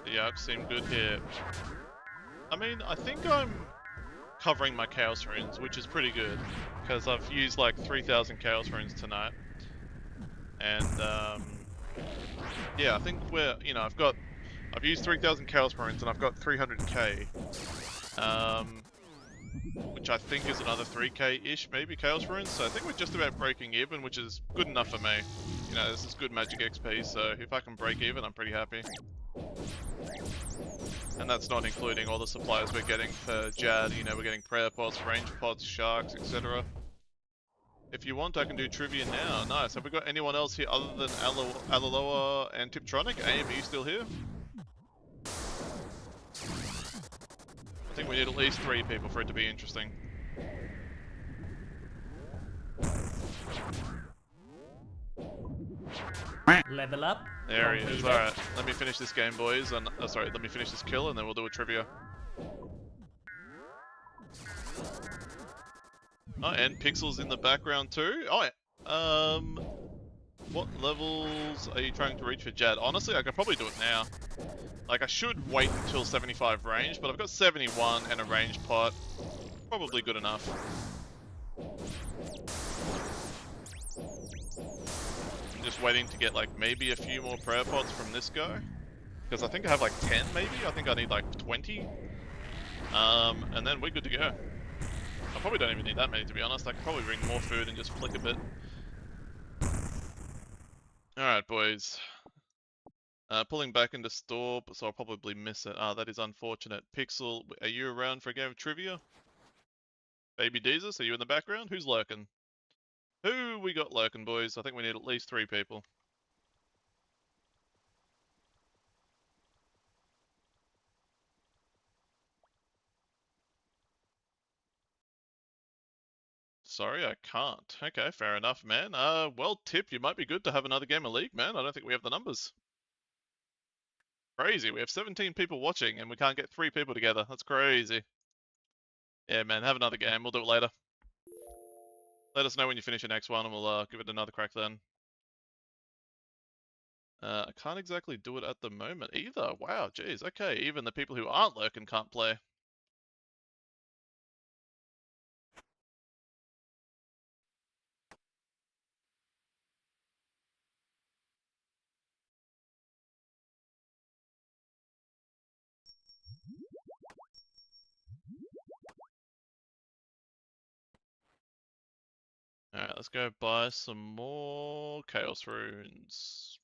The arcs seem good here. I mean, I think I'm covering my Chaos Runes, which is pretty good, because I've used like 3,000 Chaos Runes tonight. And, yeah, I think we're, you know, I've used 3,000 Chaos Runes and I've got 300k. Which I think is another 3k-ish, maybe, Chaos Runes, so I think we're just about breaking even, which is good enough for me. You know, this is good magic XP, so if I can break even, I'm pretty happy. And that's not including all the supplies we're getting for Jad, you know, we're getting prayer pots, range pots, sharks, etc. If you want, I can do trivia now. Nice. Have we got anyone else here other than Alaloa and Tiptronic? AIM, are you still here? I think we need at least 3 people for it to be interesting. Level up. There he is. Completed. Alright, let me finish this game, boys. And sorry, let me finish this kill and then we'll do a trivia. Oh, and Pixel's in the background too. Oh, yeah. What levels are you trying to reach for Jad? Honestly, I could probably do it now. Like, I should wait until 75 range, but I've got 71 and a range pot. Probably good enough. I'm just waiting to get, like, maybe a few more prayer pots from this guy. Because I think I have, like, 10, maybe? I think I need, like, 20. And then we're good to go. I probably don't even need that many, to be honest. I could probably bring more food and just flick a bit. Alright, boys. Pulling back into store, so I'll probably miss it. Ah, that is unfortunate. Pixel, are you around for a game of trivia? Baby Jesus, are you in the background? Who's lurking? Who we got lurking, boys? I think we need at least 3 people. Sorry, I can't. Okay, fair enough, man. Well, Tip, you might be good to have another game of League, man. I don't think we have the numbers. Crazy. We have 17 people watching, and we can't get 3 people together. That's crazy. Yeah, man, have another game. We'll do it later. Let us know when you finish your next one, and we'll give it another crack then. I can't exactly do it at the moment either. Wow, geez. Okay, even the people who aren't lurking can't play. Alright, let's go buy some more Chaos Runes.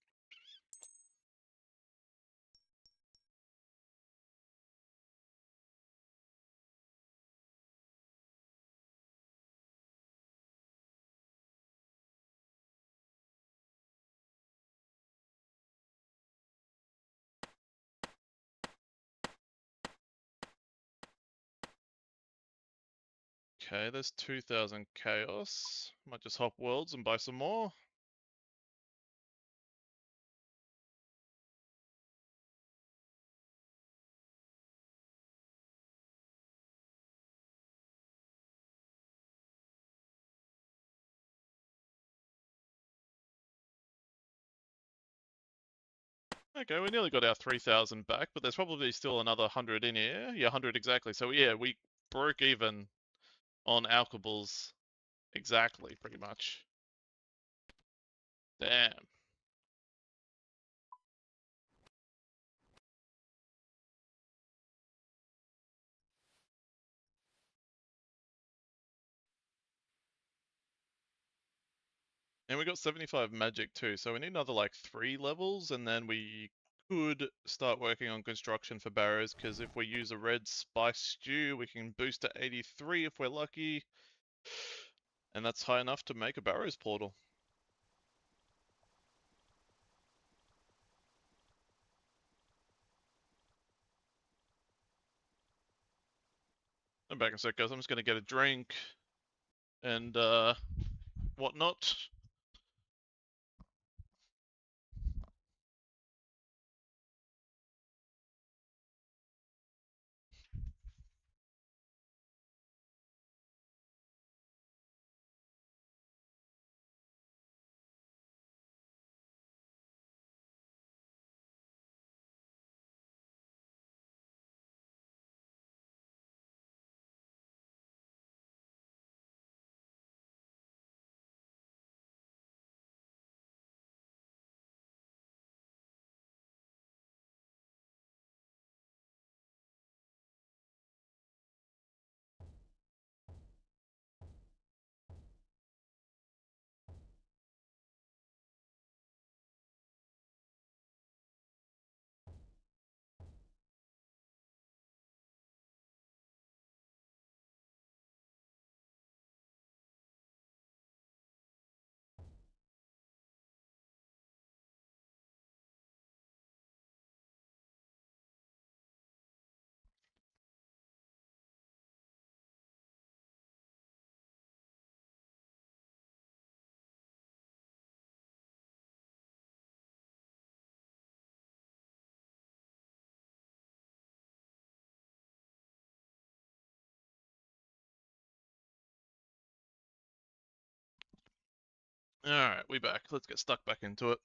Okay, there's 2,000 Chaos. Might just hop worlds and buy some more. Okay, we nearly got our 3,000 back, but there's probably still another 100 in here. Yeah, 100 exactly. So yeah, we broke even on alkables exactly, pretty much. Damn. And we got 75 magic too, so we need another like 3 levels, and then we could start working on construction for barrows, because if we use a red spice stew, we can boost to 83 if we're lucky. And that's high enough to make a barrows portal. I'm back in a sec, guys. I'm just gonna get a drink and whatnot. Alright, we back. Let's get stuck back into it.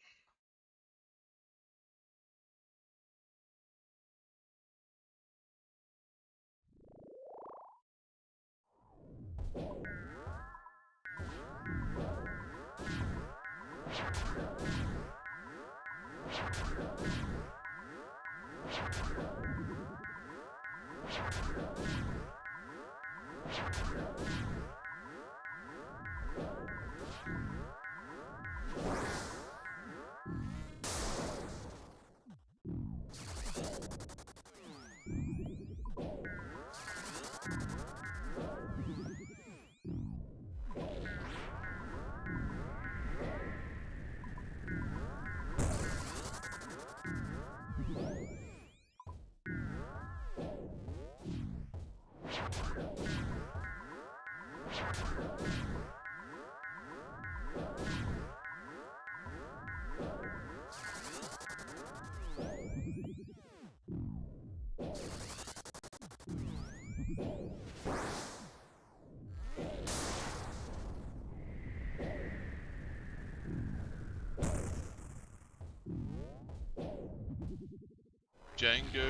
Django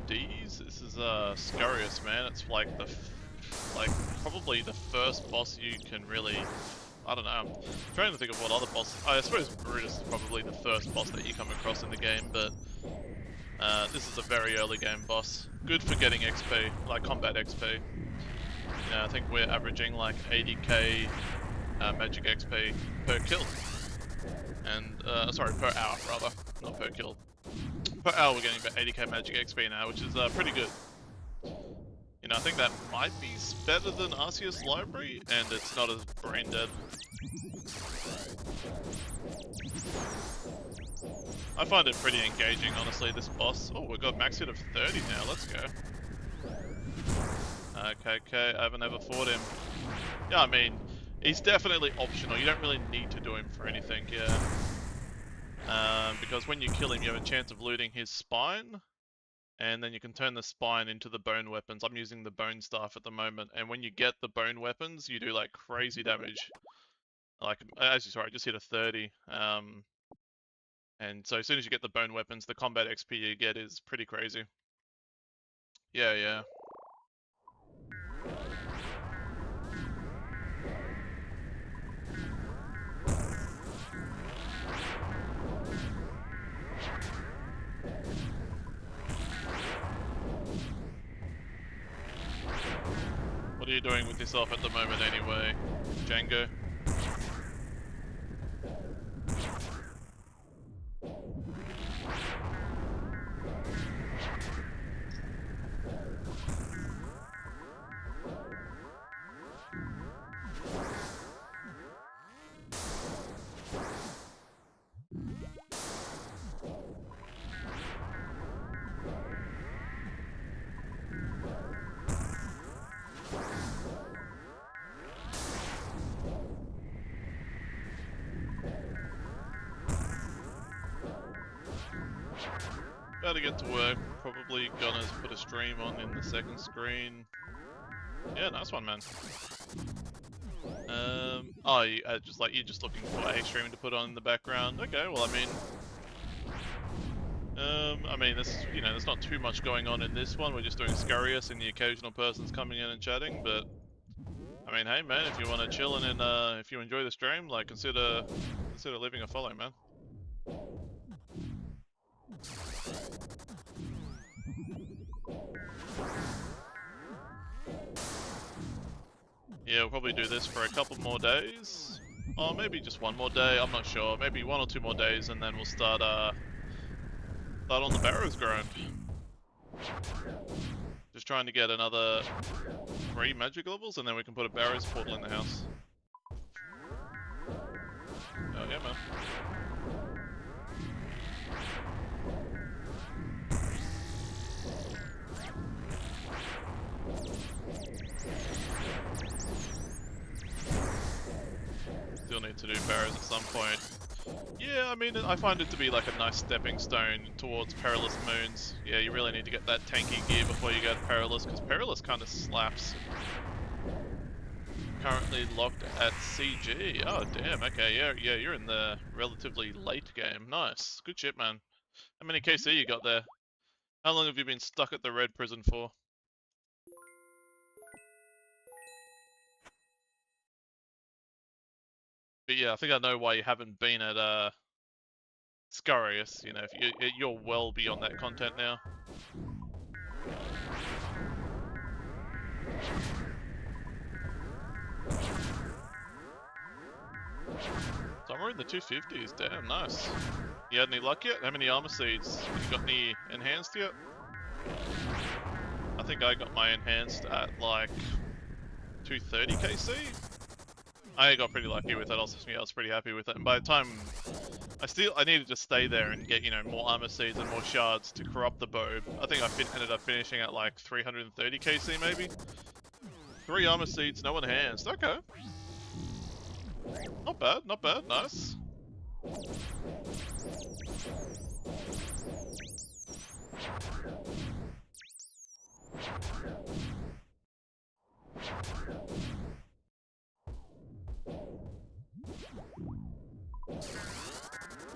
D's. This is Scurrius, man. It's like probably the first boss you can really. I don't know. I'm trying to think of what other boss. I suppose Brutus is probably the first boss that you come across in the game, but this is a very early game boss. Good for getting XP, like combat XP. You know, I think we're averaging like 80k magic XP per kill, and sorry, per hour rather, not per kill. Per hour we're getting about 80k magic XP now, which is pretty good. You know, I think that might be better than Arceus Library, and it's not as brain dead. I find it pretty engaging, honestly, this boss. Oh, we've got max hit of 30 now, let's go. Okay, I haven't ever fought him. Yeah, I mean, he's definitely optional, you don't really need to do him for anything, yeah. Because when you kill him, you have a chance of looting his spine, and then you can turn the spine into the bone weapons. I'm using the bone staff at the moment, and when you get the bone weapons, you do like crazy damage. Like, as you saw, I just hit a 30. And so as soon as you get the bone weapons, the combat XP you get is pretty crazy. Yeah. What are you doing with yourself at the moment anyway, Django? About to get to work, probably gonna put a stream on in the second screen. Yeah, nice one, man. Oh, just like you're just looking for a stream to put on in the background. Okay, well, I mean, this, you know, there's not too much going on in this one. We're just doing Scurrius and the occasional person's coming in and chatting. But I mean, hey, man, if you want to chill and if you enjoy the stream, like consider leaving a follow, man. Yeah, we'll probably do this for a couple more days. Or maybe just one more day, I'm not sure. Maybe 1 or 2 more days and then we'll start on the Barrows Grind. Just trying to get another 3 magic levels and then we can put a Barrows portal in the house. Oh yeah, man. Still need to do Barrows at some point. Yeah, I mean, I find it to be like a nice stepping stone towards Perilous Moons. Yeah, you really need to get that tanky gear before you go to Perilous, because Perilous kind of slaps. Currently locked at CG. Oh, damn, okay, yeah, you're in the relatively late game. Nice. Good shit, man. How many KC you got there? How long have you been stuck at the red prison for? But yeah, I think I know why you haven't been at Scurrius. You know, if you're well beyond that content now. So I'm in the 250s. Damn, nice. You had any luck yet? How many armor seeds? You got any enhanced yet? I think I got my enhanced at like 230 KC. I got pretty lucky with it. I was pretty happy with it. And by the time I needed to stay there and get, you know, more armor seeds and more shards to corrupt the bow. I think I ended up finishing at like 330 KC maybe. 3 armor seeds, no enhanced. Okay. Not bad, nice.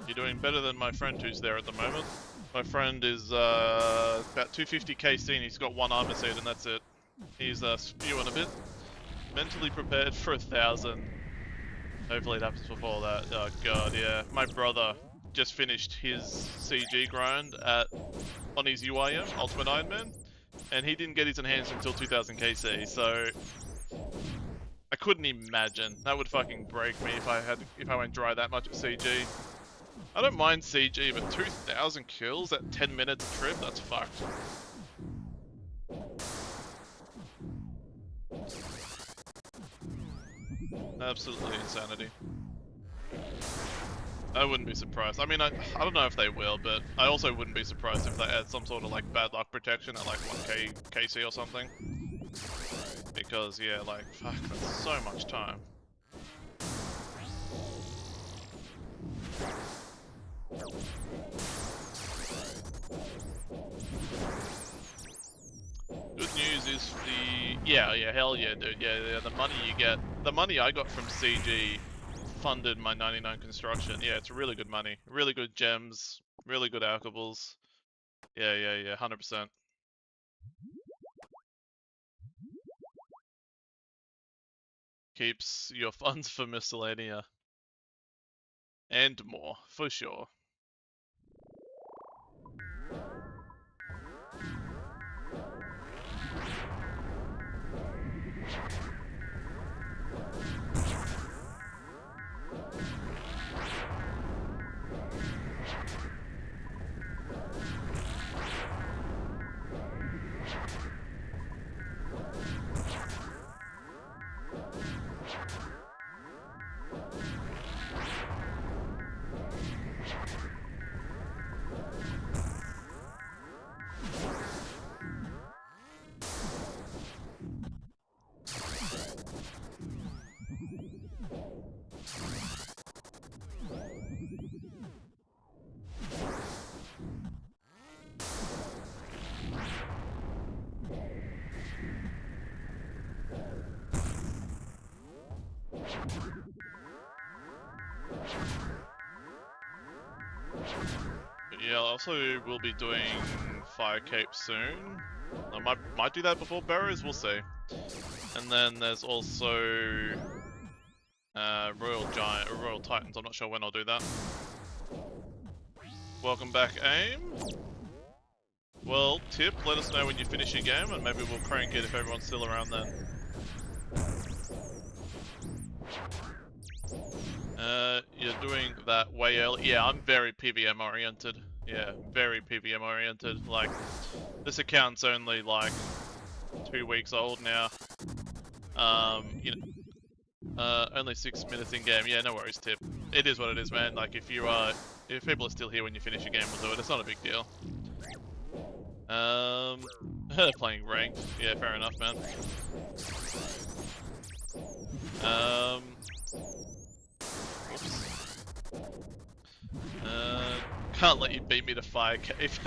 You're doing better than my friend who's there at the moment. My friend is about 250 KC and he's got 1 armor seed and that's it. He's spewing a bit. Mentally prepared for 1,000. Hopefully it happens before that. Oh god, yeah. My brother just finished his CG grind on his UIM, Ultimate Iron Man, and he didn't get his enhanced until 2000 KC, so I couldn't imagine. That would fucking break me if I went dry that much at CG. I don't mind CG, but 2,000 kills at 10 minutes a trip, that's fucked. Absolutely insanity. I wouldn't be surprised. I mean, I don't know if they will, but I also wouldn't be surprised if they add some sort of like bad luck protection at like 1k KC or something. Because yeah, like fuck, that's so much time. Good news is hell yeah, dude. Yeah, the money you get, the money I got from CG funded my 99 construction. Yeah, it's really good money. Really good gems, really good alchables. Yeah, 100%. Keeps your funds for miscellanea. And more, for sure. But yeah, also we'll be doing Fire Cape soon. I might do that before Barrows, we'll see. And then there's also Royal Titans. I'm not sure when I'll do that. Welcome back, AIM. Well, Tip, let us know when you finish your game, and maybe we'll crank it if everyone's still around then. You're doing that way early. Yeah, I'm very PVM oriented. Yeah, very PVM oriented. Like, this account's only like 2 weeks old now. Only 6 minutes in game. Yeah, no worries, Tip. It is what it is, man. Like, if people are still here when you finish your game, we'll do it. It's not a big deal. Playing ranked. Yeah, fair enough, man. Oops. Can't let you beat me to Fire Cave.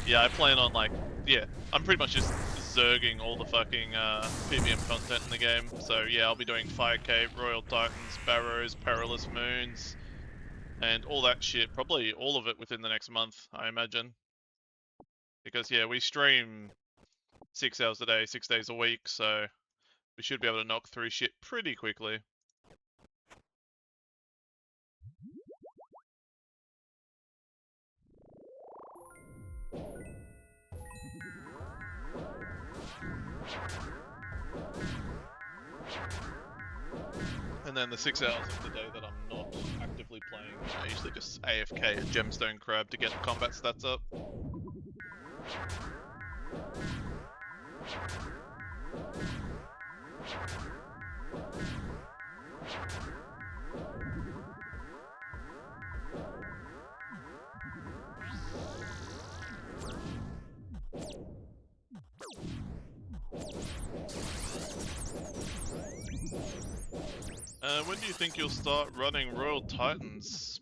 Yeah, I plan on like, I'm pretty much just zerging all the fucking PVM content in the game. So yeah, I'll be doing Fire Cave, Royal Titans, Barrows, Perilous Moons, and all that shit. Probably all of it within the next month, I imagine. Because yeah, we stream 6 hours a day, 6 days a week, so we should be able to knock through shit pretty quickly. And then the 6 hours of the day that I'm not actively playing, I usually just AFK a Gemstone Crab to get the combat stats up. When do you think you'll start running Royal Titans?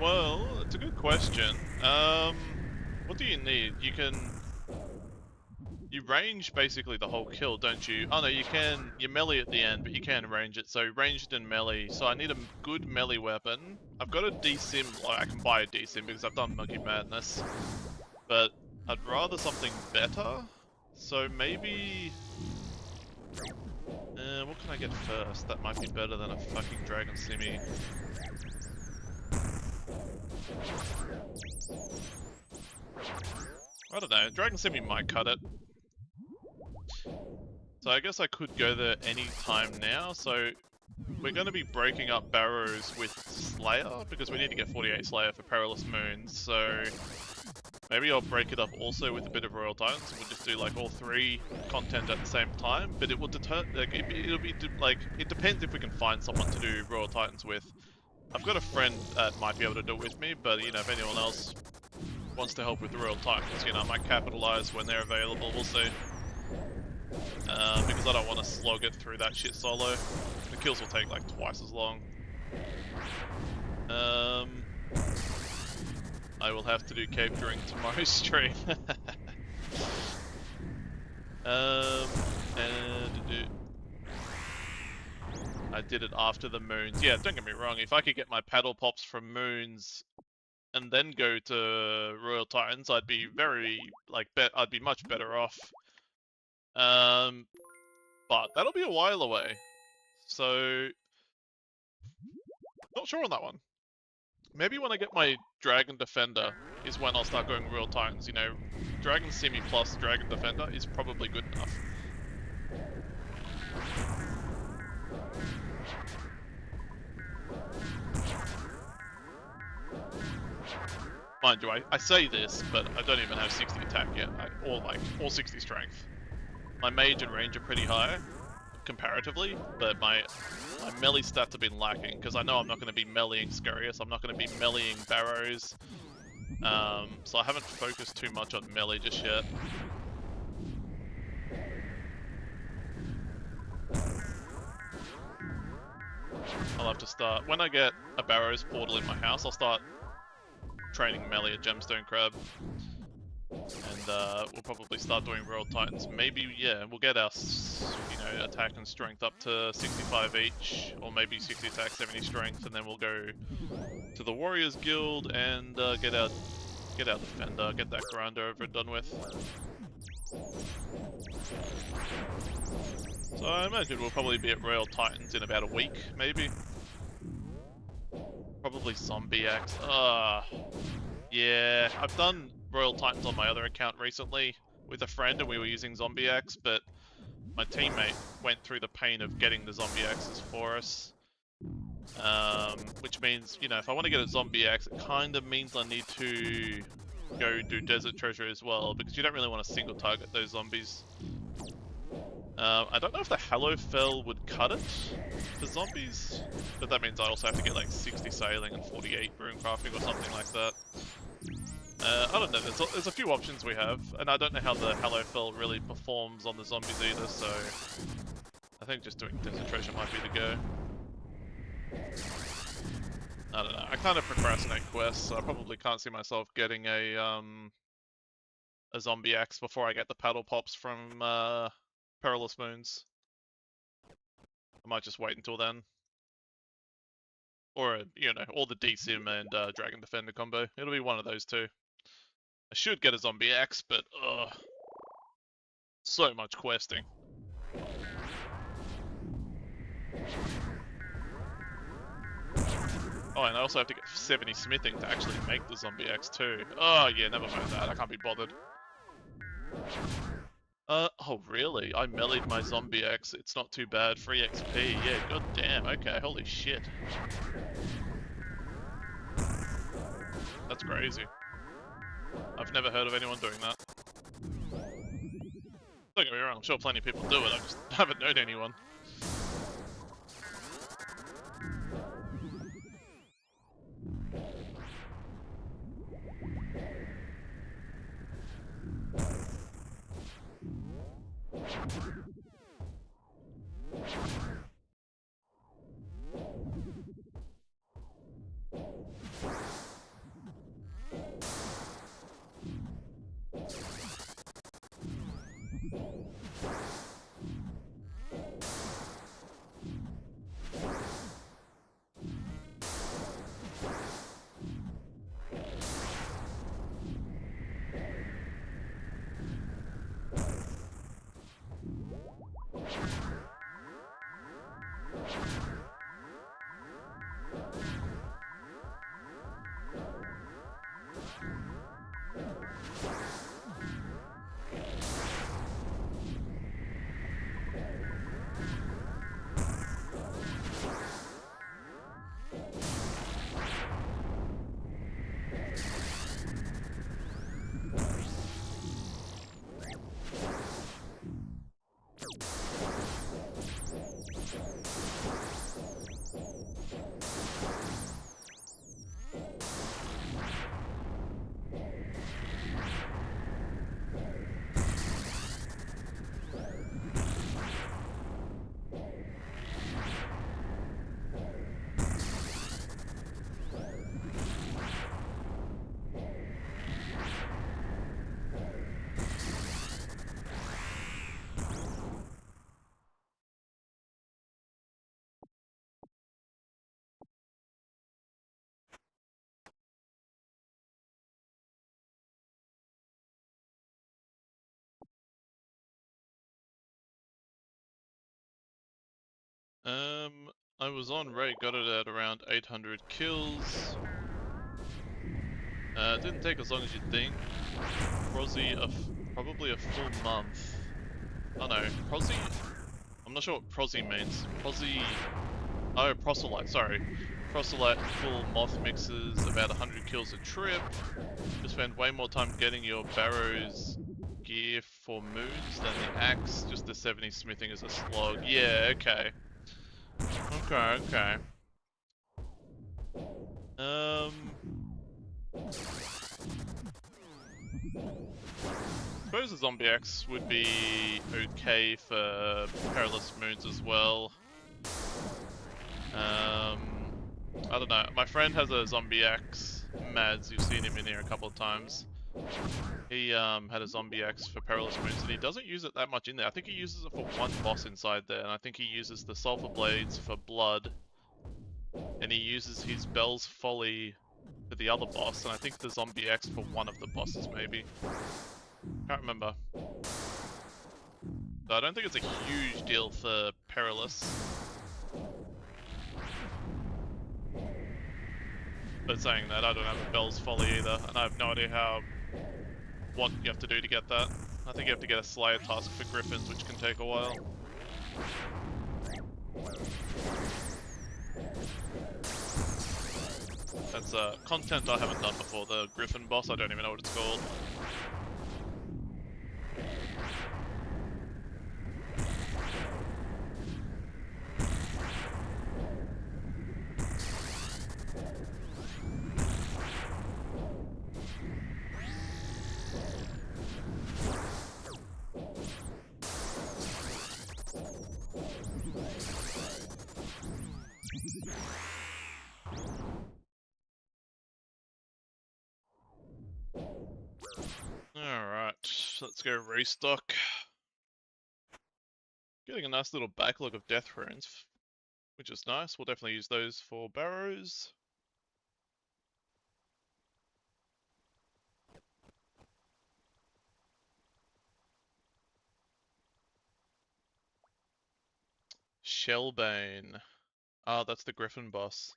Well, it's a good question. What do you need? You can... You range basically the whole kill, don't you? Oh no, you melee at the end, but you can range it. So ranged and melee. So I need a good melee weapon. I've got a DSIM, like I can buy a DSIM because I've done Monkey Madness. But I'd rather something better. So maybe... what can I get first? That might be better than a fucking Dragon Simi. I don't know, Dragon Simi might cut it. So I guess I could go there any time now. So we're going to be breaking up Barrows with Slayer because we need to get 48 Slayer for Perilous Moons. So maybe I'll break it up also with a bit of Royal Titans. We'll just do like all 3 content at the same time. But it will it depends if we can find someone to do Royal Titans with. I've got a friend that might be able to do it with me, but you know, if anyone else wants to help with the Royal Titans, you know, I might capitalize when they're available. We'll see. Because I don't want to slog it through that shit solo. The kills will take like twice as long. I will have to do cape during tomorrow's stream. I did it after the moons. Yeah, don't get me wrong. If I could get my paddle pops from moons and then go to Royal Titans, I'd be I'd be much better off. But that'll be a while away, so not sure on that one. Maybe when I get my Dragon Defender is when I'll start going Royal Titans. You know, Dragon Simi plus Dragon Defender is probably good enough. Mind you, I say this, but I don't even have 60 attack yet, or 60 strength. My mage and range are pretty high, comparatively, but my melee stats have been lacking, because I know I'm not going to be meleeing Scarius, I'm not going to be meleeing Barrows, so I haven't focused too much on melee just yet. I'll have to start, when I get a Barrows portal in my house, I'll start training melee at Gemstone Crab. And we'll probably start doing Royal Titans. Maybe, yeah, we'll get our, you know, attack and strength up to 65 each, or maybe 60 attack, 70 strength, and then we'll go to the Warriors Guild and get our Defender, get that grinder over and done with. So I imagine we'll probably be at Royal Titans in about a week, maybe. Probably Zombie Axe. Yeah, I've done Royal Titans on my other account recently with a friend and we were using Zombie Axe, but my teammate went through the pain of getting the Zombie Axes for us. Which means, you know, if I want to get a Zombie Axe, it kind of means I need to go do Desert Treasure as well, because you don't really want to single target those zombies. I don't know if the Hallowfell would cut it for zombies, but that means I also have to get like 60 sailing and 48 rune crafting or something like that. I don't know, there's a few options we have, and I don't know how the Hallowfell really performs on the zombies either, so I think just doing Desert Treasure might be the go. I don't know, I kind of procrastinate quests, so I probably can't see myself getting a Zombie Axe before I get the paddle pops from Perilous Moons. I might just wait until then. Or, you know, or the DSIM and Dragon Defender combo. It'll be one of those two. I should get a Zombie Axe, but ugh. So much questing. Oh, and I also have to get 70 smithing to actually make the Zombie Axe too. Oh yeah, never mind that, I can't be bothered. Oh really? I meleeed my Zombie Axe, it's not too bad, free XP, yeah, god damn, okay, holy shit. That's crazy. I've never heard of anyone doing that. Don't get me wrong, I'm sure plenty of people do it, I just haven't known anyone. I was on rate, got it at around 800 kills. It didn't take as long as you'd think. Probably a full month. Oh no, prosy? I'm not sure what prosy means. Prosy... Oh, proselyte, sorry. Proselyte full moth mixes, about 100 kills a trip. You spend way more time getting your barrows gear for moons than the axe. Just the 70 smithing is a slog. Yeah, okay. Okay. Suppose the zombie axe would be okay for perilous moons as well. I don't know. My friend has a zombie axe, Mads. You've seen him in here a couple of times. He had a zombie axe for perilous moons, and he doesn't use it that much in there. I think he uses it for one boss inside there, and I think he uses the sulfur blades for blood, and he uses his Bell's Folly for the other boss, and I think the zombie axe for one of the bosses maybe. Can't remember. So I don't think it's a huge deal for perilous. But saying that, I don't have a Bell's Folly either, and I have no idea what you have to do to get that. I think you have to get a Slayer task for Griffins, which can take a while. That's content I haven't done before, the Griffin boss, I don't even know what it's called. Alright, let's go restock. Getting a nice little backlog of death runes, which is nice. We'll definitely use those for barrows. Shellbane. Ah, that's the Griffin boss.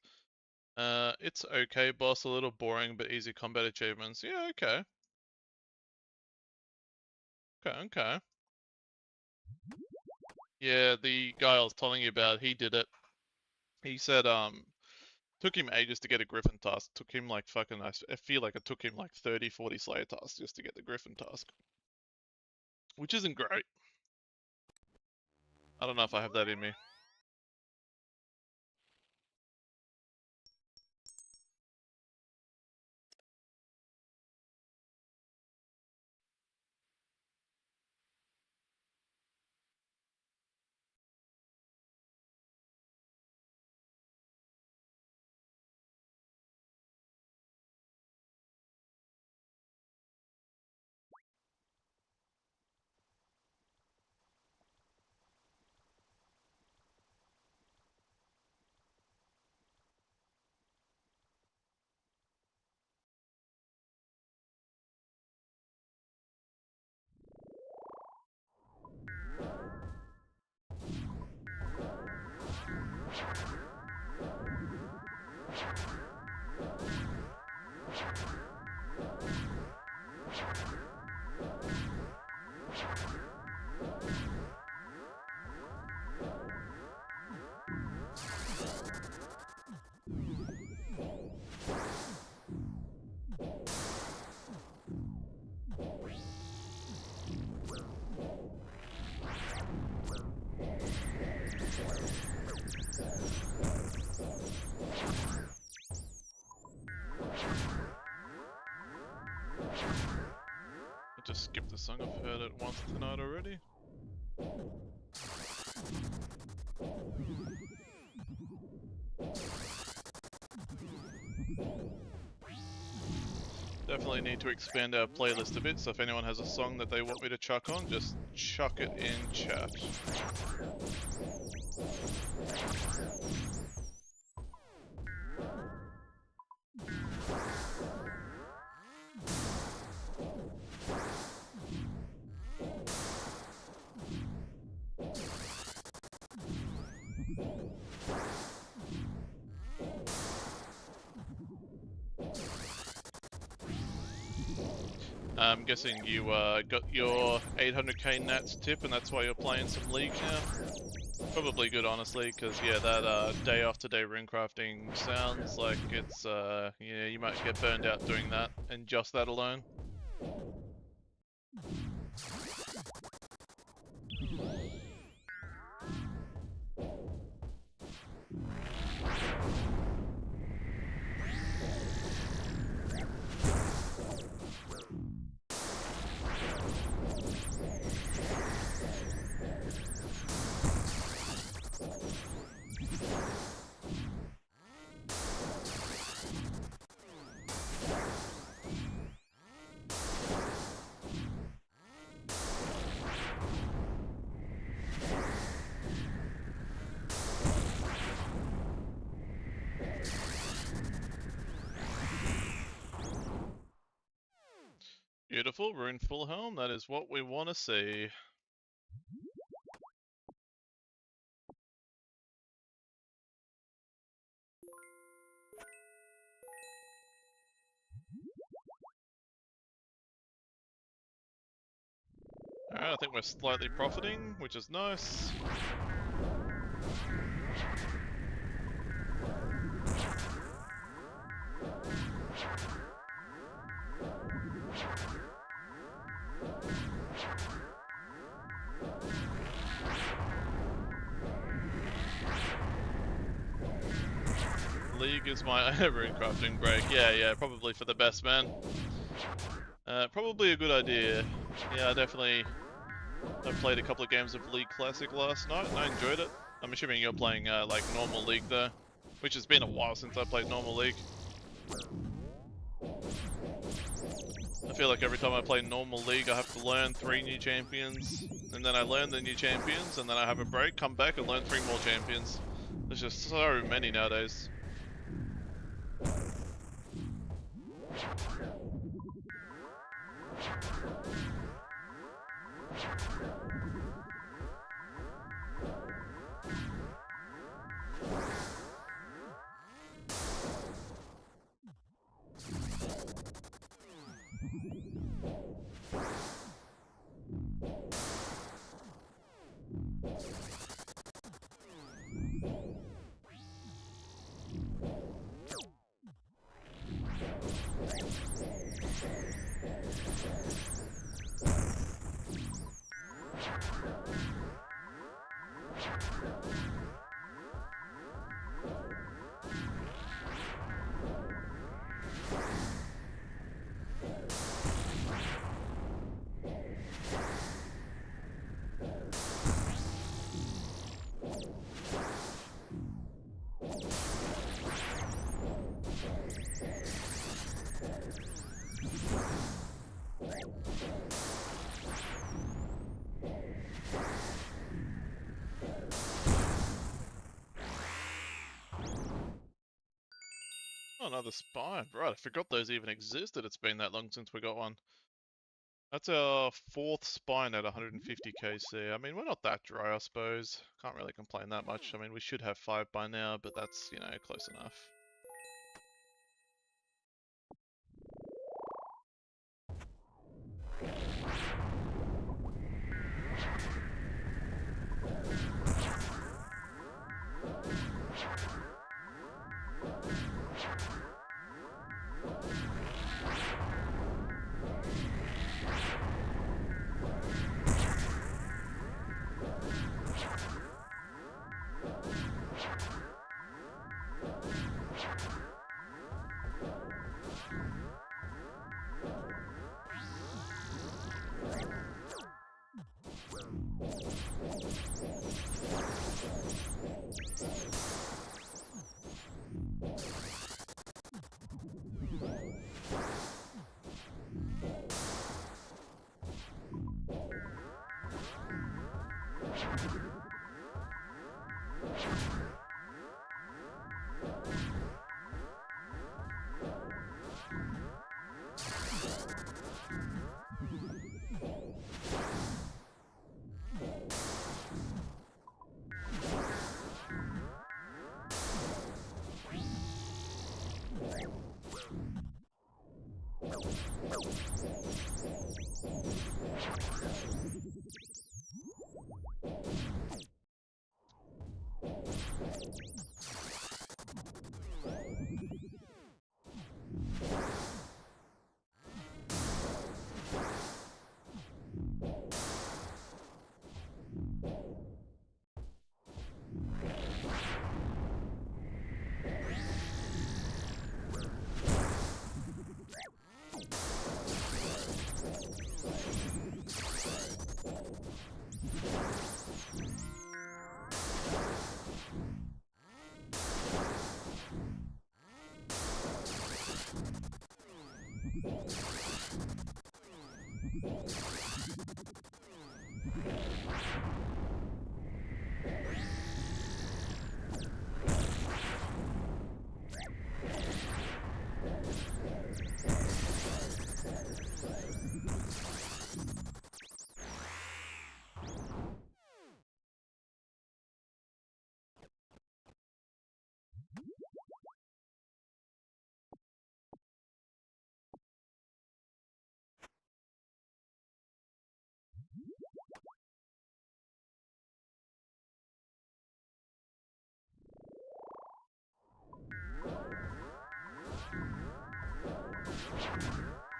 It's okay, boss. A little boring, but easy combat achievements. Yeah, okay. Okay. Yeah, the guy I was telling you about, he did it. He said, took him ages to get a Griffin task. Took him like fucking, I feel like it took him like 30, 40 Slayer tasks just to get the Griffin task. Which isn't great. I don't know if I have that in me. I'll just skip the song, I've heard it once tonight already. Definitely need to expand our playlist a bit, so if anyone has a song that they want me to chuck on, just chuck it in chat. I'm guessing you got your 800k nats tip, and that's why you're playing some League now. Probably good, honestly, because yeah, that day after day rune crafting sounds like it's yeah, you might get burned out doing that, and just that alone. Beautiful, rune full helm, that is what we want to see. Alright, I think we're slightly profiting, which is nice. League is my rune crafting break. Yeah, probably for the best, man. Probably a good idea. Yeah, I played a couple of games of League Classic last night, and I enjoyed it. I'm assuming you're playing like normal League though, which has been a while since I played normal League. I feel like every time I play normal League, I have to learn 3 new champions, and then I learn the new champions, and then I have a break, come back, and learn 3 more champions. There's just so many nowadays. Oh, another spine. Right, I forgot those even existed. It's been that long since we got one. That's our 4th spine at 150 KC. I mean, we're not that dry, I suppose. Can't really complain that much. I mean, we should have 5 by now, but that's, you know, close enough.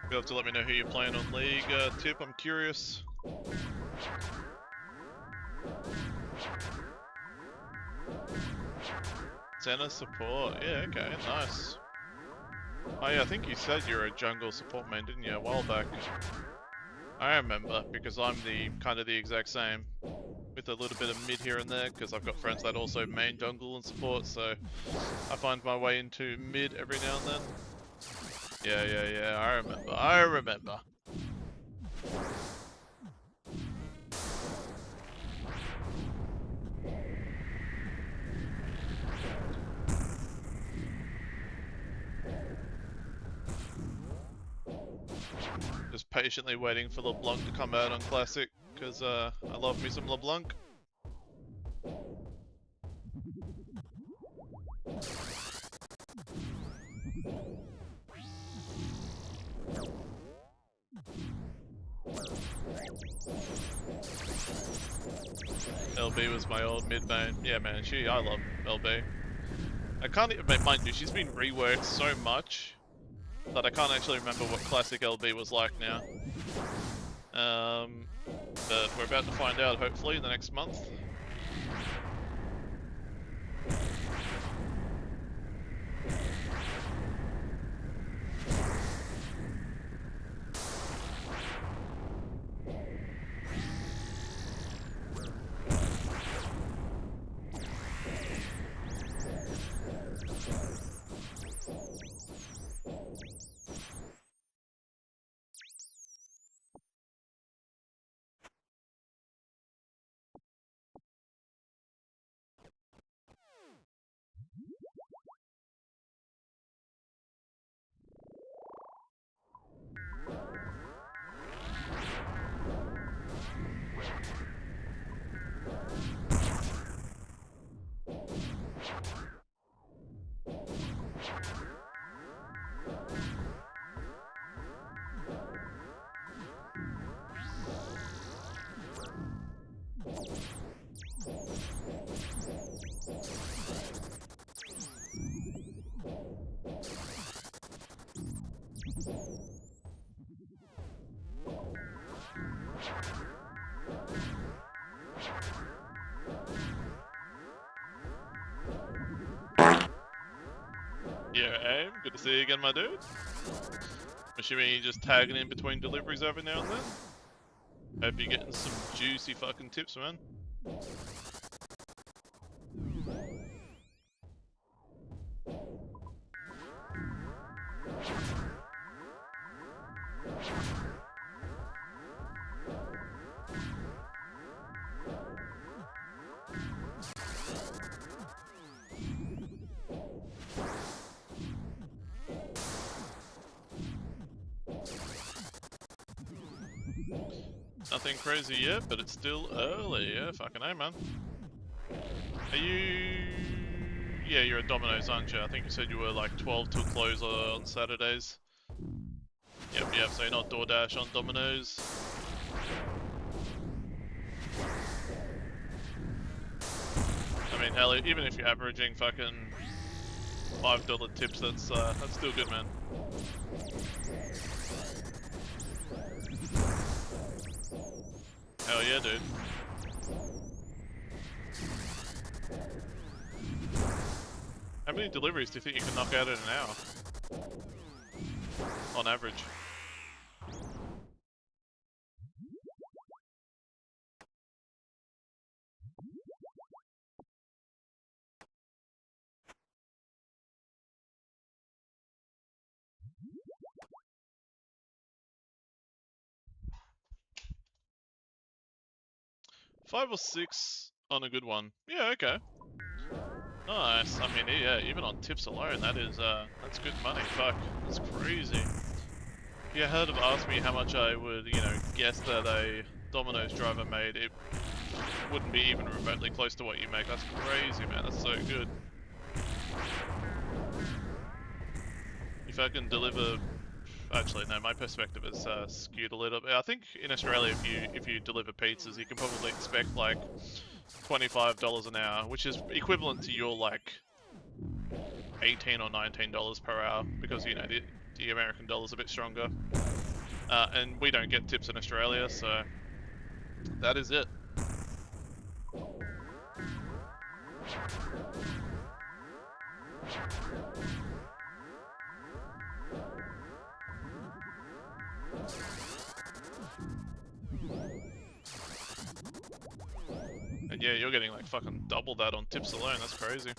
You'll have to let me know who you're playing on League, Tip, I'm curious. Center support, yeah, okay, nice. Oh yeah, I think you said you're a jungle support main, didn't you, a while back? I remember, because I'm kind of the exact same. With a little bit of mid here and there, because I've got friends that also main jungle and support, so I find my way into mid every now and then. Yeah, I remember. Just patiently waiting for LeBlanc to come out on Classic, because I love me some LeBlanc. LB was my old mid main. Yeah, man, I love LB. I can't even, mind you, she's been reworked so much that I can't actually remember what classic LB was like now. But we're about to find out, hopefully, in the next month. Yeah, Aim, good to see you again, my dude. I'm assuming you're just tagging in between deliveries every now and then. Hope you're getting some juicy fucking tips, man. Nothing crazy yet, but it's still early. Yeah, fucking A, man. Are you... Yeah, you're at Domino's, aren't you? I think you said you were like 12 till close on Saturdays. Yeah, so you're not DoorDash on Domino's. I mean, hell, even if you're averaging fucking $5 tips, that's still good, man. Hell yeah, dude. How many deliveries do you think you can knock out in an hour? On average. $5 or $6 on a good one. Yeah, okay. Nice. I mean, yeah, even on tips alone, that's good money. Fuck, that's crazy. If you had have asked me how much I would, guess that a Domino's driver made, it wouldn't be even remotely close to what you make. That's crazy, man. That's so good. If I can deliver, actually, no, my perspective is skewed a little bit. I think in Australia, if you deliver pizzas, you can probably expect like $25 an hour, which is equivalent to your like $18 or $19 per hour, because the American dollar's a bit stronger, and we don't get tips in Australia, so that is it. And yeah, you're getting like fucking double that on tips alone. That's crazy.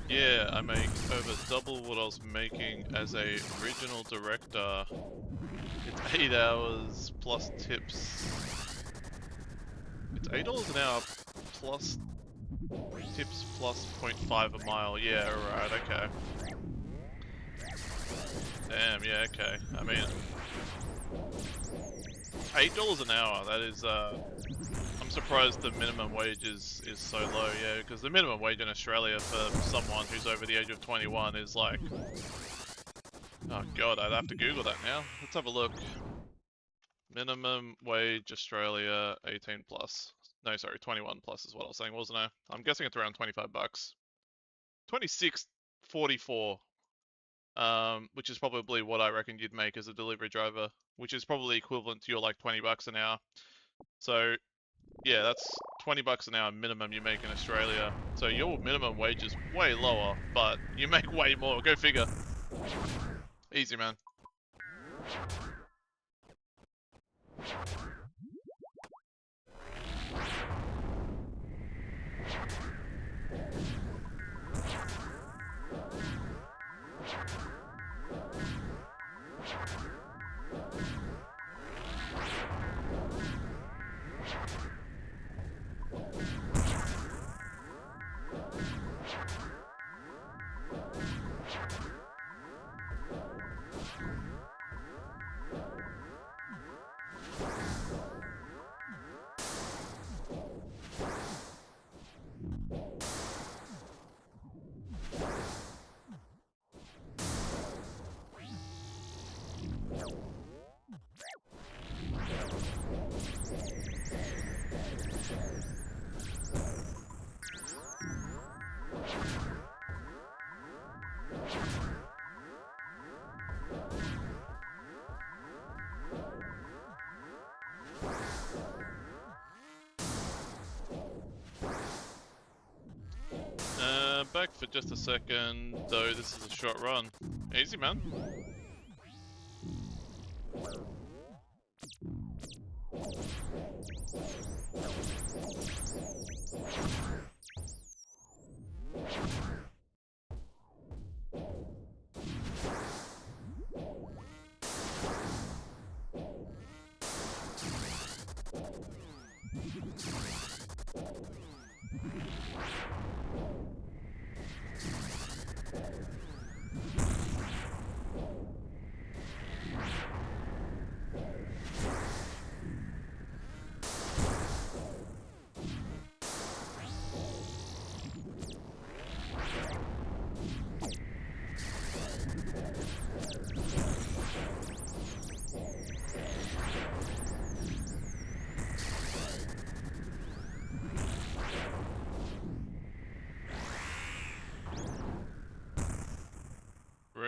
Yeah, I make over double what I was making as a regional director. It's 8 hours plus tips. It's $8 an hour plus tips plus 0.5 a mile. Yeah, right, okay. Damn, yeah, okay. I mean, $8 an hour, that is, I'm surprised the minimum wage is so low, yeah, because the minimum wage in Australia for someone who's over the age of 21 is like, oh god, I'd have to Google that now. Let's have a look. Minimum wage Australia 18 plus. No, sorry, 21 plus is what I was saying, wasn't I? I'm guessing it's around 25 bucks. 26.44. Which is probably what I reckon you'd make as a delivery driver, which is probably equivalent to your like 20 bucks an hour. So yeah, that's 20 bucks an hour minimum you make in Australia. So your minimum wage is way lower, but you make way more. Go figure. Easy, man. Back for just a second, though this is a short run. Easy, man.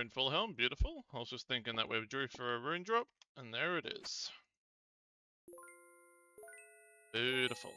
rune full helm, beautiful. I was just thinking that we were due for a rune drop, and there it is. Beautiful.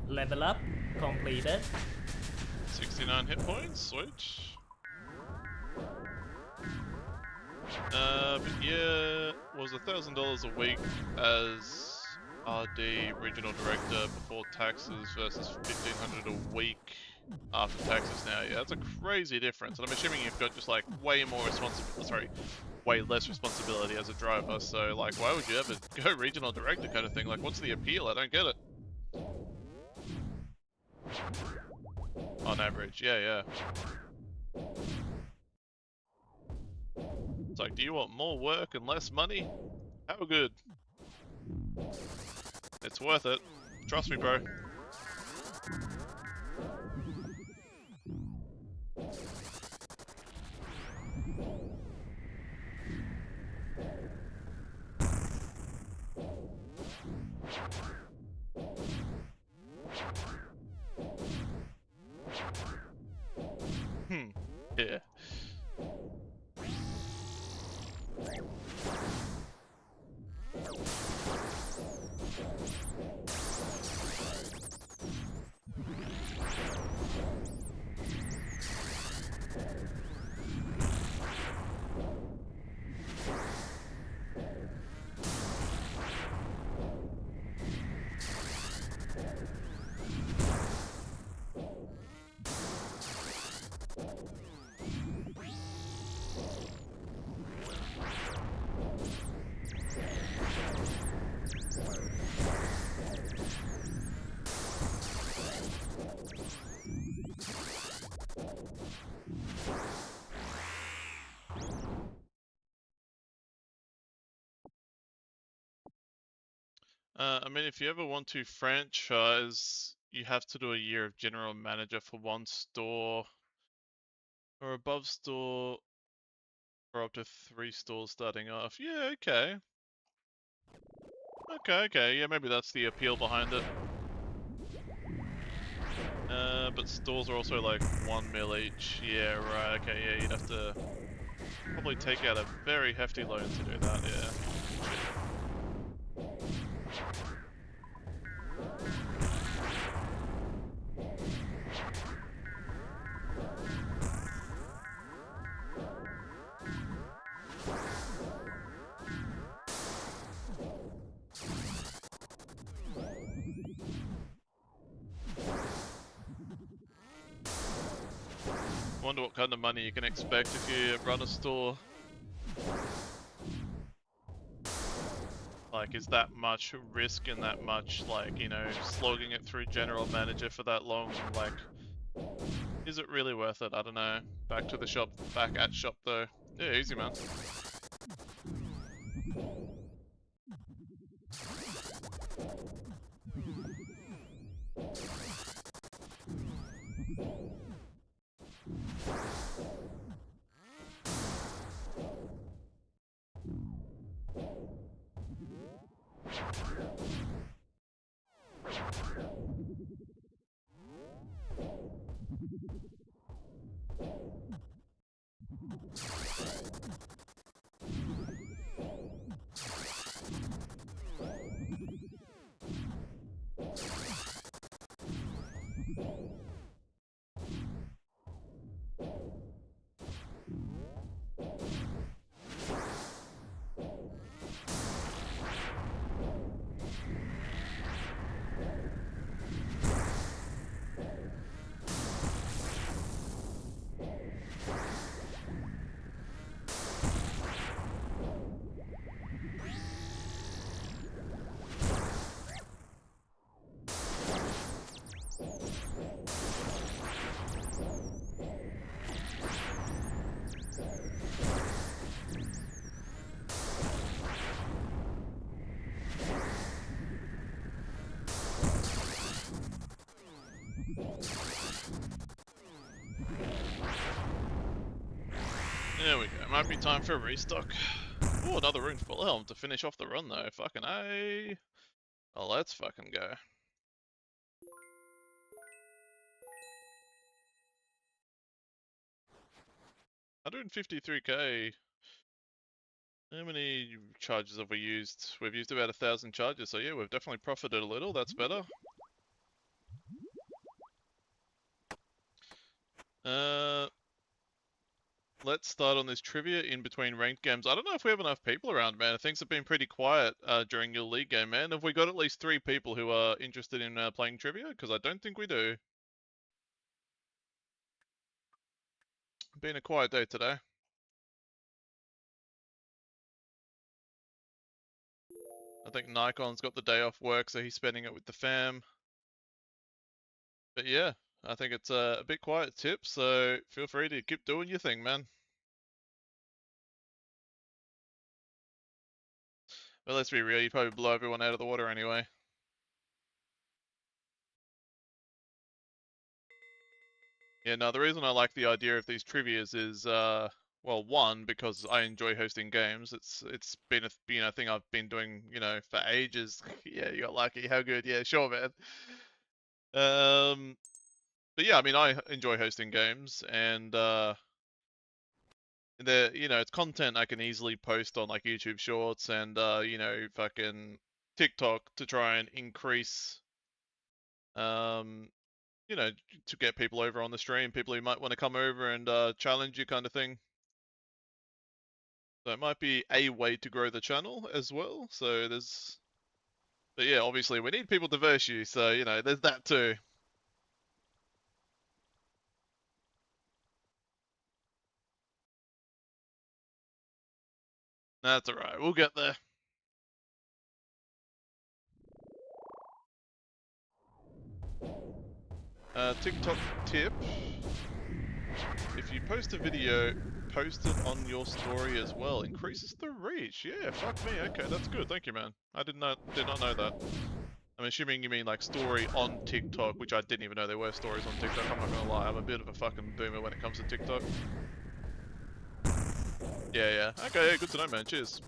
Level up completed. 69 hit points, sweet. But yeah, was $1,000 a week as RD regional director before taxes versus 1,500 a week after taxes now. Yeah, that's a crazy difference. And I'm assuming you've got just like way more way less responsibility as a driver. So like, why would you ever go regional director kind of thing? Like, what's the appeal? I don't get it. On average, yeah. It's like, do you want more work and less money? How good? It's worth it. Trust me, bro. Yeah. I mean, if you ever want to franchise, you have to do a year of general manager for one store or above store or up to 3 stores starting off. Yeah, okay. Okay, yeah, maybe that's the appeal behind it. But stores are also like 1 mil each. Yeah, right, okay, yeah, you'd have to probably take out a very hefty loan to do that, yeah. Wonder what kind of money you can expect if you run a store. Like, is that much risk and that much, like, you know, slogging it through general manager for that long? Like, is it really worth it? I don't know. Back to the shop, back at shop though. Yeah, easy, man. Might be time for a restock. Oh, another rune full helm to finish off the run though. Fucking A. Oh, let's fucking go. 153k. How many charges have we used? We've used about 1,000 charges, so yeah, we've definitely profited a little. That's better. Let's start on this trivia in between ranked games. I don't know if we have enough people around, man. Things have been pretty quiet during your league game, man. Have we got at least 3 people who are interested in playing trivia? Because I don't think we do. Been a quiet day today. I think Nikon's got the day off work, so he's spending it with the fam. But yeah, I think it's a bit quiet, Tip, so feel free to keep doing your thing, man. But let's be real, you'd probably blow everyone out of the water anyway. Yeah, no, the reason I like the idea of these trivias is, well, one, because I enjoy hosting games. It's been a thing I've been doing, for ages. Yeah, you got lucky. How good? Yeah, sure, man. But yeah, I mean, I enjoy hosting games, and it's content I can easily post on like YouTube Shorts and fucking TikTok to try and increase, to get people over on the stream, people who might want to come over and challenge you kind of thing. So it might be a way to grow the channel as well. So but yeah, obviously we need people to verse you, so there's that too. That's alright, we'll get there. TikTok tip. If you post a video, post it on your story as well. Increases the reach. Yeah, fuck me. Okay, that's good. Thank you, man. I did not know that. I'm assuming you mean like story on TikTok, which I didn't even know there were stories on TikTok. I'm not gonna lie, I'm a bit of a fucking boomer when it comes to TikTok. Yeah. Okay, yeah, good to know, man. Cheers.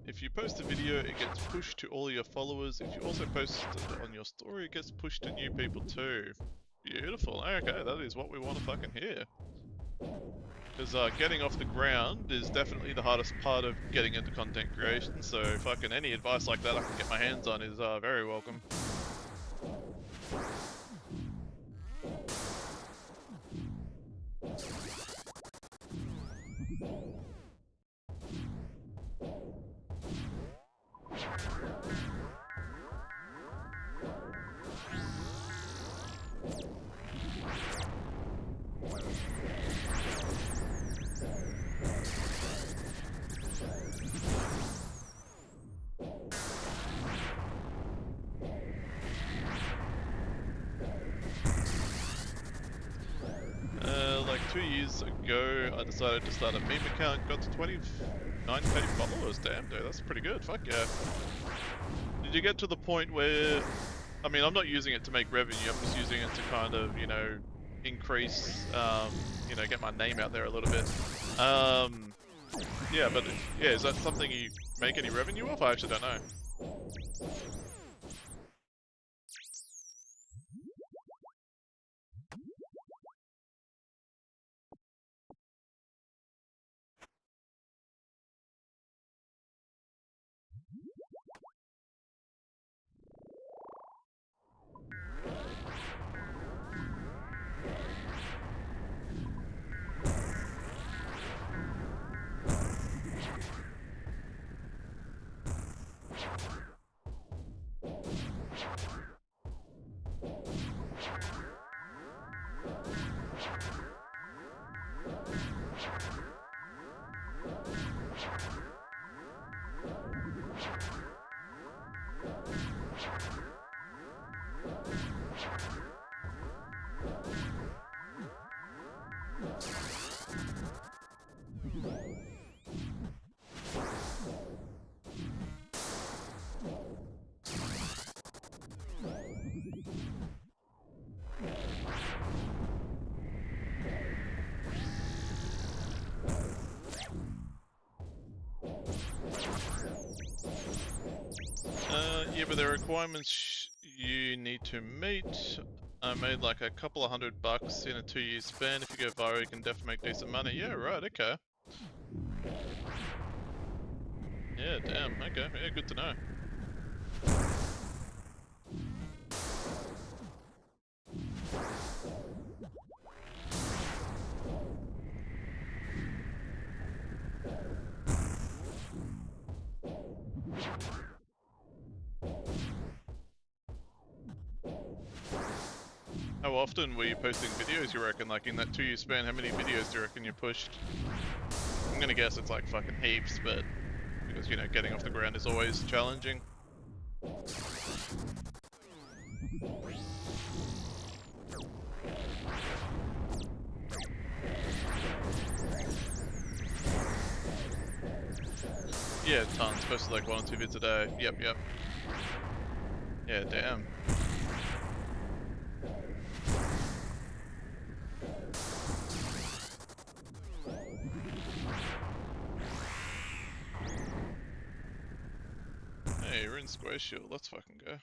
If you post a video, it gets pushed to all your followers. If you also post it on your story, it gets pushed to new people too. Beautiful. Okay, that is what we want to fucking hear. Because getting off the ground is definitely the hardest part of getting into content creation, so fucking any advice like that I can get my hands on is very welcome. Like 2 years ago, I decided to start a meme account, got to 29k followers. Damn, dude, that's pretty good. Fuck yeah. Did you get to the point where, I mean, I'm not using it to make revenue, I'm just using it to kind of, increase, get my name out there a little bit. Yeah, but, yeah, is that something you make any revenue off? I actually don't know. the requirements you need to meet, I made like a couple of $100 in a 2-year span. If you go viral, you can definitely make decent money. Yeah, right, okay. Yeah, damn, okay, yeah, good to know. How often were you posting videos, you reckon? Like in that 2-year span, how many videos do you reckon you pushed? I'm gonna guess it's like fucking heaps, but because, you know, getting off the ground is always challenging. Yeah, tons. Posted like 1 or 2 vids a day. Yep. Yeah, damn. Hey, you're in Square Shield. Let's fucking go.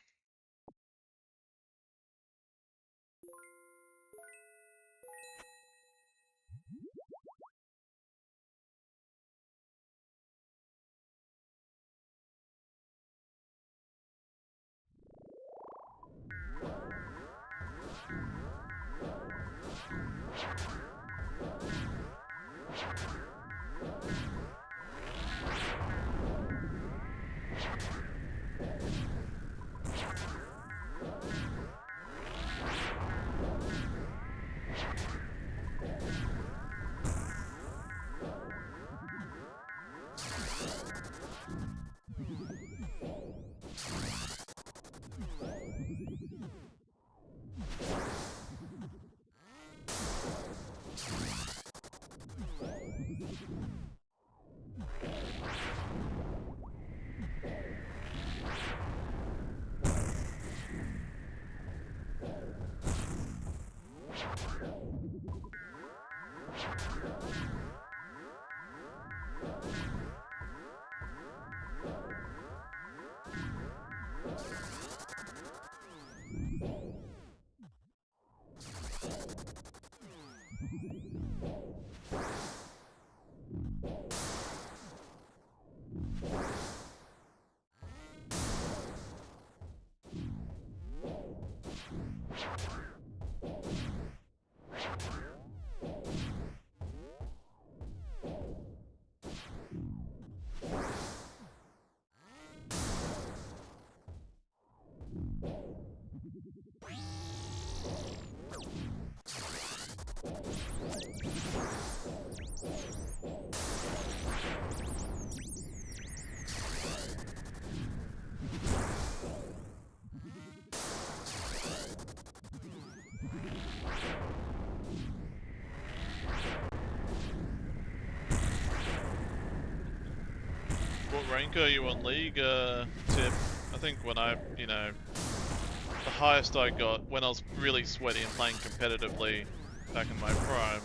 What rank are you on League, Tip? I think when I, you know, the highest I got when I was really sweaty and playing competitively back in my prime,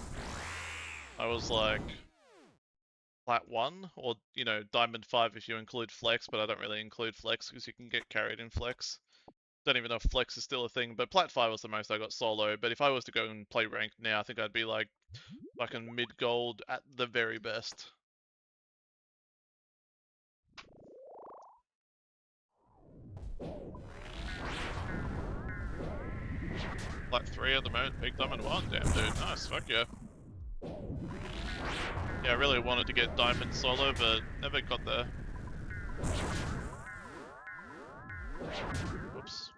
I was like Plat 1 or, you know, Diamond 5 if you include Flex, but I don't really include Flex because you can get carried in Flex. Don't even know if Flex is still a thing, but Plat 5 was the most I got solo. But if I was to go and play ranked now, I think I'd be like fucking mid-gold at the very best. Plat 3 at the moment, peak Diamond 1. Damn, dude, nice, fuck yeah. Yeah, I really wanted to get Diamond solo, but never got there. Whoops.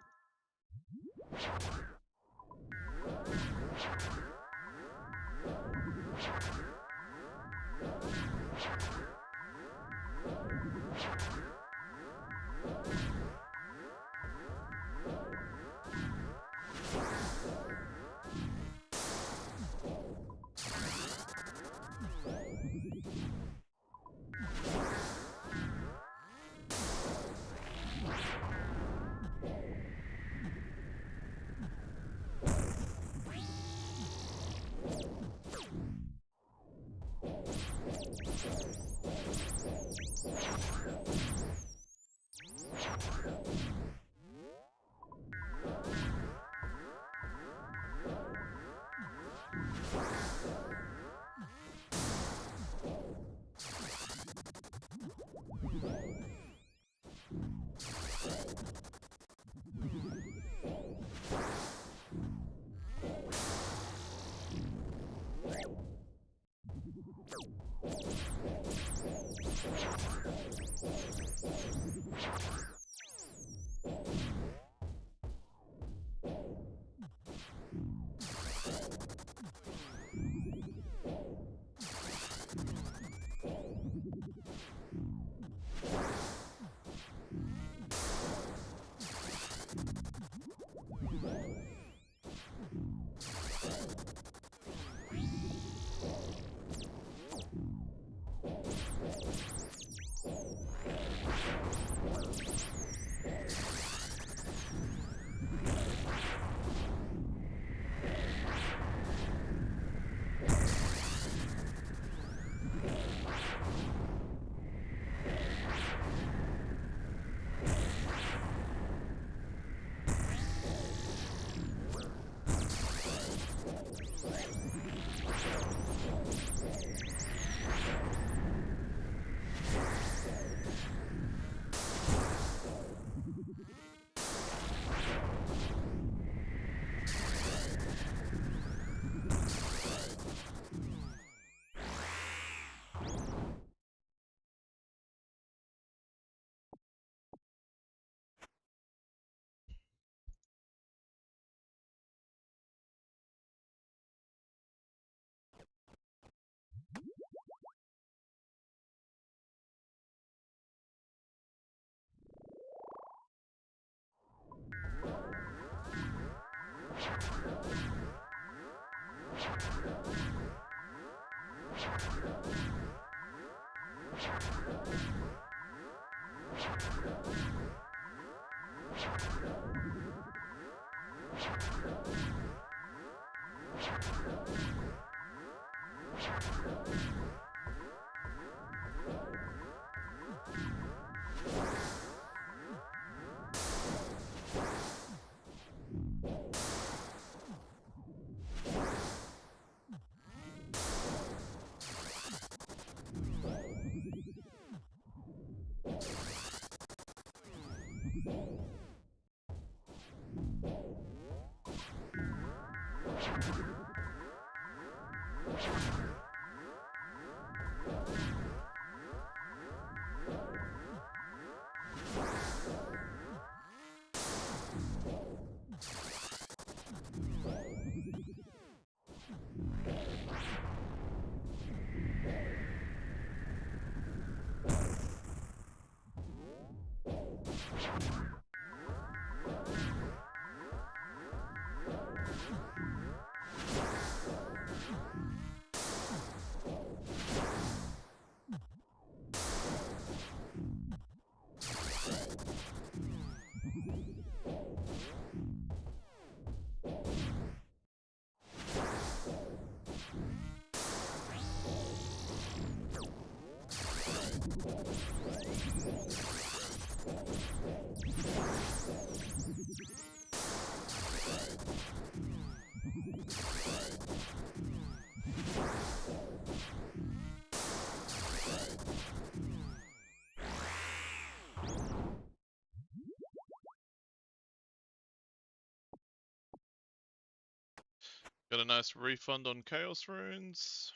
Got a nice refund on Chaos Runes.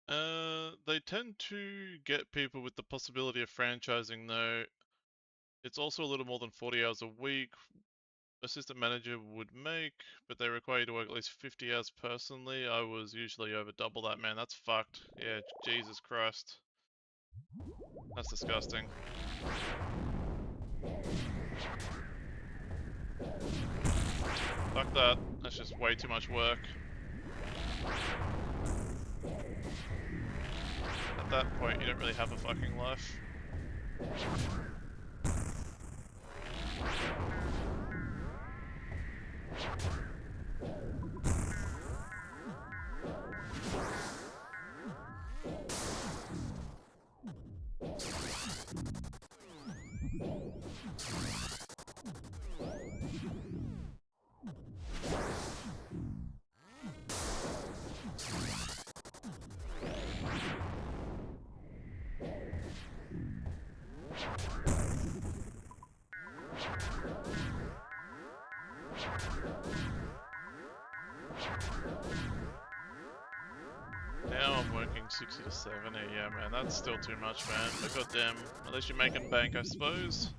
They tend to get people with the possibility of franchising though. It's also a little more than 40 hours a week. Assistant manager would make, but they require you to work at least 50 hours personally. I was usually over double that, man. That's fucked. Yeah, Jesus Christ. That's disgusting. Fuck that. That's just way too much work. At that point, you don't really have a fucking life. Now I'm working 60 to 70, yeah man, that's still too much man, but goddamn, at least you're making bank I suppose.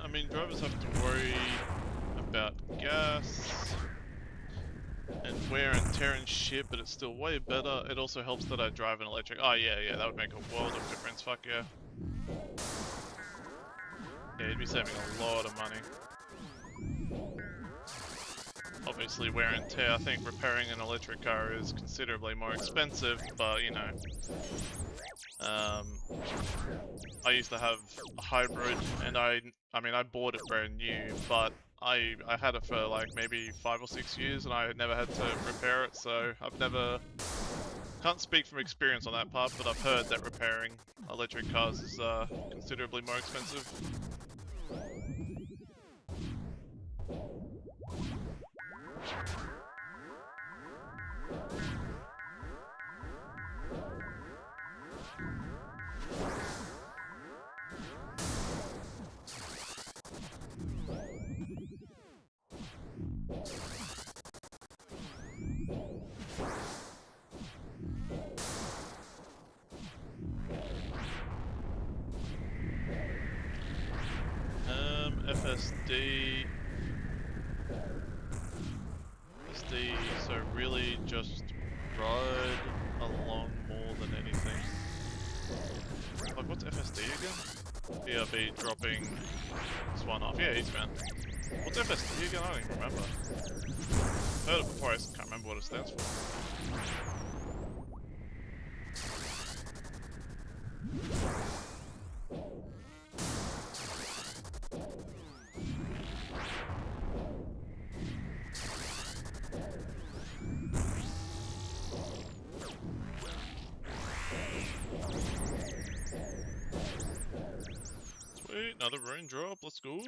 I mean, drivers have to worry about gas and wear and tear and shit, but it's still way better. It also helps that I drive an electric. Oh yeah, that would make a world of difference, fuck yeah. Yeah, you'd be saving a lot of money. Obviously wear and tear, I think repairing an electric car is considerably more expensive, but you know. I used to have a hybrid, and I mean I bought it brand new, but I had it for like maybe 5 or 6 years, and I had never had to repair it, so can't speak from experience on that part, but I've heard that repairing electric cars is considerably more expensive. FSD, so really just ride along more than anything. Like, what's FSD again? BRB dropping this one off. Yeah, easy man. What's FSD again? I don't even remember. Heard it before, I just can't remember what it stands for. Sweet, another raindrop, let's go!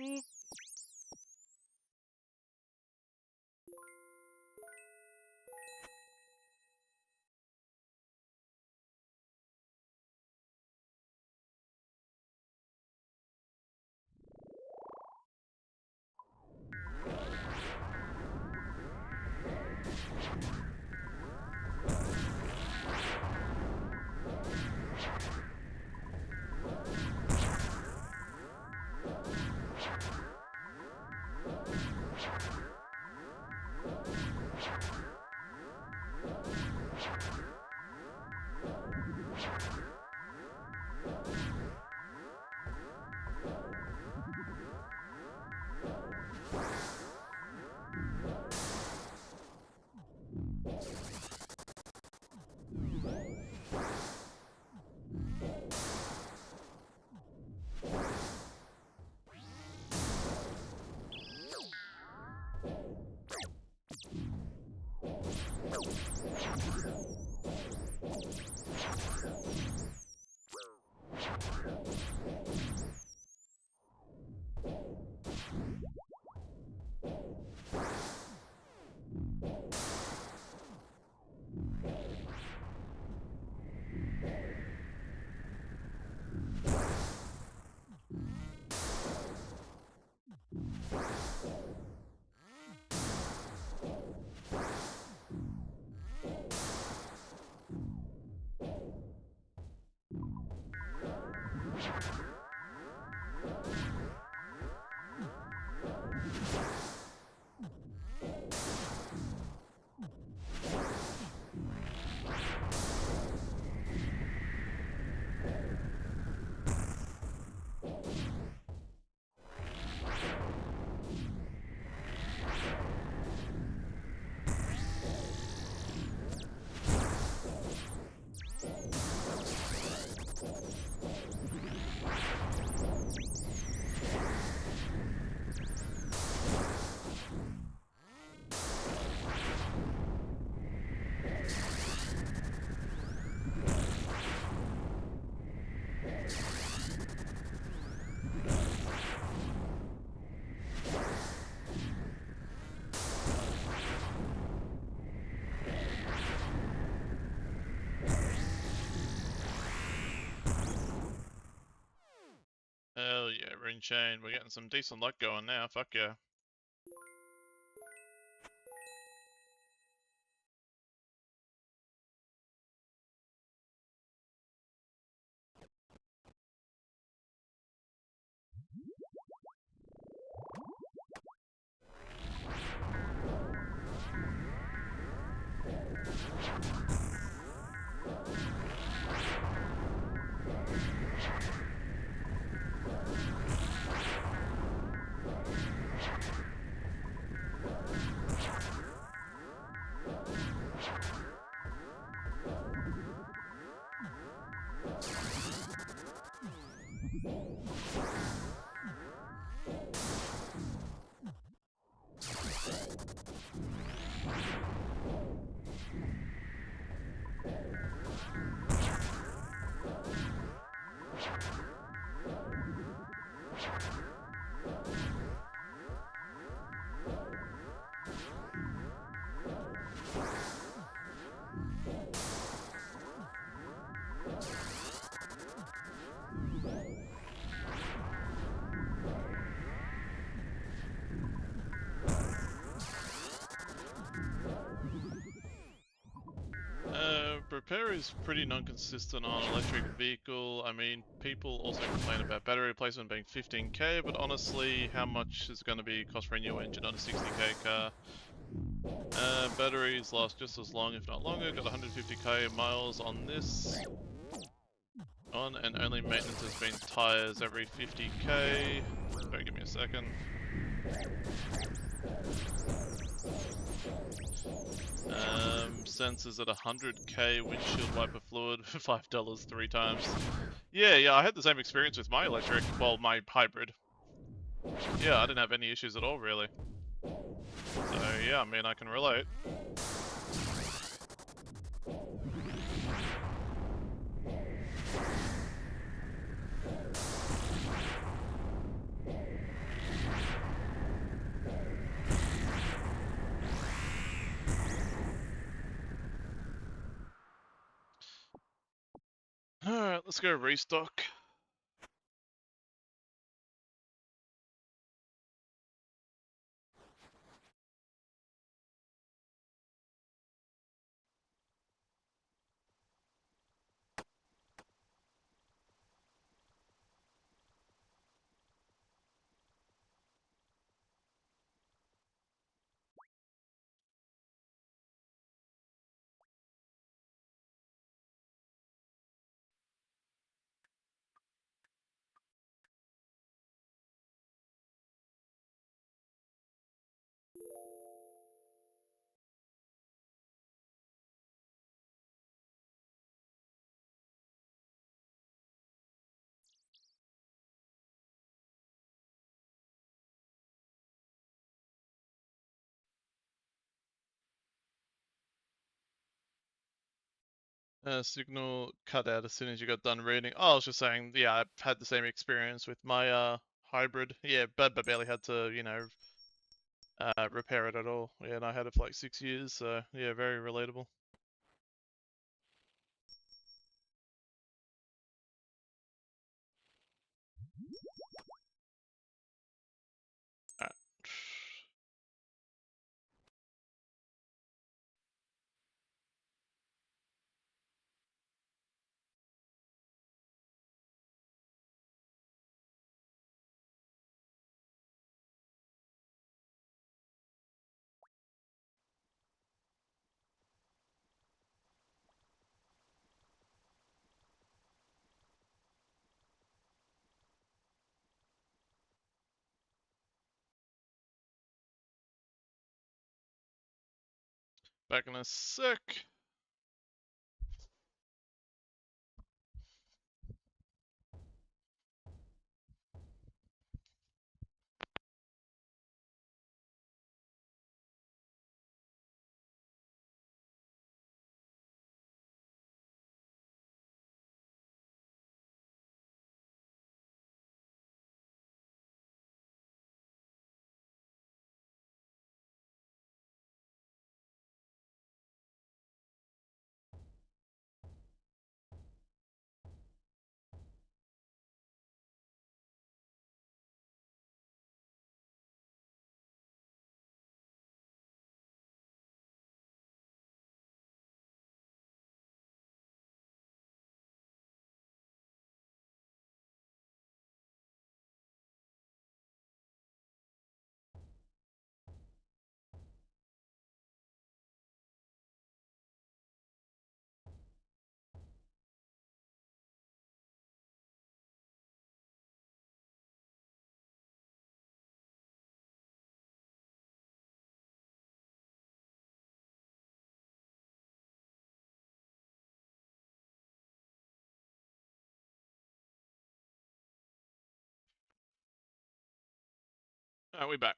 Hell yeah, Rune Chain. We're getting some decent luck going now. Fuck yeah. Repair is pretty non-consistent on electric vehicle. I mean, people also complain about battery replacement being 15k, but honestly, how much is going to be cost for a new engine on a 60k car? Batteries last just as long, if not longer. Got 150k miles on this. And only maintenance has been tires every 50k. Sorry, give me a second. Sensors at 100k, windshield wiper fluid, $5 3 times. Yeah, I had the same experience with my electric, well, my hybrid. Yeah, I didn't have any issues at all, really. So, yeah, I mean, I can relate. Alright, let's go restock. Signal cut out as soon as you got done reading. Oh, I was just saying, yeah, I've had the same experience with my hybrid. Yeah, but barely had to, you know, repair it at all. Yeah, and I had it for like 6 years, so yeah, very relatable. Alright. Back in a sec. Alright, we back.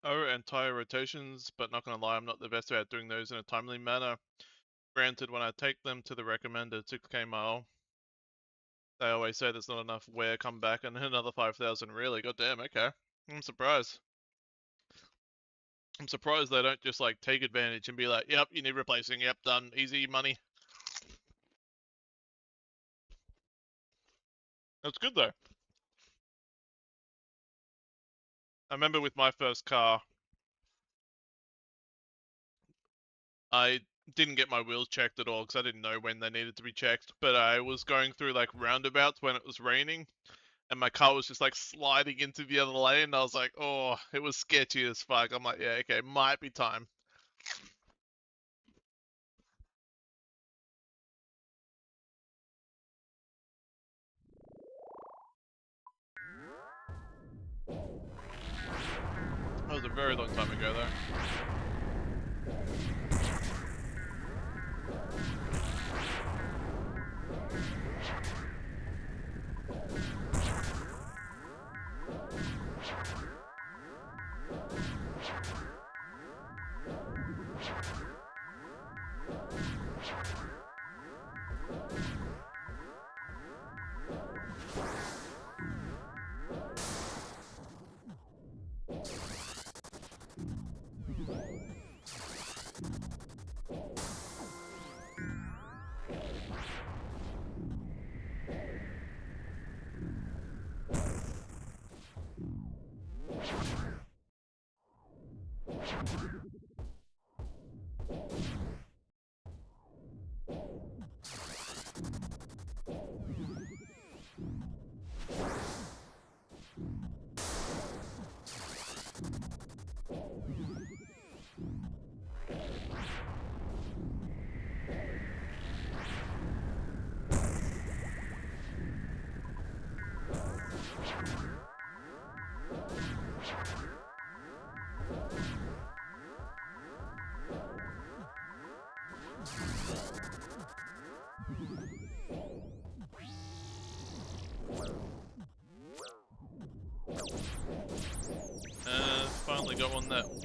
Oh, and tire rotations, but not gonna lie, I'm not the best at doing those in a timely manner. Granted, when I take them to the recommended 6k mile, they always say there's not enough wear, come back, and another 5,000. Really? Goddamn, okay. I'm surprised. I'm surprised they don't just like take advantage and be like, yep, you need replacing, yep, done, easy money. That's good though. I remember with my first car, I didn't get my wheels checked at all because I didn't know when they needed to be checked, but I was going through like roundabouts when it was raining, and my car was just like sliding into the other lane, and I was like, oh, it was sketchy as fuck. I'm like, yeah, okay, might be time. That was a very long time ago though.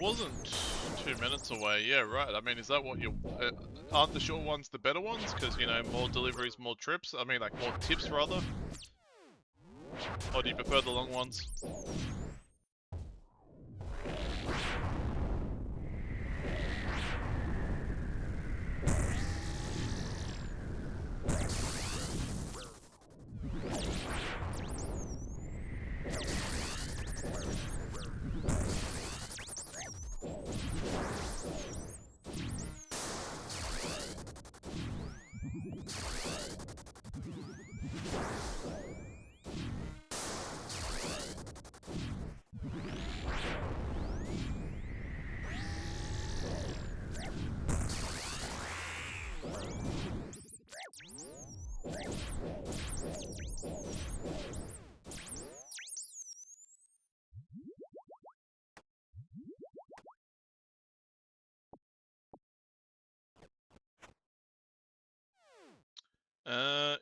Wasn't 2 minutes away. Yeah, right. I mean, is that what you... aren't the short ones the better ones? Because, you know, more deliveries, more trips? I mean, like, more tips, rather? Or do you prefer the long ones?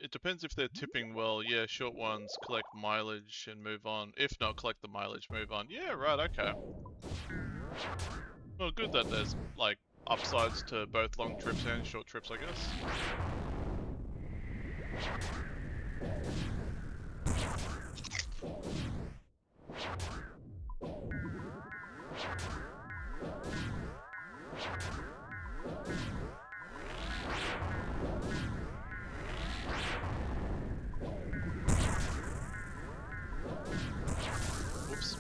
It depends if they're tipping well. Yeah, short ones collect mileage and move on. If not, collect the mileage, move on. Yeah, right, okay. Well, good that there's, like, upsides to both long trips and short trips, I guess. Whoops.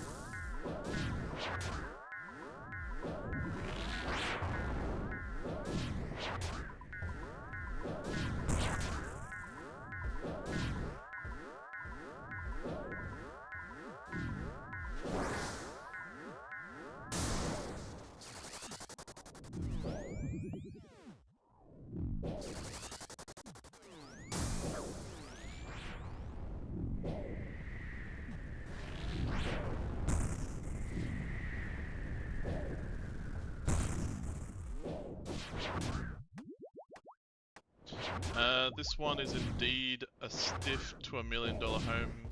This one is indeed a stiff to $1 million home.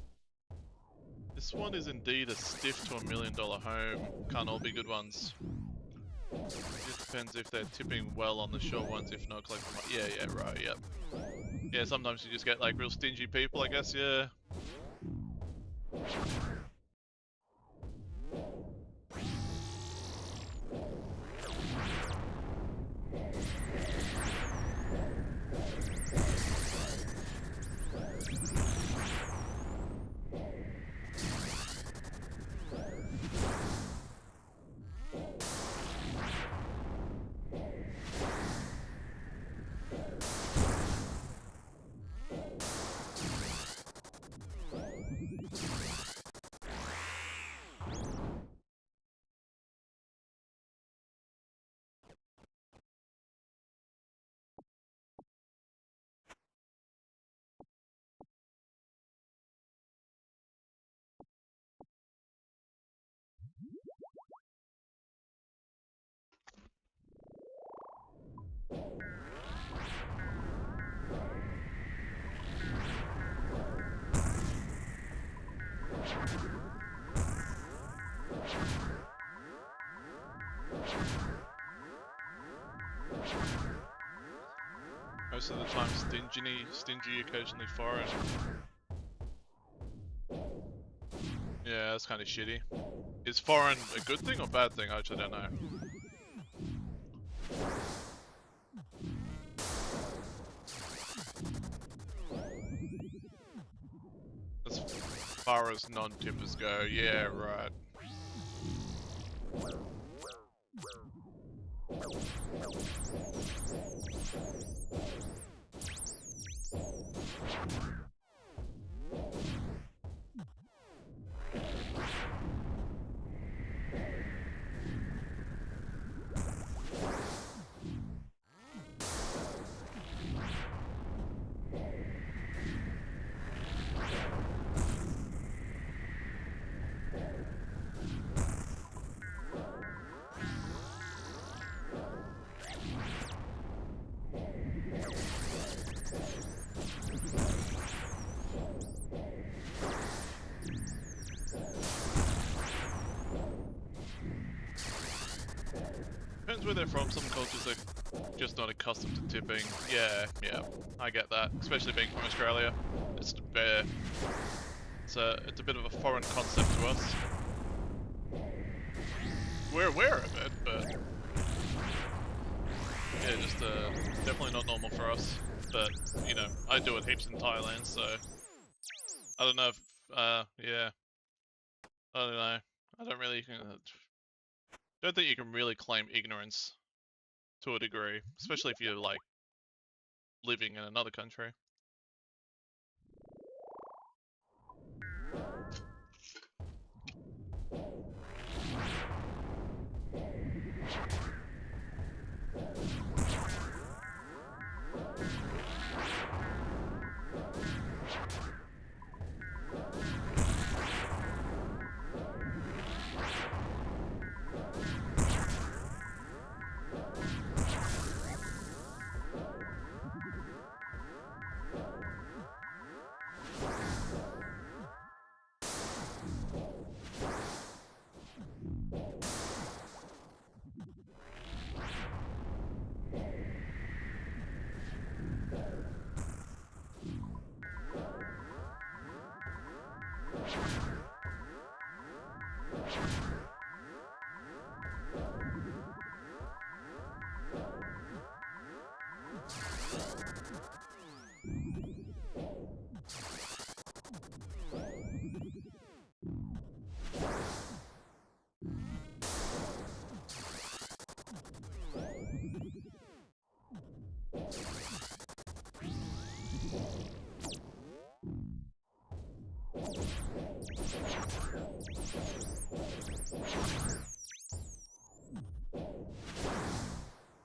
This one is indeed a stiff to $1 million home. Can't all be good ones. It depends if they're tipping well on the short ones, if not, collect them. Yeah, right, yep. Yeah, sometimes you just get like real stingy people, I guess, yeah. Most of the time stingy, occasionally foreign. Yeah, that's kind of shitty. Is foreign a good thing or bad thing? I actually don't know. As far as non-tippers go, yeah, right. where they're from, some cultures are just not accustomed to tipping. Yeah, I get that. Especially being from Australia. It's a bit of a foreign concept to us. We're aware of it, but yeah, just definitely not normal for us. But you know, I do it heaps in Thailand, so I don't know if yeah, I don't know. I don't really don't think you can really claim ignorance to a degree, especially if you're like living in another country.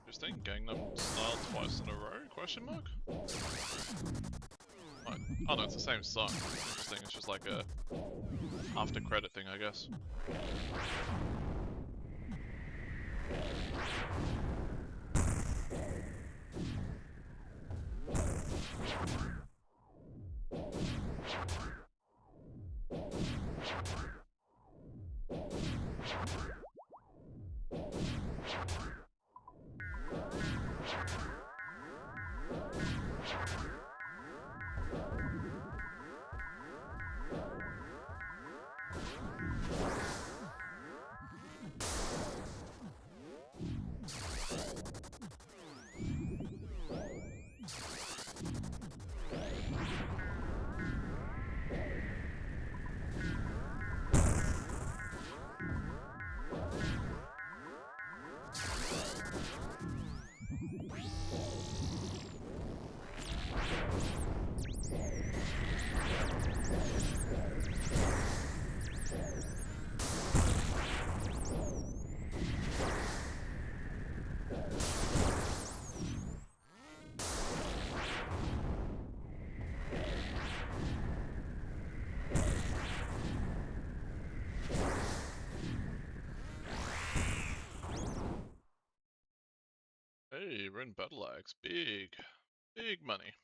Interesting, Gangnam Style twice in a row? Question mark? Oh no, it's the same song. Interesting, it's just like a after credit thing, I guess. Hey, we're in Battle Axe. Big money.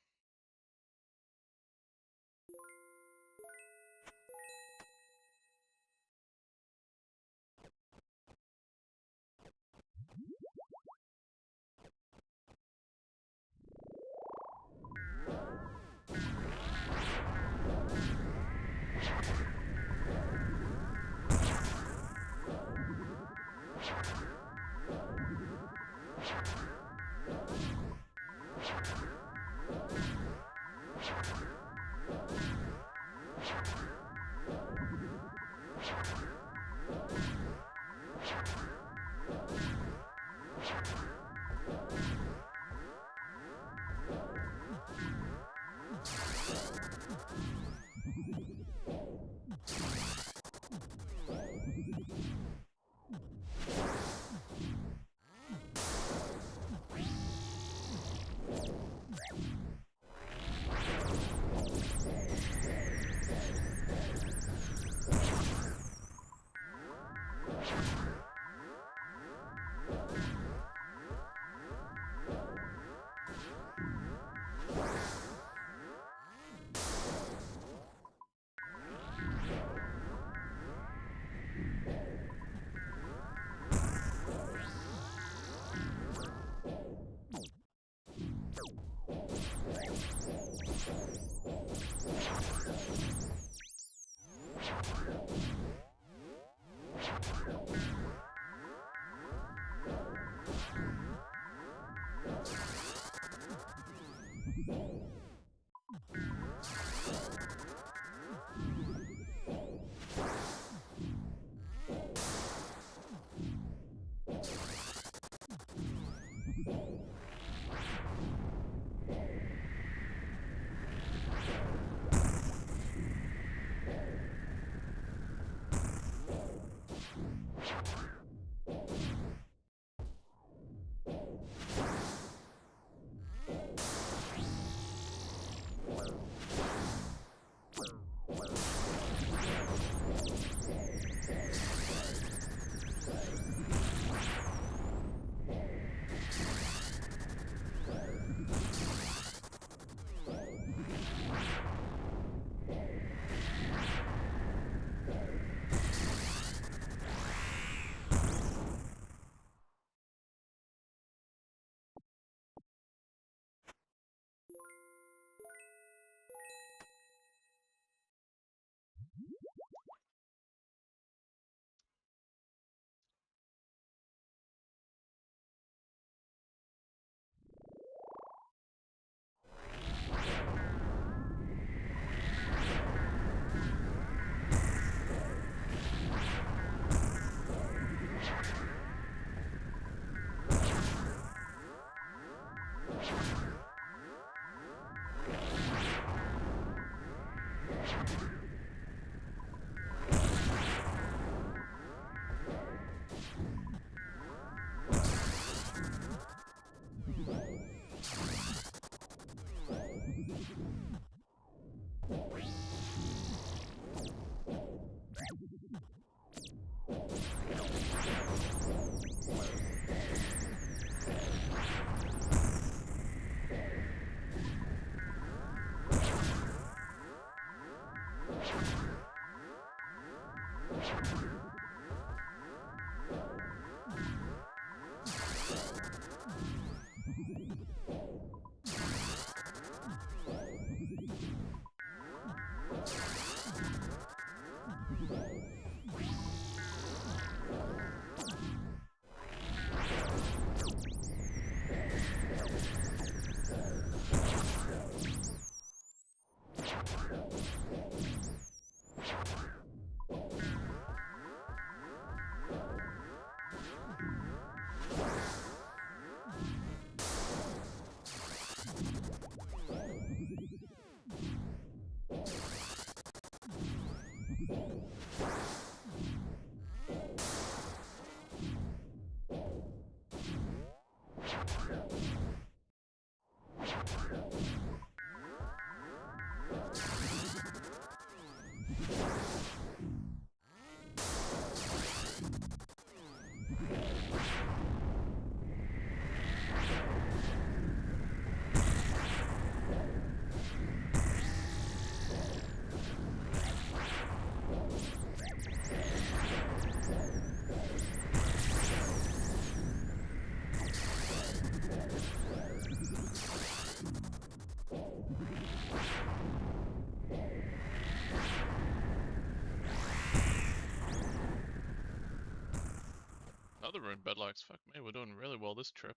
Another rune bedlikes, fuck me, we're doing really well this trip.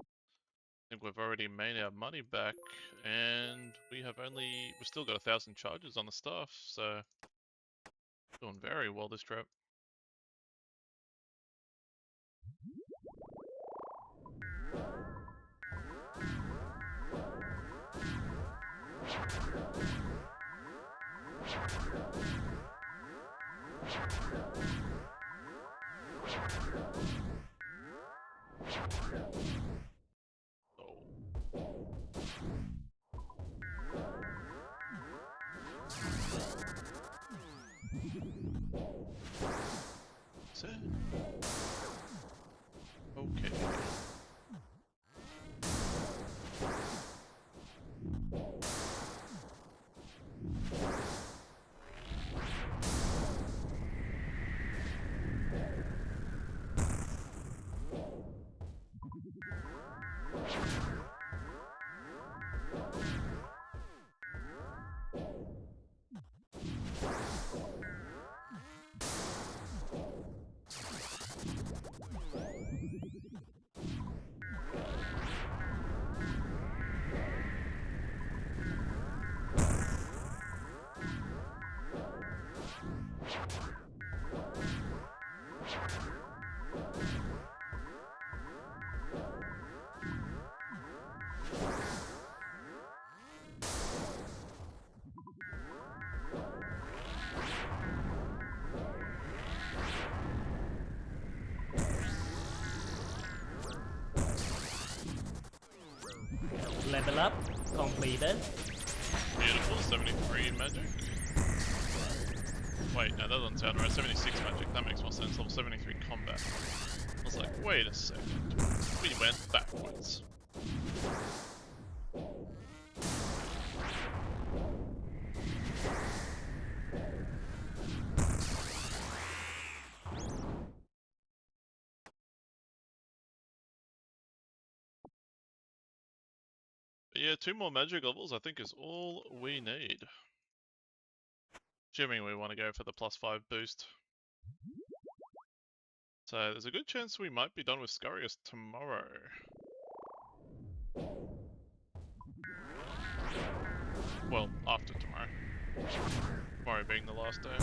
I think we've already made our money back, and we've still got 1,000 charges on the stuff, so doing very well this trip. Okay. Level up completed. Beautiful, 73 magic. Wait, no, that doesn't sound right. 76 magic, that makes more sense. Level 73 combat. I was like, wait a second. We went backwards. But yeah, 2 more magic levels I think is all we need. Assuming we want to go for the +5 boost. So there's a good chance we might be done with Scurrius tomorrow. Well, after tomorrow. Tomorrow being the last day.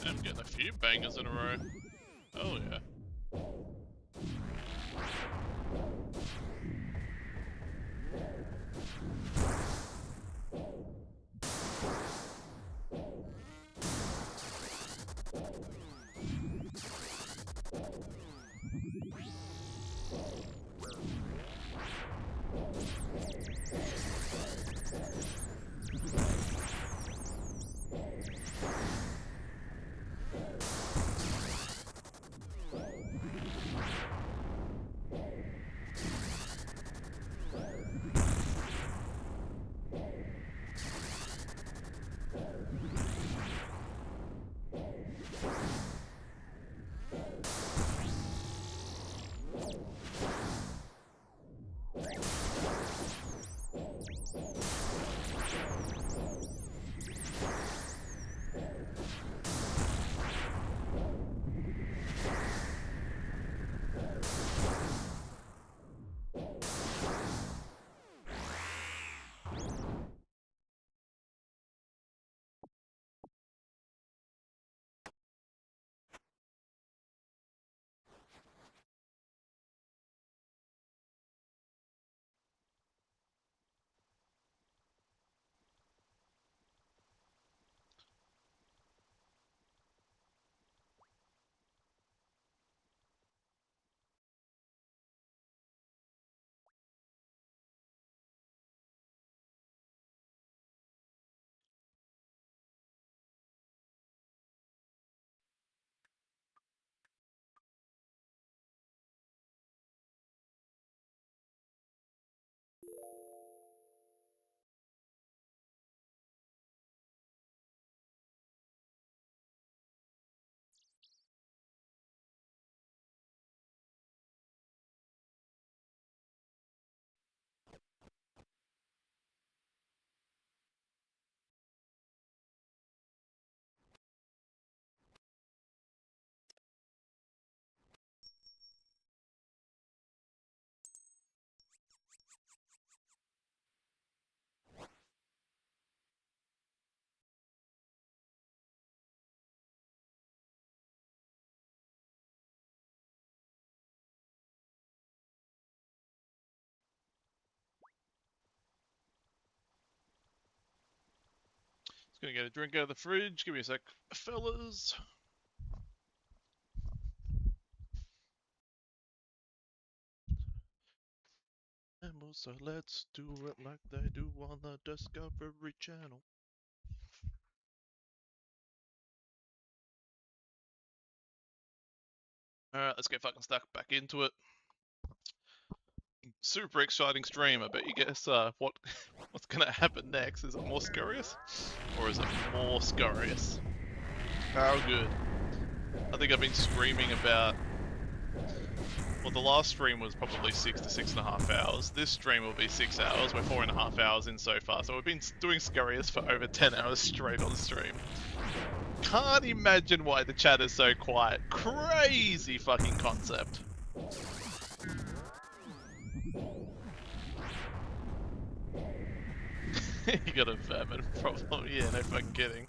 I'm getting a few bangers in a row. Oh yeah. Just gonna get a drink out of the fridge. Give me a sec, fellas. And so let's do it like they do on the Discovery Channel. Alright, let's get fucking stuck back into it. Super exciting stream. I bet you guess what's gonna happen next. Is it more scurrious? Or is it more scurrious? How good. I think I've been screaming about... Well, the last stream was probably 6 to 6.5 hours. This stream will be 6 hours. We're 4.5 hours in so far. So we've been doing scurrious for over 10 hours straight on stream. Can't imagine why the chat is so quiet. Crazy fucking concept. You got a vermin problem. Yeah, no fucking kidding.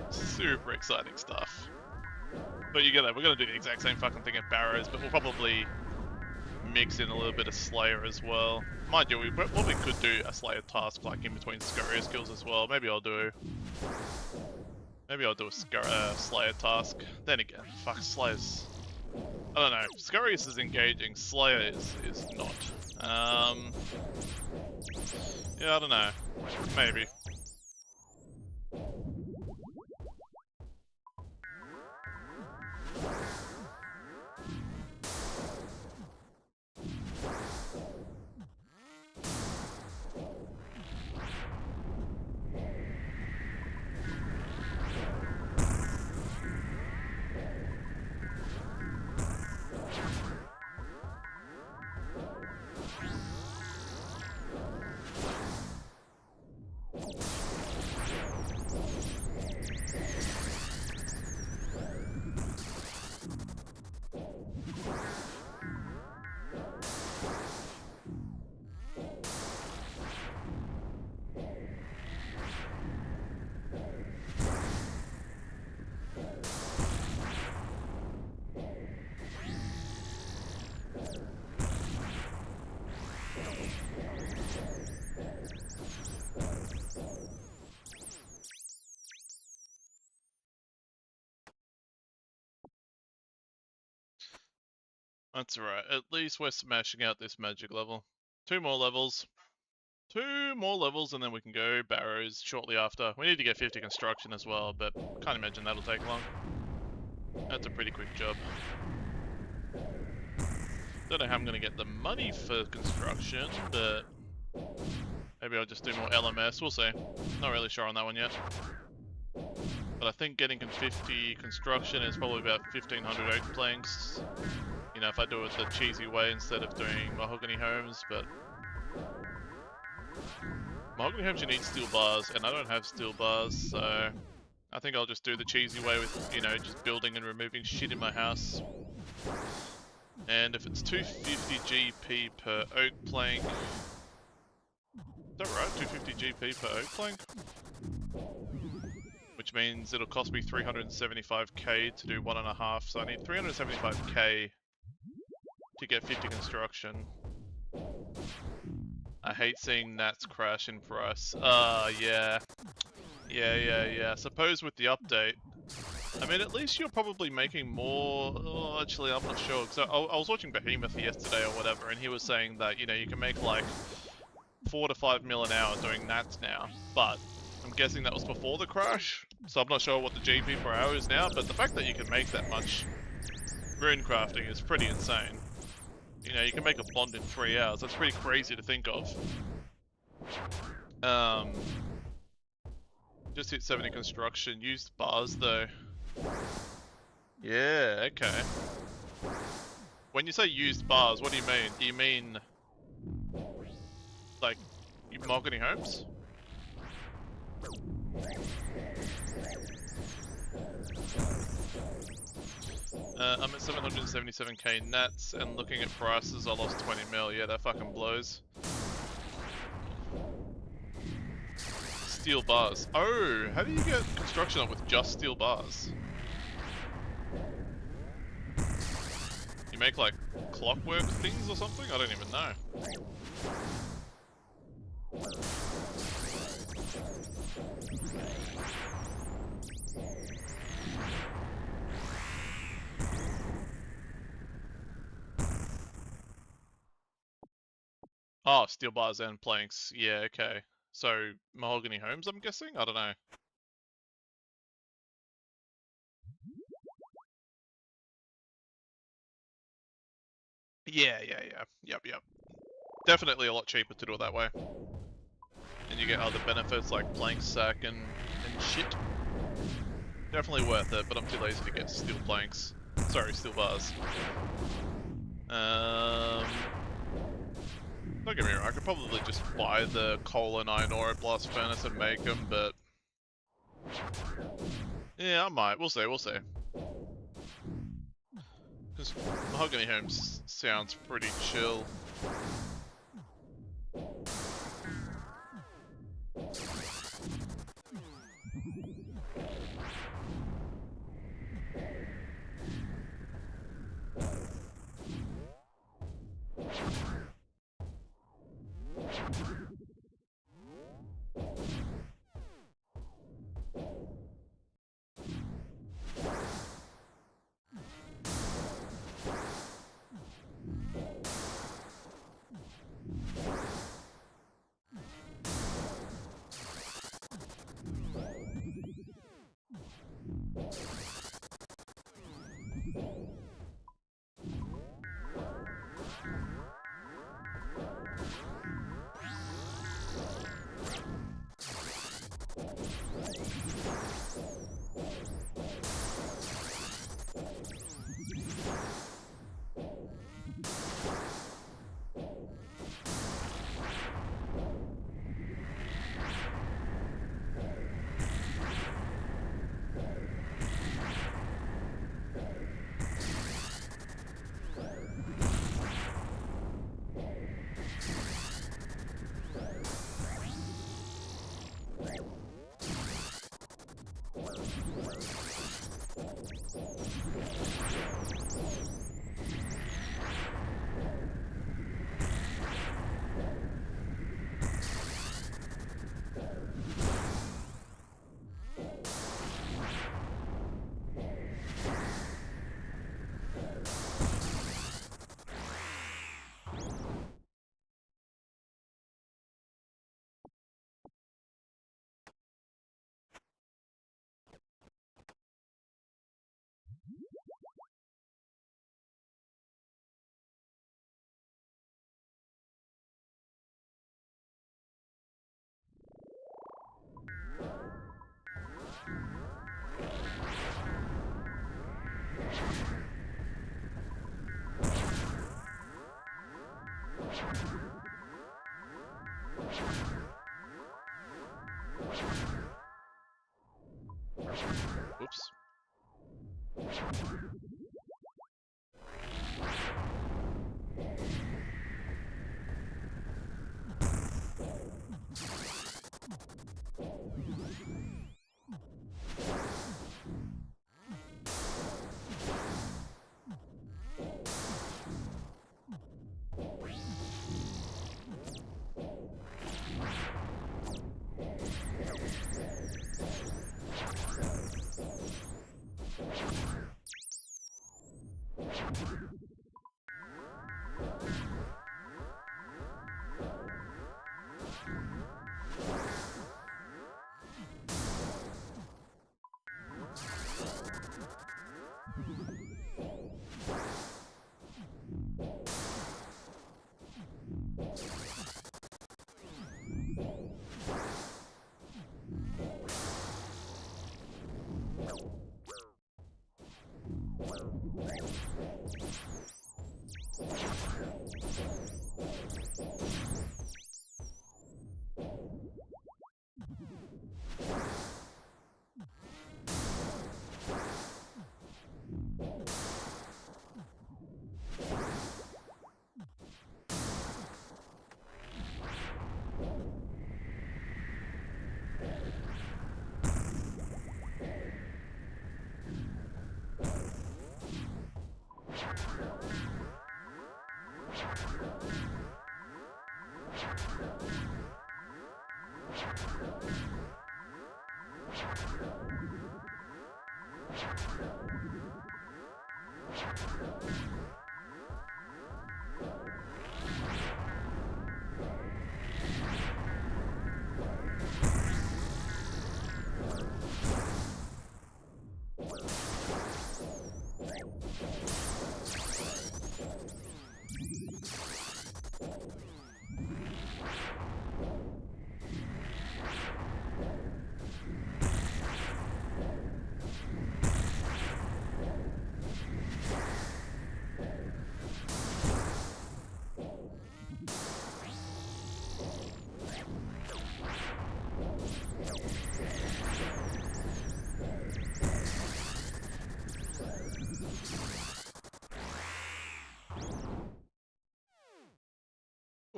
Super exciting stuff. But we're gonna do the exact same fucking thing at Barrows, but we'll probably mix in a little bit of Slayer as well. Mind you, we probably could do a Slayer task like in between Scurrious kills as well. Maybe I'll do. Maybe I'll do a Slayer task. Then again, fuck, Slayer's... I don't know. Scurrius is engaging, Slayer is not. Yeah, I don't know. Maybe. That's alright. At least we're smashing out this magic level. 2 more levels. 2 more levels and then we can go Barrows shortly after. We need to get 50 construction as well, but can't imagine that'll take long. That's a pretty quick job. Don't know how I'm going to get the money for construction, but maybe I'll just do more LMS. We'll see. Not really sure on that one yet. But I think getting 50 construction is probably about 1500 oak planks. You know, if I do it the cheesy way instead of doing mahogany homes, but mahogany homes you need steel bars, and I don't have steel bars, so I think I'll just do the cheesy way with, you know, just building and removing shit in my house. And if it's 250 GP per oak plank, is that right? 250 GP per oak plank? Which means it'll cost me 375k to do 1.5, so I need 375k to get 50 construction. I hate seeing Nats crash in price. Yeah. Yeah. Suppose with the update, I mean, at least you're probably making more. Oh, actually, I'm not sure. So I was watching Behemoth yesterday or whatever, and he was saying that, you know, you can make like 4 to 5 mil an hour doing Nats now, but I'm guessing that was before the crash, so I'm not sure what the GP per hour is now, but the fact that you can make that much rune crafting is pretty insane. You know, you can make a bond in 3 hours. That's pretty crazy to think of. Just hit 70 construction. Used bars though. Yeah, okay. When you say used bars, what do you mean? Do you mean like mahogany homes? I'm at 777k nats, and looking at prices, I lost 20 mil. Yeah, that fucking blows. Steel bars. Oh, how do you get construction up with just steel bars? You make like clockwork things or something? I don't even know. Oh, steel bars and planks. Yeah, okay. So, mahogany homes, I'm guessing? I don't know. Yeah. Yep. Definitely a lot cheaper to do it that way. And you get other benefits like plank sack and shit. Definitely worth it, but I'm too lazy to get steel planks. Sorry, steel bars. Don't get me wrong, I could probably just buy the coal and iron ore at blast furnace and make them, but yeah, I might. We'll see. Because mahogany homes sounds pretty chill. Oops.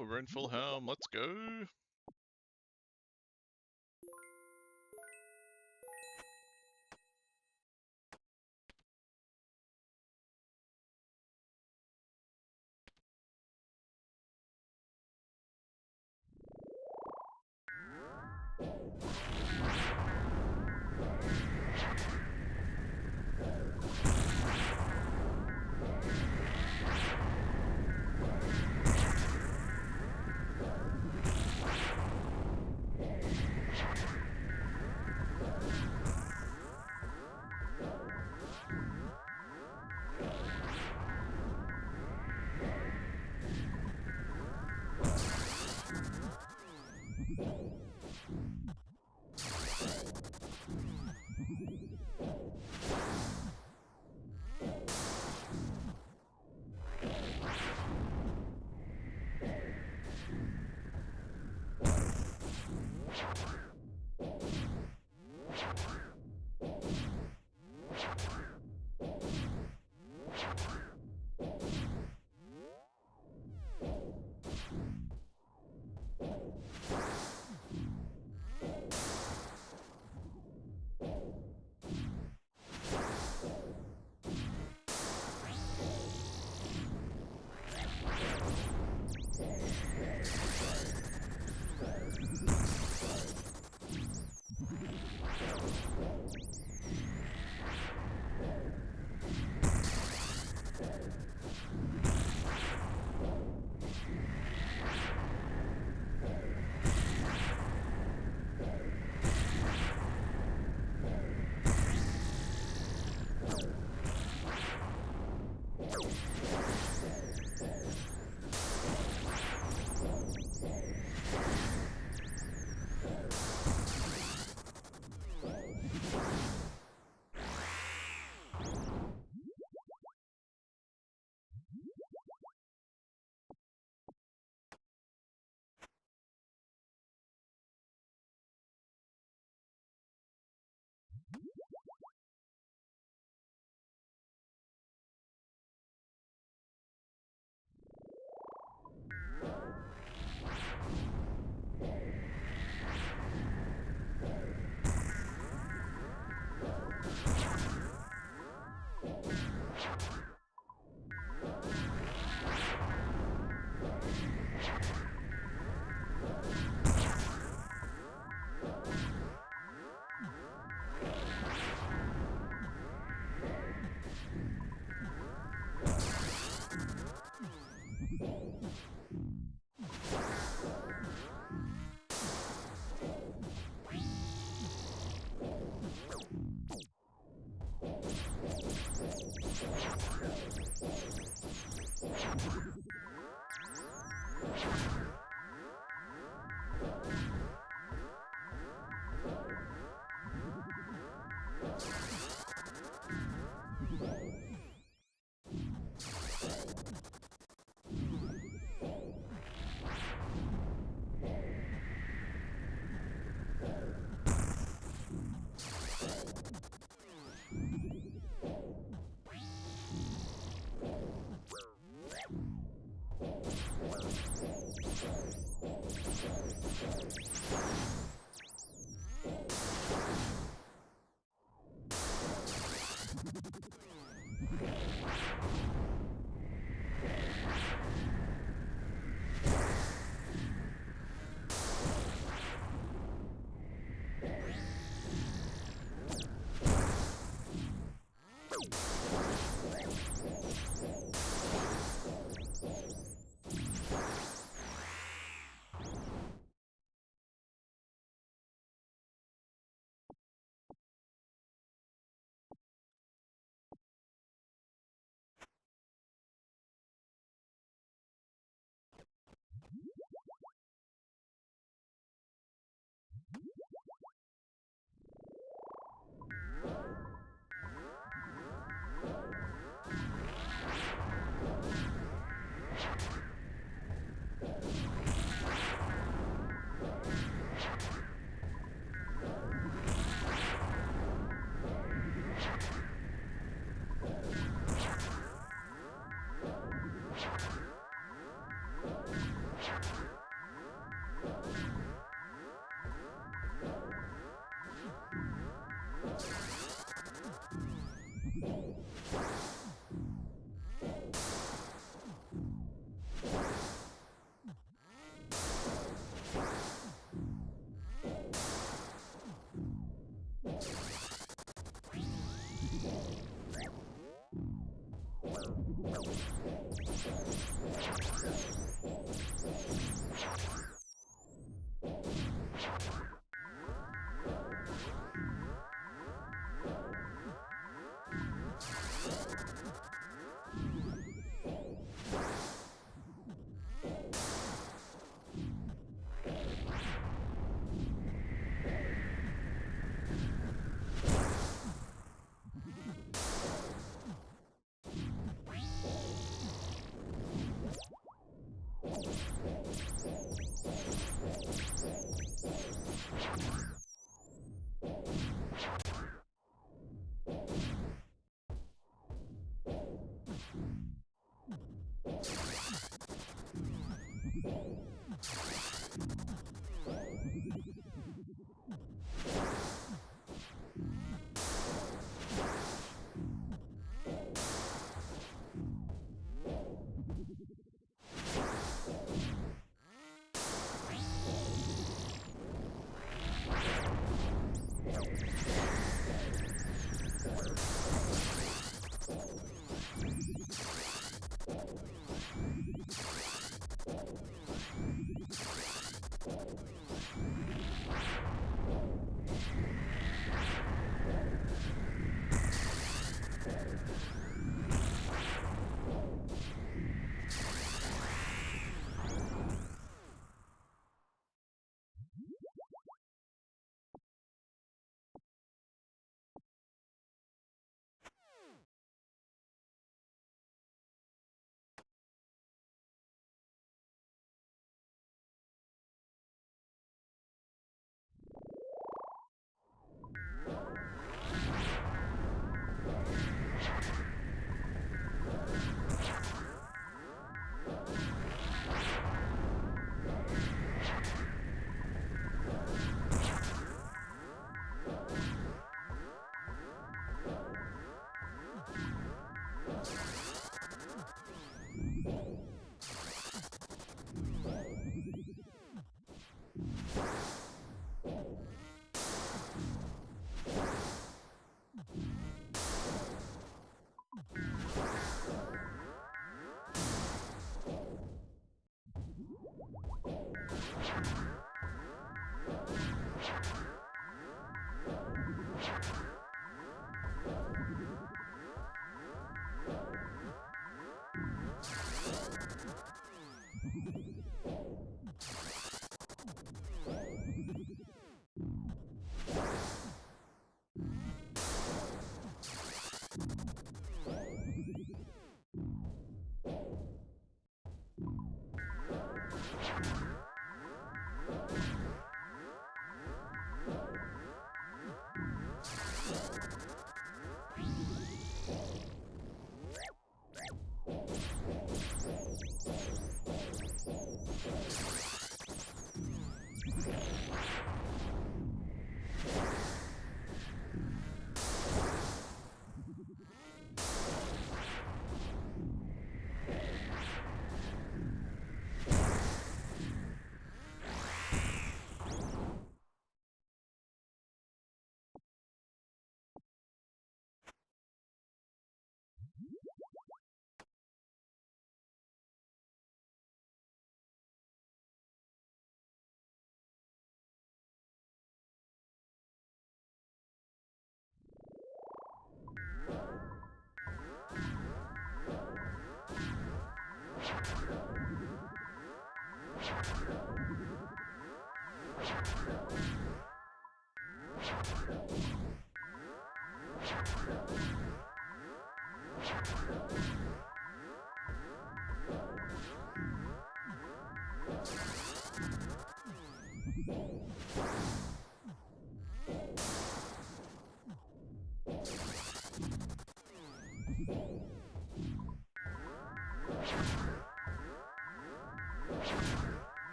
Oh, we're in full helm, let's go!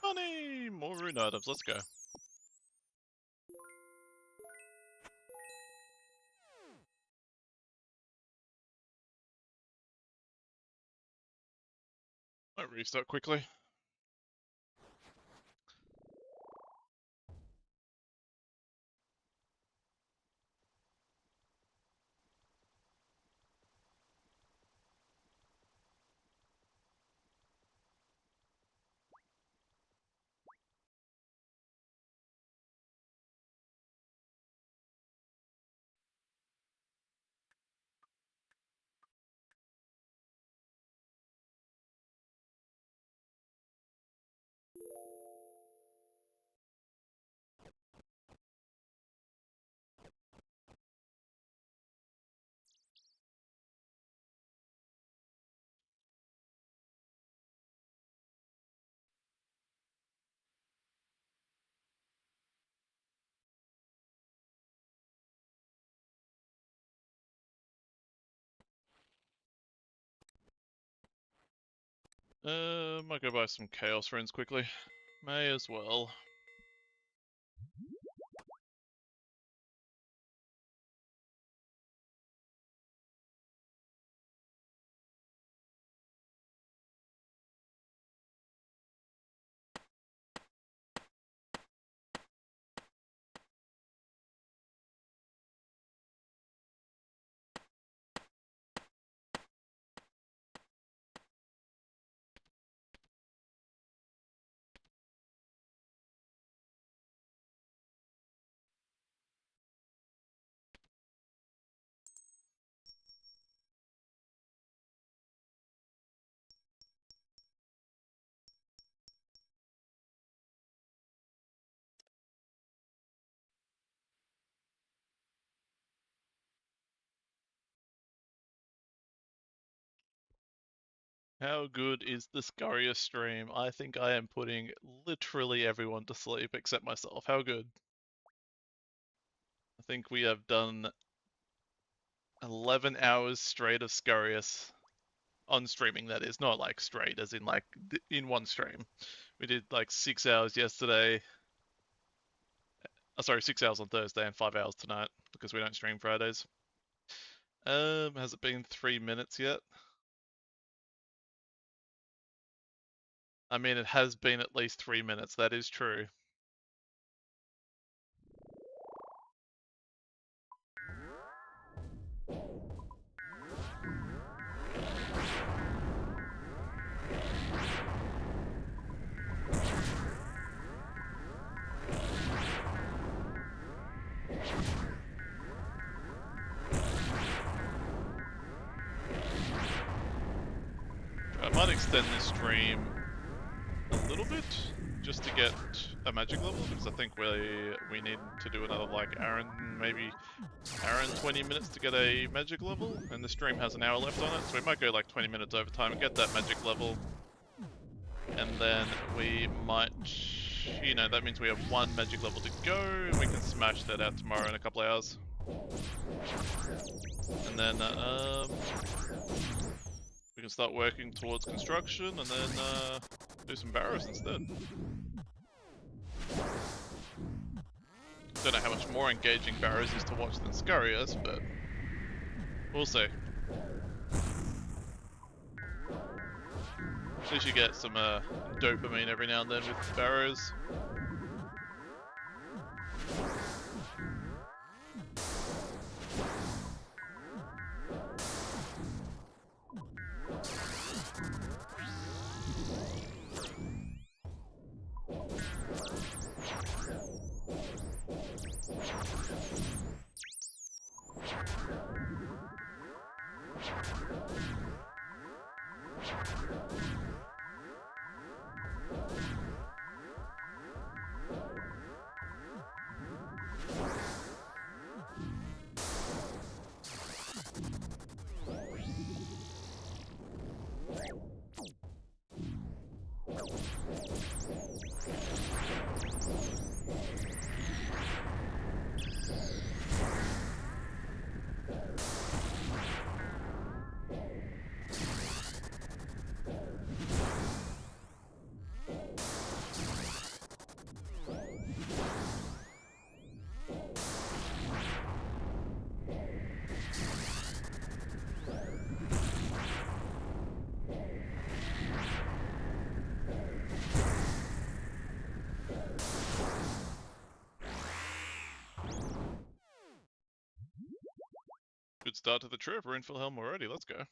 Money! More rune items, let's go. Might restart quickly. Might go buy some Chaos Friends quickly. May as well. How good is the Scurrier stream? I think I am putting literally everyone to sleep except myself. How good? I think we have done 11 hours straight of Scurrius. On streaming, that is. Not like straight, as in like in one stream. We did like 6 hours yesterday. Oh, sorry, 6 hours on Thursday and 5 hours tonight because we don't stream Fridays. Has it been 3 minutes yet? I mean, it has been at least 3 minutes, that is true. I might extend this stream a little bit just to get a magic level because I think we need to do another like maybe 20 minutes to get a magic level, and the stream has an hour left on it, so we might go like 20 minutes overtime and get that magic level, and then we might, you know, that means we have one magic level to go and we can smash that out tomorrow in a couple of hours. And then we can start working towards construction and then do some barrows instead. Don't know how much more engaging barrows is to watch than Scurriers, but we'll see. At least you get some dopamine every now and then with barrows. Good start to the trip. We're in Wilhelm already. Let's go.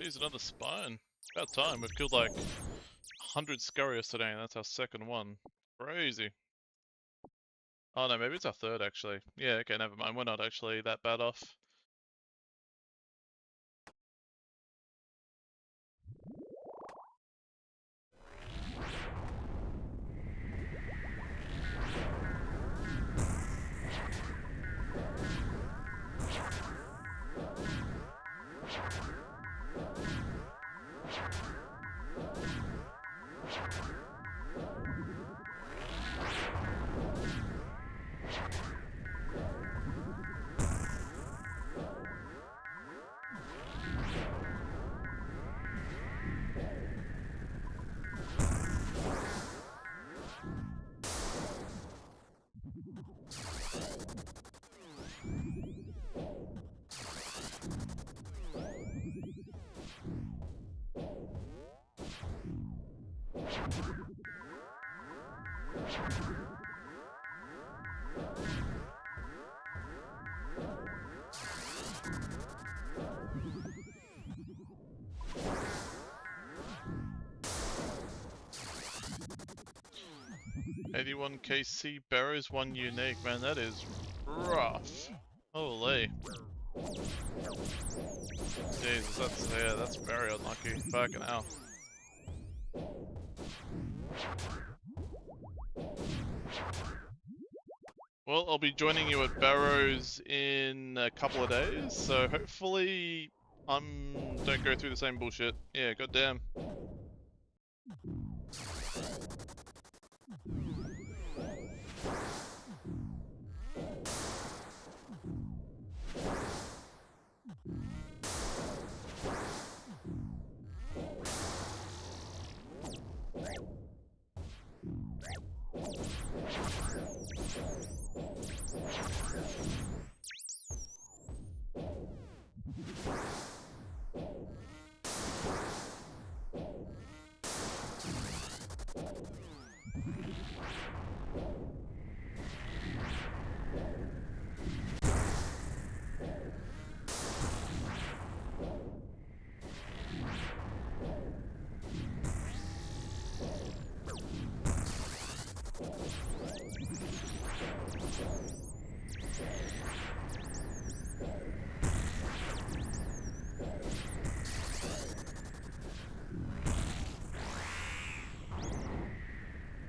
Geez, another spine. About time. We've killed like 100 Scurriers today, and that's our second one. Crazy. Oh no, maybe it's our third actually. Yeah, okay, never mind. We're not actually that bad off. $81 KC barrows, 1 unique. Man, that is rough. Holy. Jesus, that's very unlucky. Fucking hell. Well, I'll be joining you at Barrows in a couple of days, so hopefully don't go through the same bullshit. Yeah, goddamn.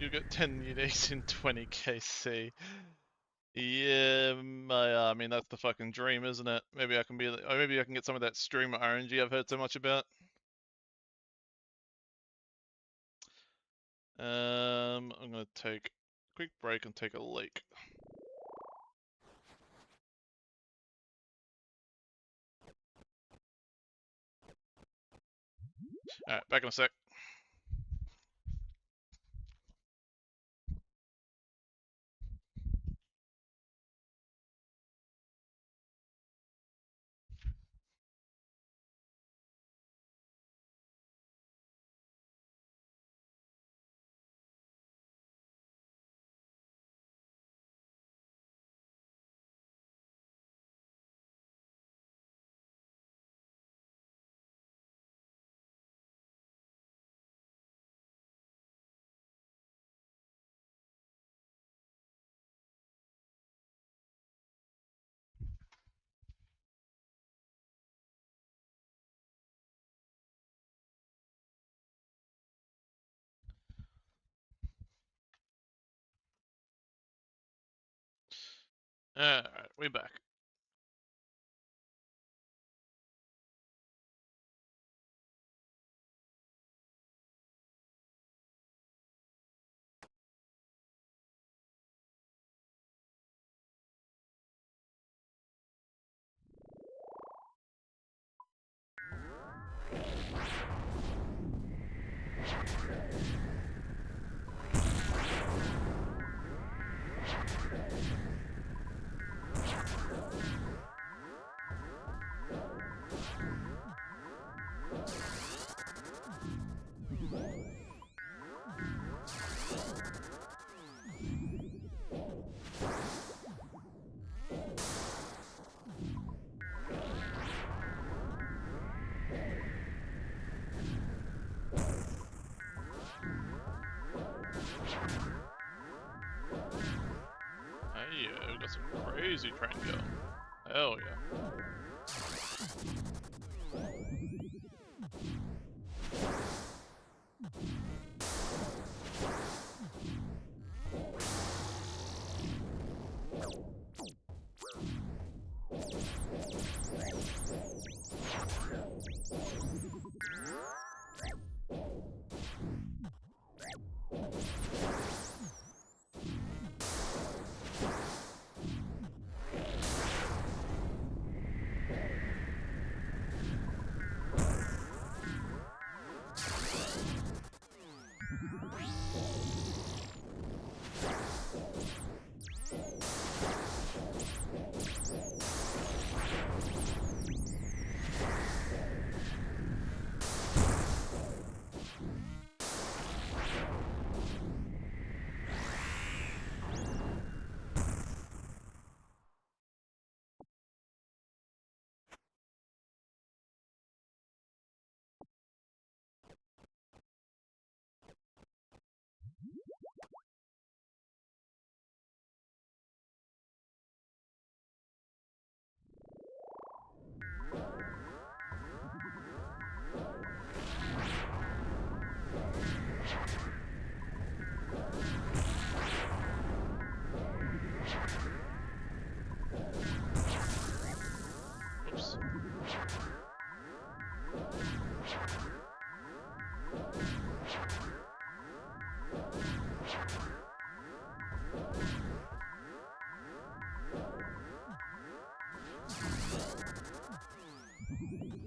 You get 10 uniques in 20 KC. Yeah, I mean that's the fucking dream, isn't it? Maybe I can be, or maybe I can get some of that streamer RNG I've heard so much about. I'm gonna take a quick break and take a leak. Alright, back in a sec. Alright, we're back. Hey, we got some crazy train going. Hell yeah. you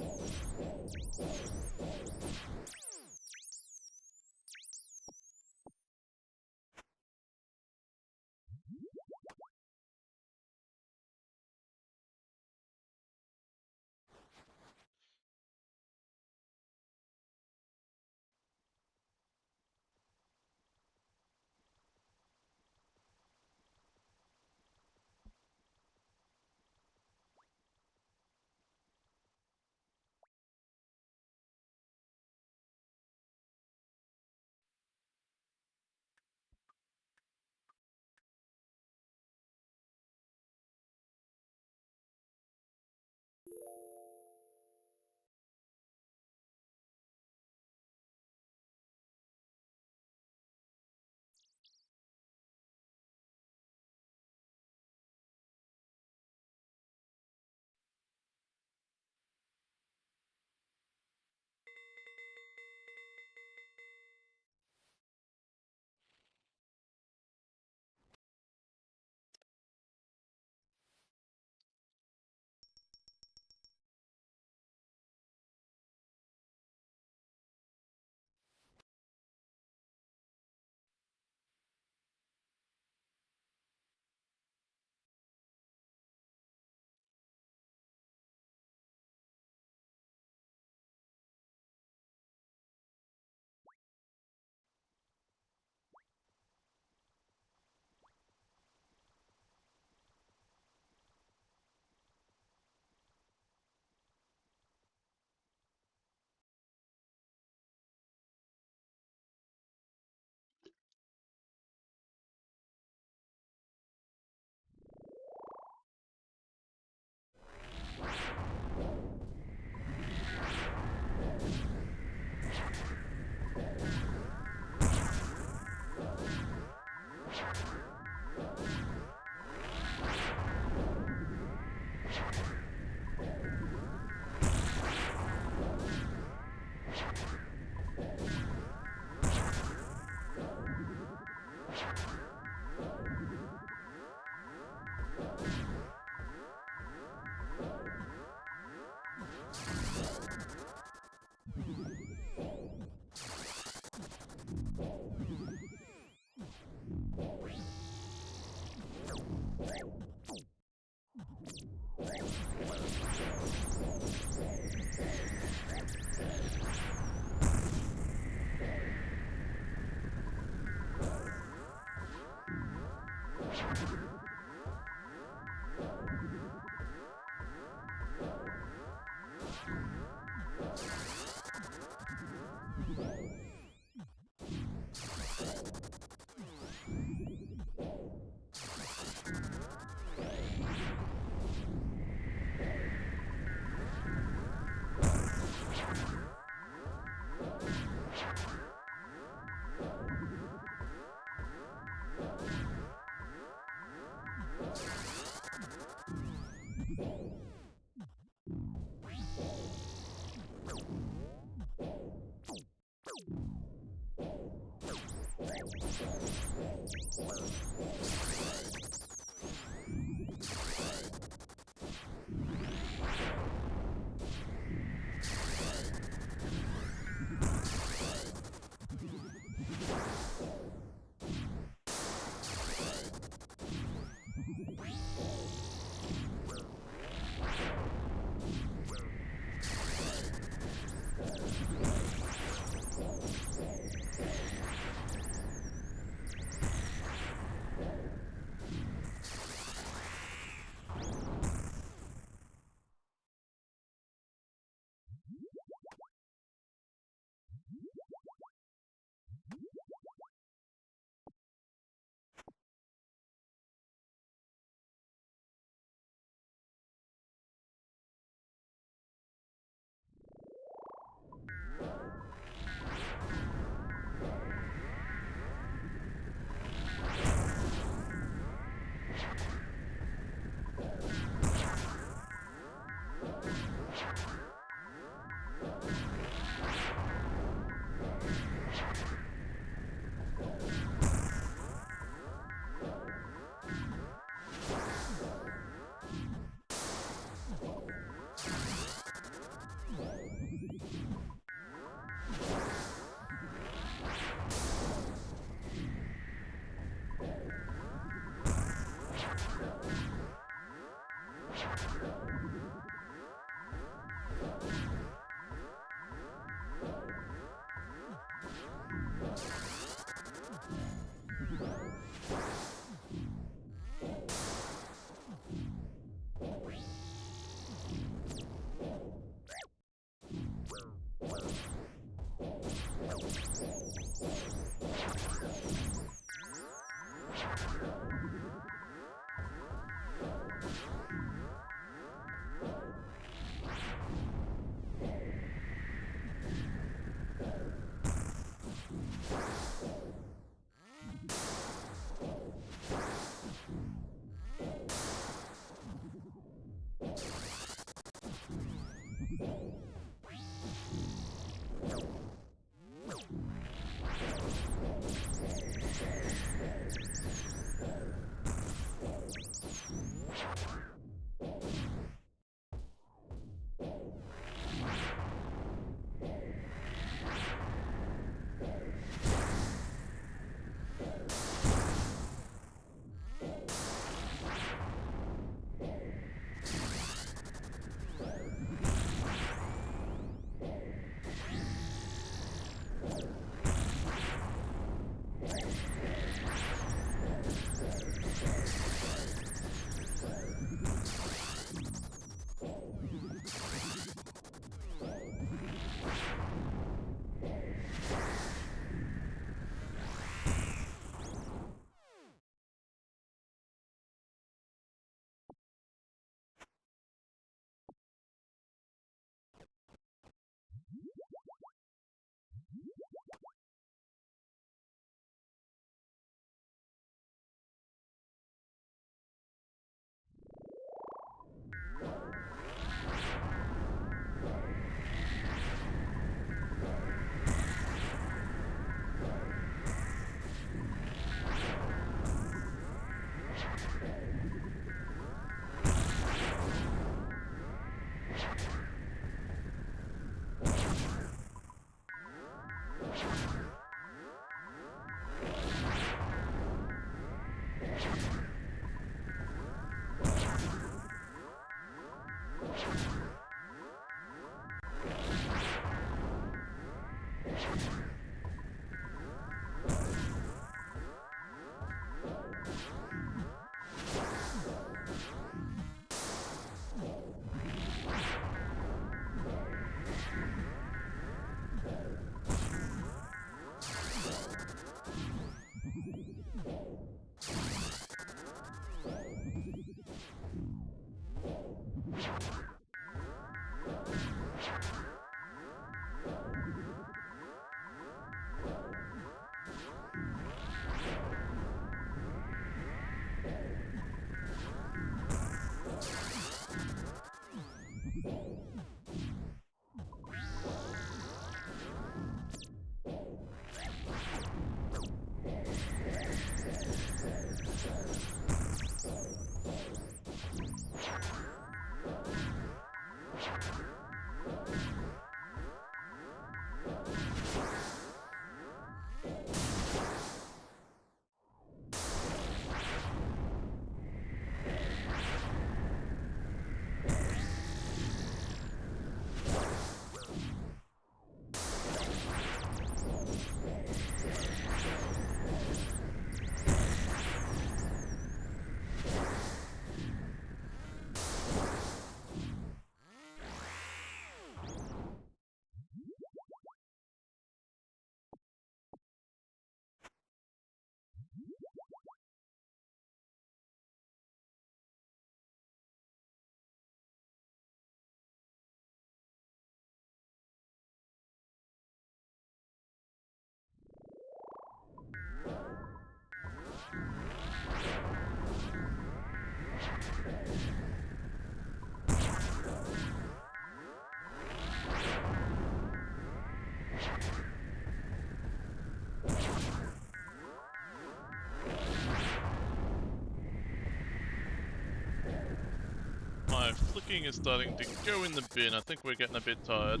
flicking is starting to go in the bin. I think we're getting a bit tired.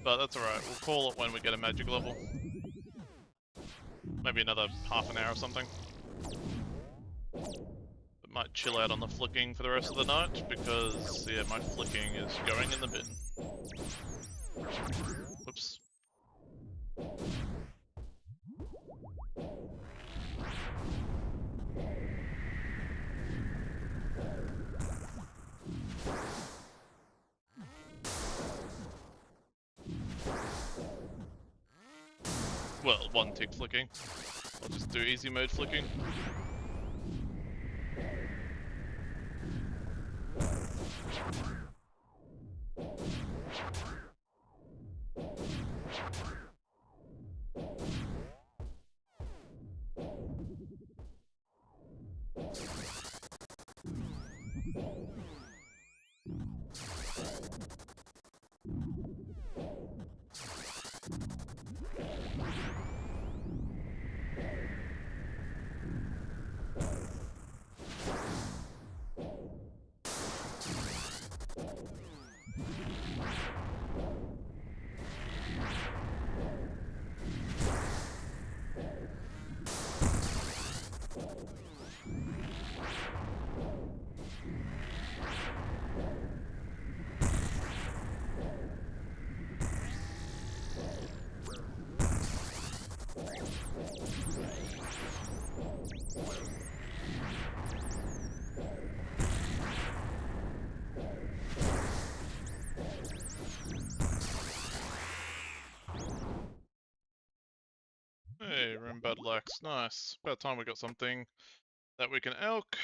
But that's alright, we'll call it when we get a magic level. Maybe another half an hour or something. But might chill out on the flicking for the rest of the night, because, yeah, my flicking is going in the bin. Whoops. Well, one tick flicking. I'll just do easy mode flicking. Hey, room battle axe, nice. About time we got something that we can elk.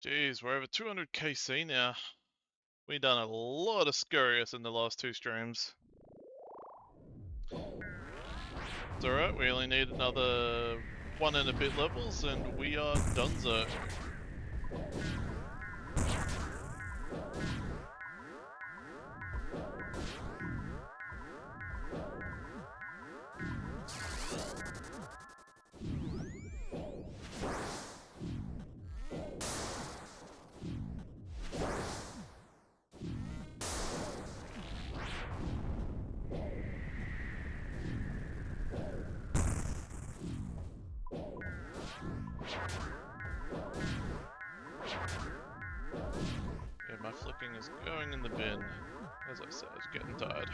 Jeez, we're over 200 KC now. We done a lot of scurrious in the last 2 streams. It's alright, we only need another 1 and a bit levels and we are donezo. Yeah, my flicking is going in the bin. As I said, getting tired.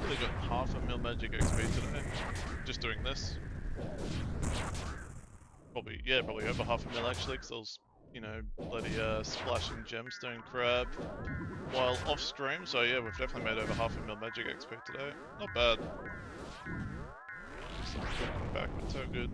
Really got half a mil magic XP today, just doing this. Probably, yeah, probably over half a mil actually, because I was, you know, bloody splashing gemstone crab while off stream. So yeah, we've definitely made over half a mil magic XP today. Not bad. Just looking back, but so good.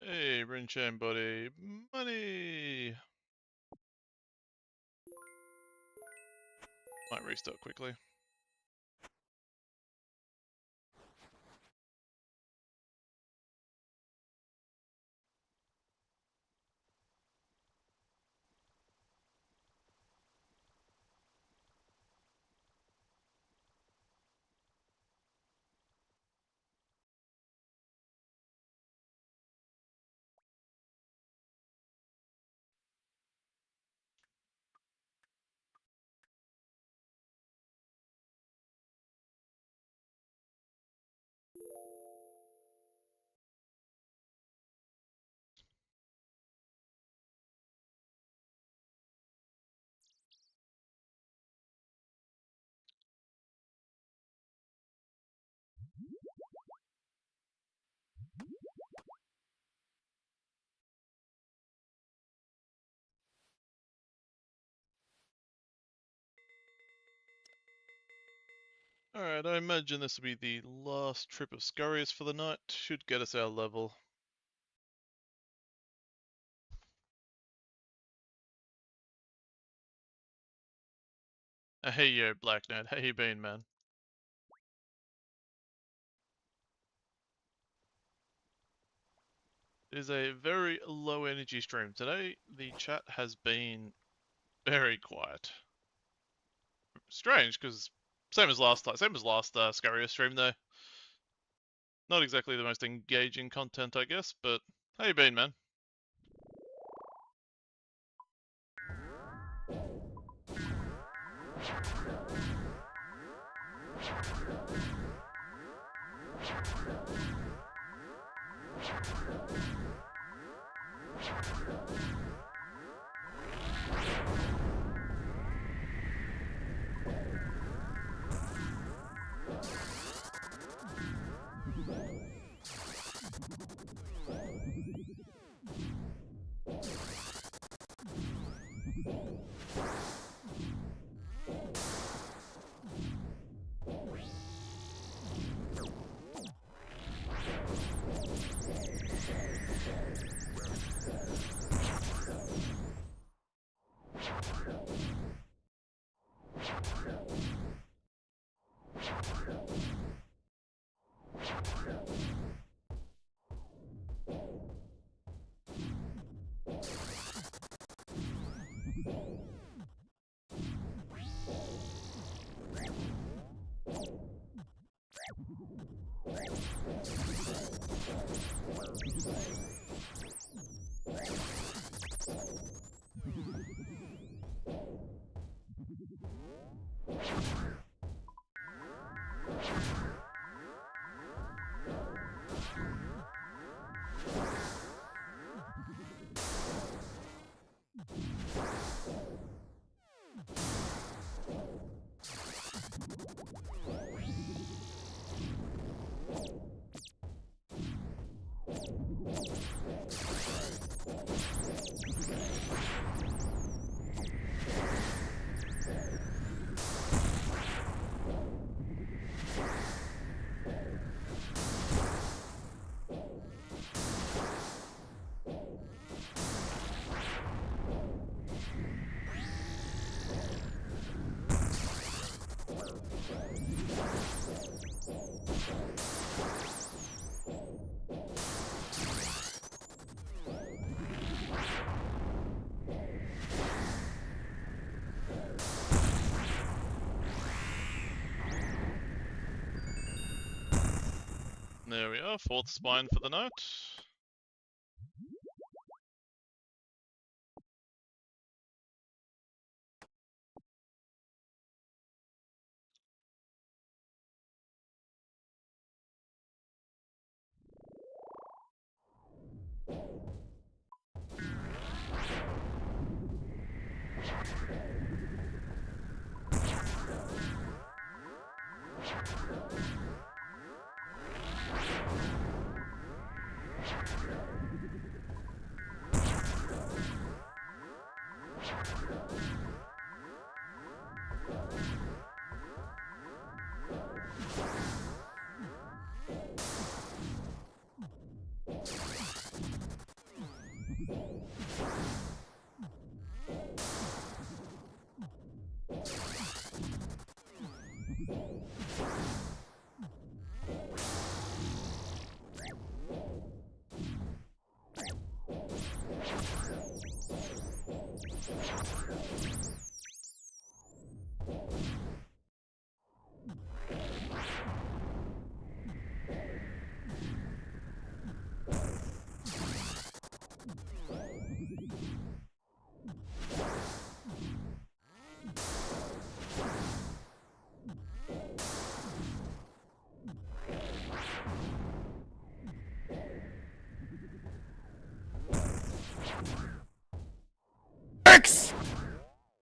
Hey, Rinchen buddy, money! Might restart quickly. Alright, I imagine this will be the last trip of Scurrius for the night. Should get us our level. Hey yo, Black Nerd, how you been, man? It is a very low energy stream. Today, the chat has been very quiet. Strange, because same as last Scurrius stream though. Not exactly the most engaging content, I guess, but how you been, man? There we are, 4th spine for the night.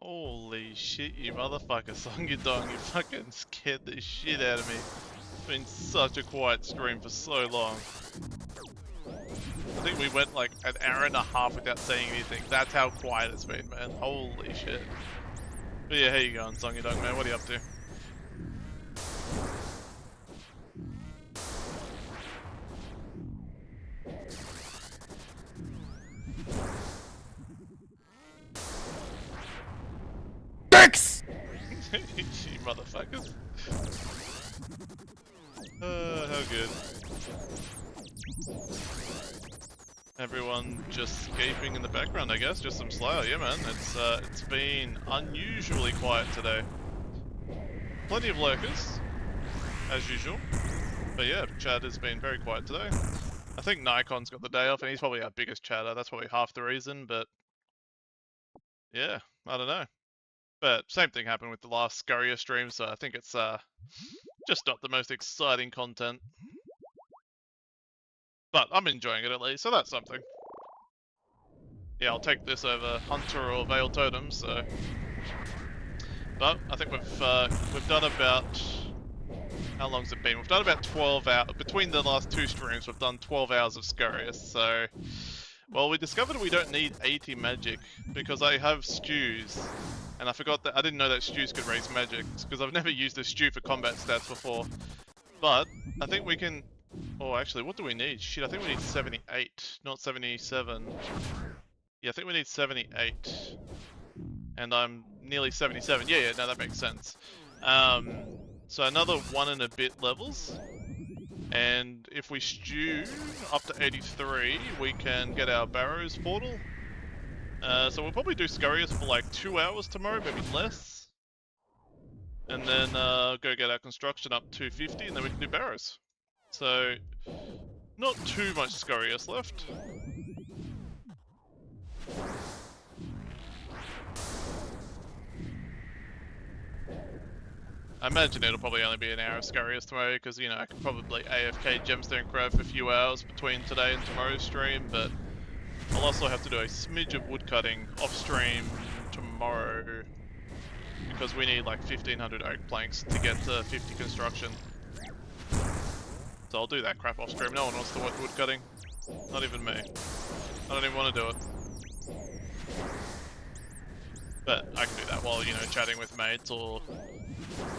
Holy shit, you motherfucker, Song Your Dong, you fucking scared the shit out of me. It's been such a quiet stream for so long. I think we went like an hour and a half without saying anything. That's how quiet it's been, man. Holy shit. But yeah, how you going, Song Your Dong, man? What are you up to? You motherfuckers. How good. Everyone just gaping in the background, I guess. Just some Slayer, yeah man. It's been unusually quiet today. Plenty of lurkers, as usual. But yeah, chat has been very quiet today. I think Nikon's got the day off, and he's probably our biggest chatter. That's probably half the reason, but yeah, I don't know. But same thing happened with the last Scurrier stream, so I think it's just not the most exciting content. But I'm enjoying it at least, so that's something. Yeah, I'll take this over Hunter or Veil Totem, so... But I think we've done about... How long's it been? We've done about 12 hours. Between the last two streams, we've done 12 hours of Scurrius, so... Well, we discovered we don't need 80 magic, because I have stews. And I forgot that I didn't know that stews could raise magic, because I've never used a stew for combat stats before. But I think we can... Oh, actually, what do we need? Shit, I think we need 78, not 77. Yeah, I think we need 78. And I'm nearly 77. Yeah, no, that makes sense. So another 1 and a bit levels. And if we stew up to 83, we can get our Barrows portal. So we'll probably do Scurrius for like 2 hours tomorrow, maybe less. And then go get our construction up to 50, and then we can do Barrows. So, not too much Scurrius left. I imagine it'll probably only be an hour of Scurrius tomorrow, because, you know, I could probably AFK Gemstone Crab for a few hours between today and tomorrow's stream, but I'll also have to do a smidge of woodcutting off stream tomorrow, because we need like 1500 oak planks to get to 50 construction. So I'll do that crap off stream. No one wants to watch woodcutting. Not even me. I don't even want to do it. But I can do that while, you know, chatting with mates or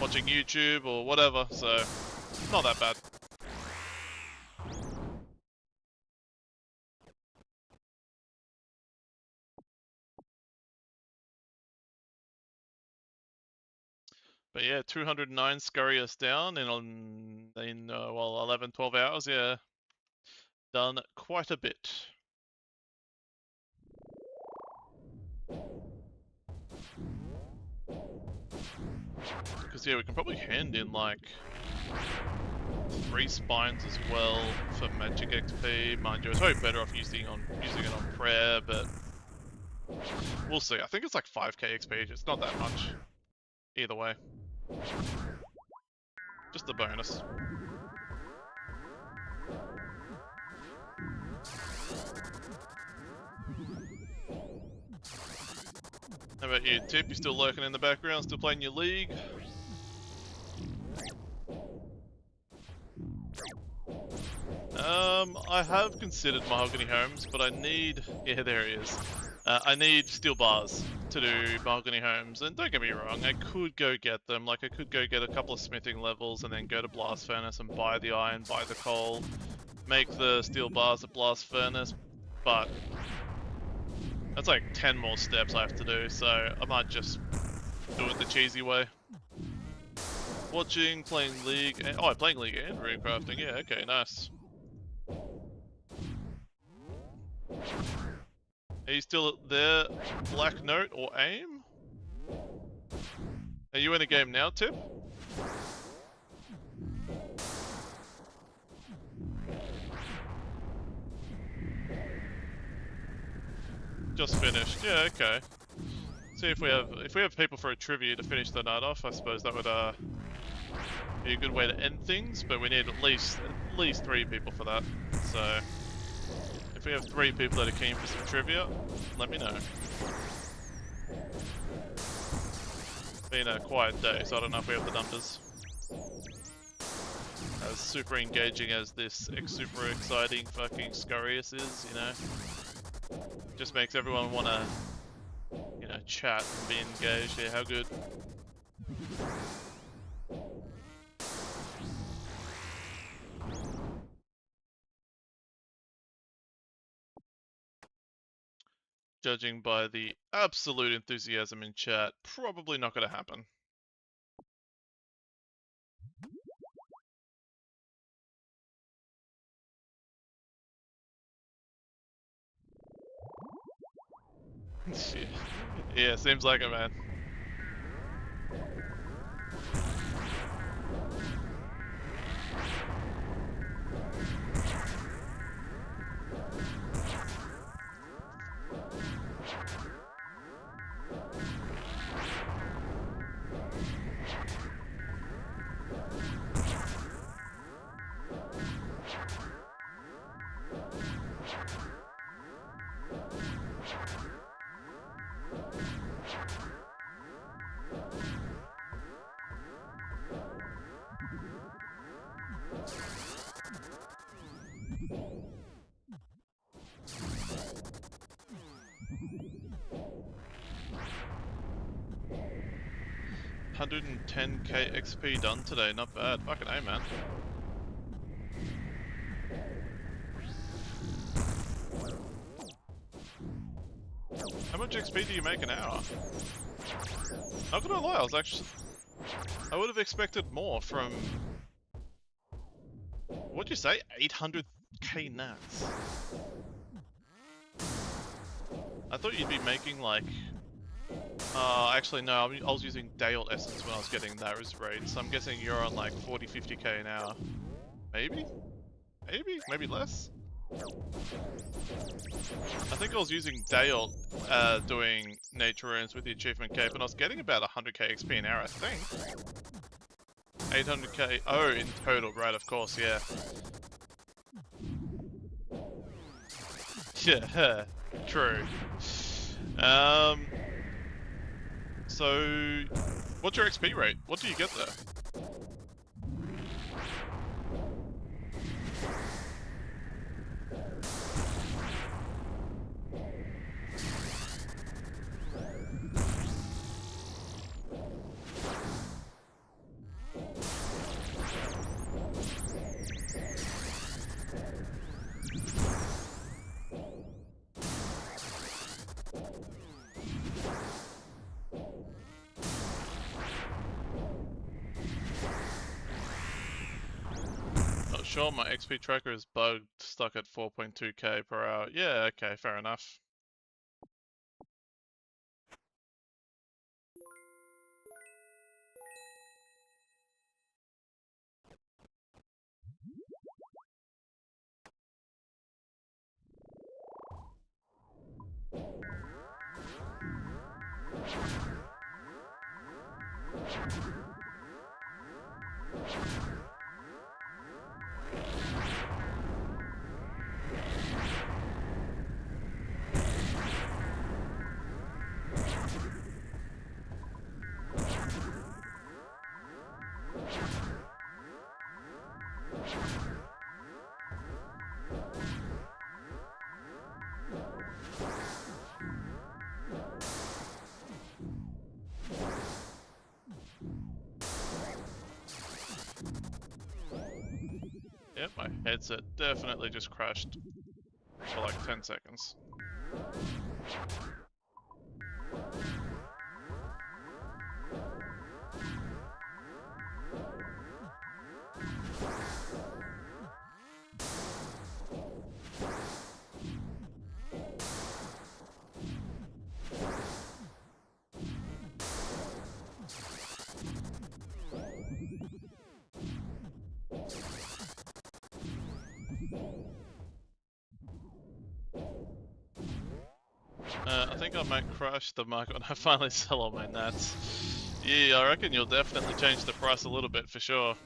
watching YouTube or whatever, so not that bad. But yeah, 209 Scurrius down in well, 11, 12 hours, yeah. Done quite a bit. Because yeah, we can probably hand in like 3 spines as well for magic XP. Mind you, it's probably better off using it on prayer, but we'll see. I think it's like 5k XP, it's not that much. Either way. Just a bonus. How about you, Tip? You still lurking in the background, still playing your league? I have considered Mahogany Homes, but I need... Yeah, there he is. I need steel bars to do Mahogany Homes, and don't get me wrong, I could go get them. Like, I could go get a couple of smithing levels and then go to Blast Furnace and buy the iron, buy the coal, make the steel bars at Blast Furnace, but that's like 10 more steps I have to do, so I might just do it the cheesy way. Watching, playing League, and, oh, I'm playing League and Runecrafting, yeah, okay, nice. Are you still there, Black Note or AIM? Are you in a game now, Tip? Just finished. Yeah, okay. See if we have people for a trivia to finish the night off. I suppose that would be a good way to end things, but we need at least 3 people for that. So if we have 3 people that are keen for some trivia, let me know. Been a quiet day, so I don't know if we have the numbers. As super engaging as this super exciting fucking Scurrius is, you know. Just makes everyone want to, you know, chat and be engaged. Yeah, how good. Judging by the absolute enthusiasm in chat, probably not going to happen. Shit. Yeah, seems like it, man. $110k XP done today, not bad. Fucking A, man. How much XP do you make an hour? Not gonna lie, I would have expected more from... What'd you say? 800k nats? I thought you'd be making like... actually no, I was using Dale Essence when I was getting those rates, so I'm guessing you're on like 40-50k an hour. Maybe? Maybe? Maybe less? I think I was using Dale doing nature runes with the achievement cape, and I was getting about 100k XP an hour, I think. 800k, oh, in total, right, of course, yeah. Yeah, true. So, what's your XP rate? What do you get there? Sure, my XP tracker is bugged, stuck at 4.2k per hour. Yeah, okay, fair enough. Yep, my headset definitely just crashed for like 10 seconds. I think I might crash the market when I finally sell all my nats. Yeah, I reckon you'll definitely change the price a little bit for sure.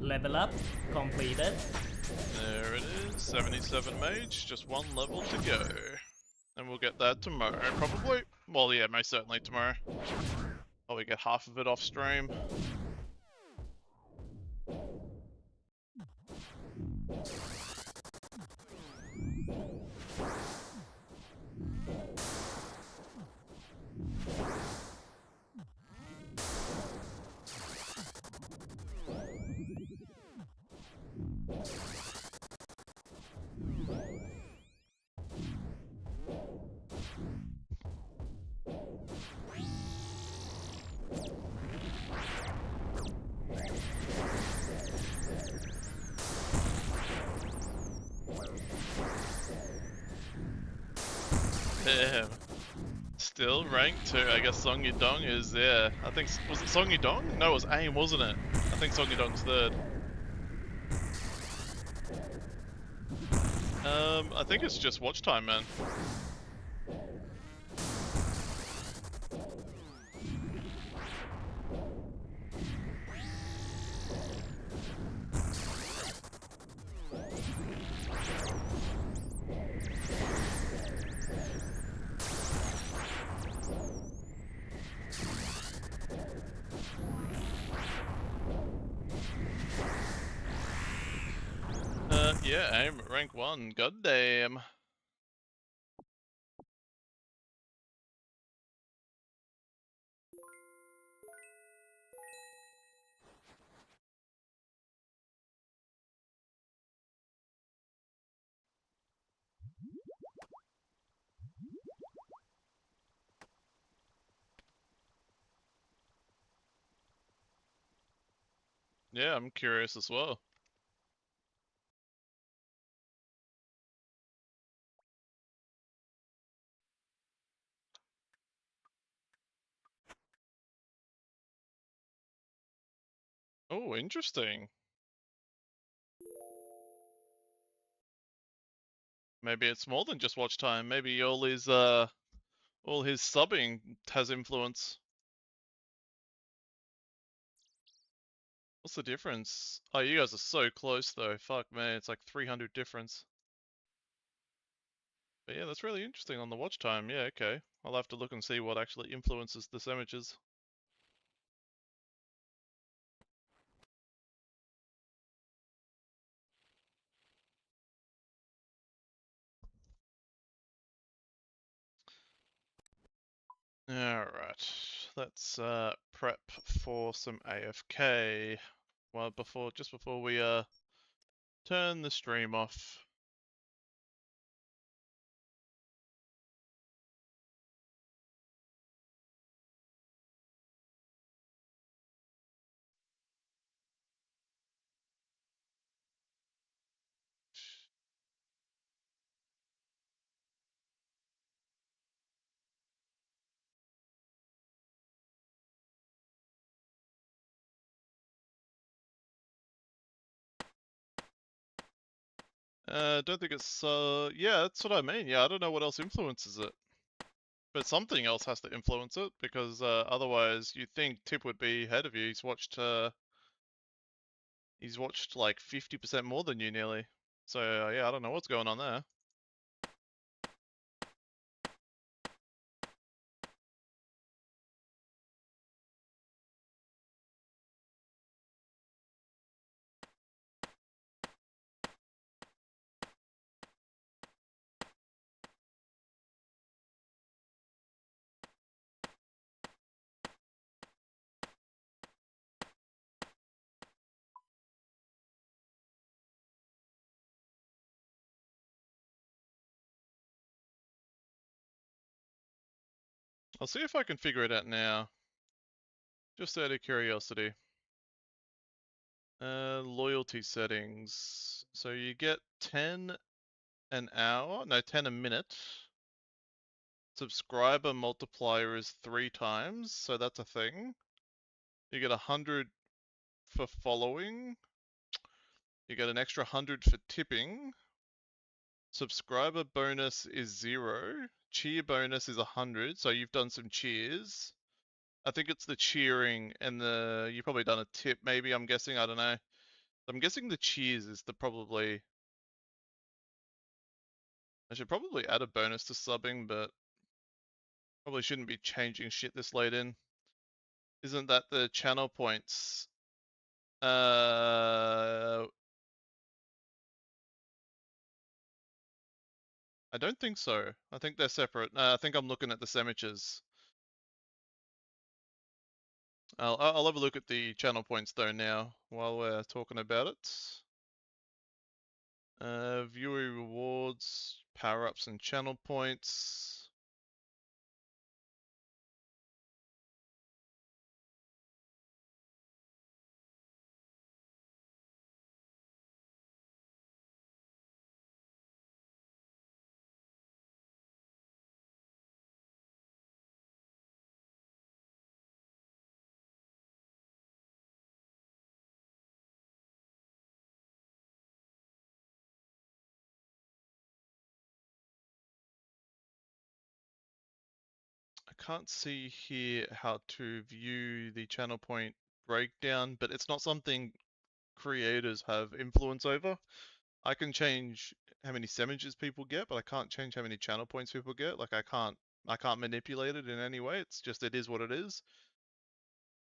Level up completed. There it is, 77 mage, just one level to go. And we'll get that tomorrow, probably. Well, yeah, most certainly tomorrow. Probably get half of it off stream. Damn. Still rank 2. I guess Song Yudong is there. I think, was it Song Yudong? No, it was AIM, wasn't it? I think Song Yudong's 3rd. I think it's just watch time, man. Yeah, AIM at rank 1. Goddamn. Yeah, I'm curious as well. Oh, interesting. Maybe it's more than just watch time. Maybe all his subbing has influence. What's the difference? Oh, you guys are so close though. Fuck man, it's like 300 difference. But yeah, that's really interesting on the watch time. Yeah, okay. I'll have to look and see what actually influences the sandwiches. Alright, let's prep for some AFK. Well, just before we turn the stream off. Don't think it's yeah, that's what I mean. Yeah, I don't know what else influences it. But something else has to influence it, because otherwise you'd think Tip would be ahead of you. He's watched like 50% more than you nearly. So yeah, I don't know what's going on there. I'll see if I can figure it out now. Just out of curiosity. Loyalty settings. So you get 10 an hour, no, 10 a minute. Subscriber multiplier is 3 times, so that's a thing. You get 100 for following. You get an extra 100 for tipping. Subscriber bonus is 0. Cheer bonus is 100, so you've done some cheers. I think it's the cheering and you've probably done a tip maybe, I'm guessing, I don't know. I'm guessing the cheers is the probably... I should probably add a bonus to subbing, but probably shouldn't be changing shit this late in. Isn't that the channel points? I don't think so. I think they're separate. I think I'm looking at the Sammiches. I'll have a look at the channel points though now while we're talking about it. Viewer rewards, power-ups and channel points. I can't see here how to view the channel point breakdown, but it's not something creators have influence over. I can change how many Sammages people get, but I can't change how many channel points people get. Like I can't manipulate it in any way. It's just it is what it is.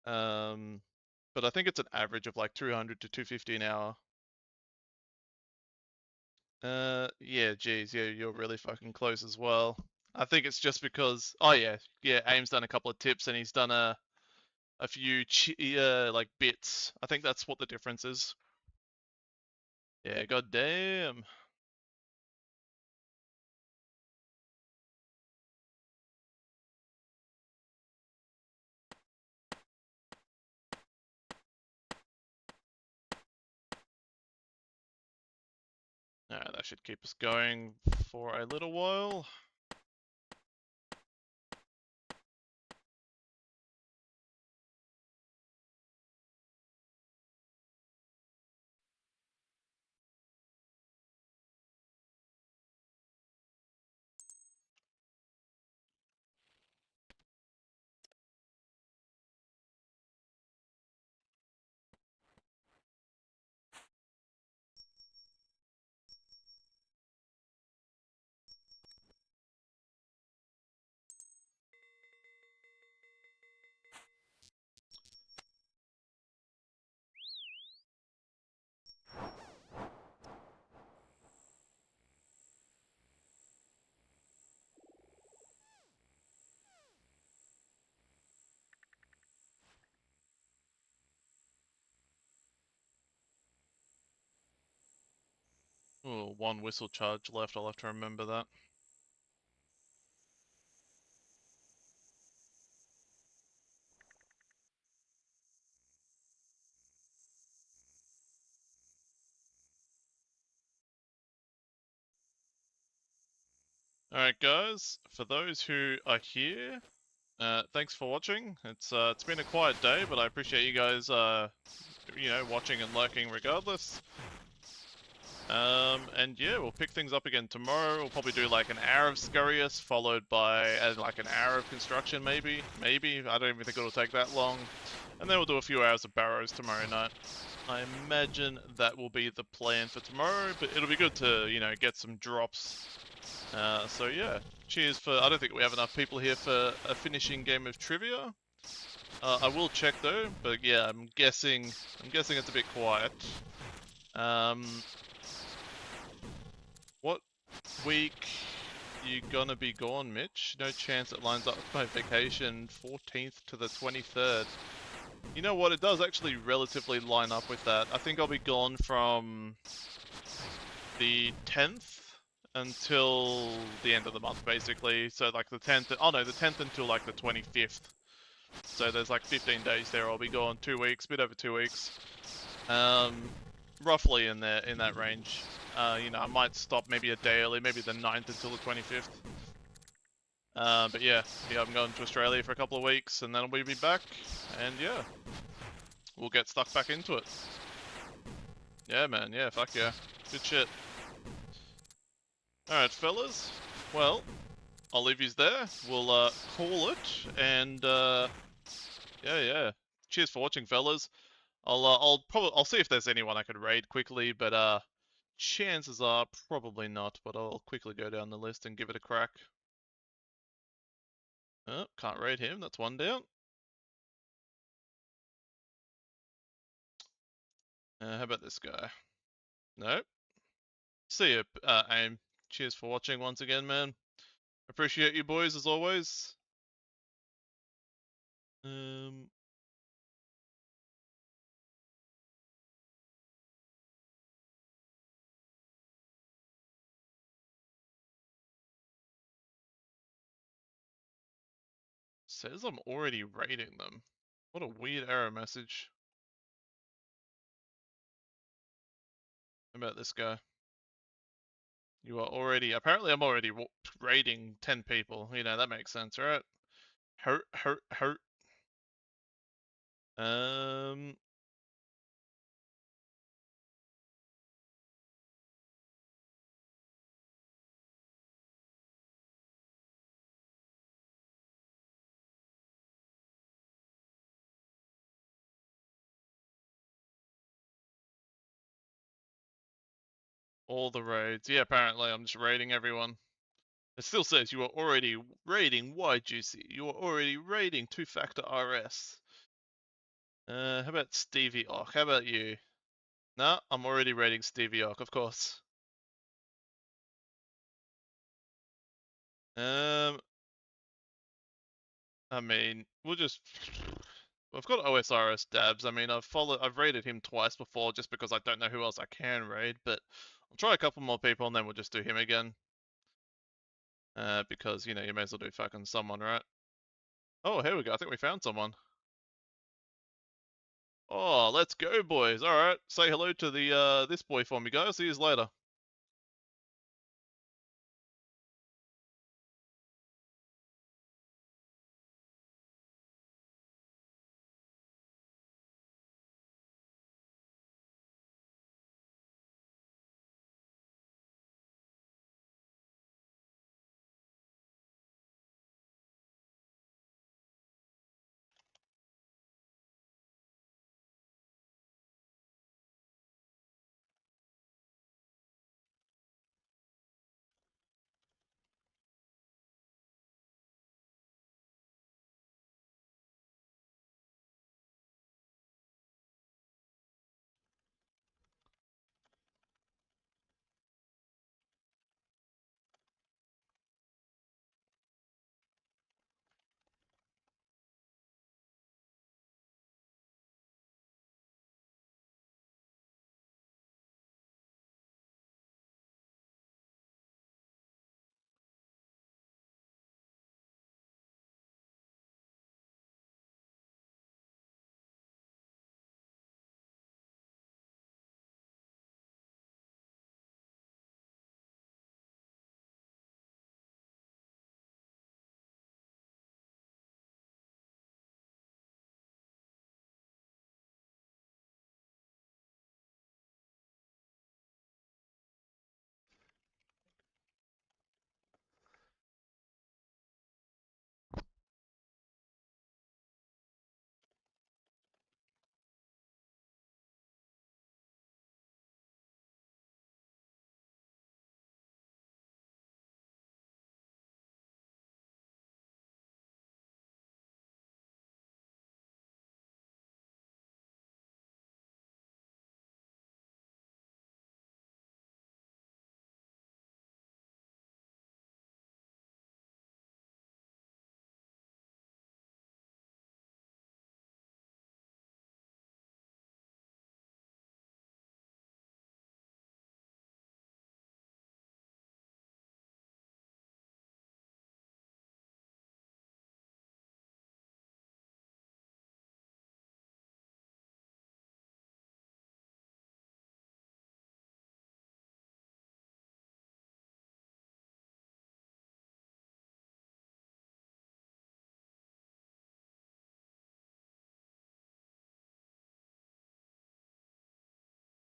But I think it's an average of like 200 to 250 an hour. Yeah, geez, yeah, you're really fucking close as well. I think it's just because, oh yeah, AIM's done a couple of tips and he's done a few like bits. I think that's what the difference is. Yeah, goddamn. Alright, that should keep us going for a little while. Oh, one whistle charge left, I'll have to remember that. Alright guys, for those who are here, thanks for watching. It's been a quiet day, but I appreciate you guys you know, watching and lurking regardless. And yeah, we'll pick things up again tomorrow. We'll probably do like an hour of Scurrius, followed by like an hour of construction, maybe. I don't even think it'll take that long. And then we'll do a few hours of barrows tomorrow night. I imagine that will be the plan for tomorrow, but it'll be good to, you know, get some drops. So yeah, cheers for, I don't think we have enough people here for a finishing game of trivia. I will check though, but yeah, I'm guessing it's a bit quiet. What week you gonna be gone, Mitch? No chance it lines up with my vacation, 14th to the 23rd. You know what, it does actually relatively line up with that. I think I'll be gone from the 10th until the end of the month, basically. So like the 10th, oh no, the 10th until like the 25th. So there's like 15 days there. I'll be gone 2 weeks, bit over 2 weeks. Roughly in that range. You know, I might stop maybe a day early, maybe the 9th until the 25th. But yeah, I'm going to Australia for a couple of weeks, and then we'll be back, and yeah, we'll get stuck back into it. Yeah, man, yeah, fuck yeah. Good shit. Alright, fellas. Well, I'll leave yous there. We'll call it, and yeah. Cheers for watching, fellas. I'll see if there's anyone I could raid quickly, but chances are probably not. But I'll quickly go down the list and give it a crack. Oh, can't raid him. That's one down. How about this guy? Nope. See you, AIM. Cheers for watching once again, man. Appreciate you boys as always. Says I'm already raiding them. What a weird error message. How about this guy? You are already, apparently I'm already raiding 10 people. You know, that makes sense, right? Hurt. All the raids. Yeah, apparently I'm just raiding everyone. It still says you are already raiding YGC. You are already raiding two-factor RS. How about Stevie Ock? How about you? Nah, I'm already raiding Stevie Ock, of course. I mean, we'll just. I've got OSRS dabs. I mean, I've raided him twice before just because I don't know who else I can raid, but I'll try a couple more people and then we'll just do him again. Because, you know, you may as well do fucking someone, right? Oh, here we go. I think we found someone. Oh, let's go, boys. Alright, say hello to the this boy for me, guys. See you later.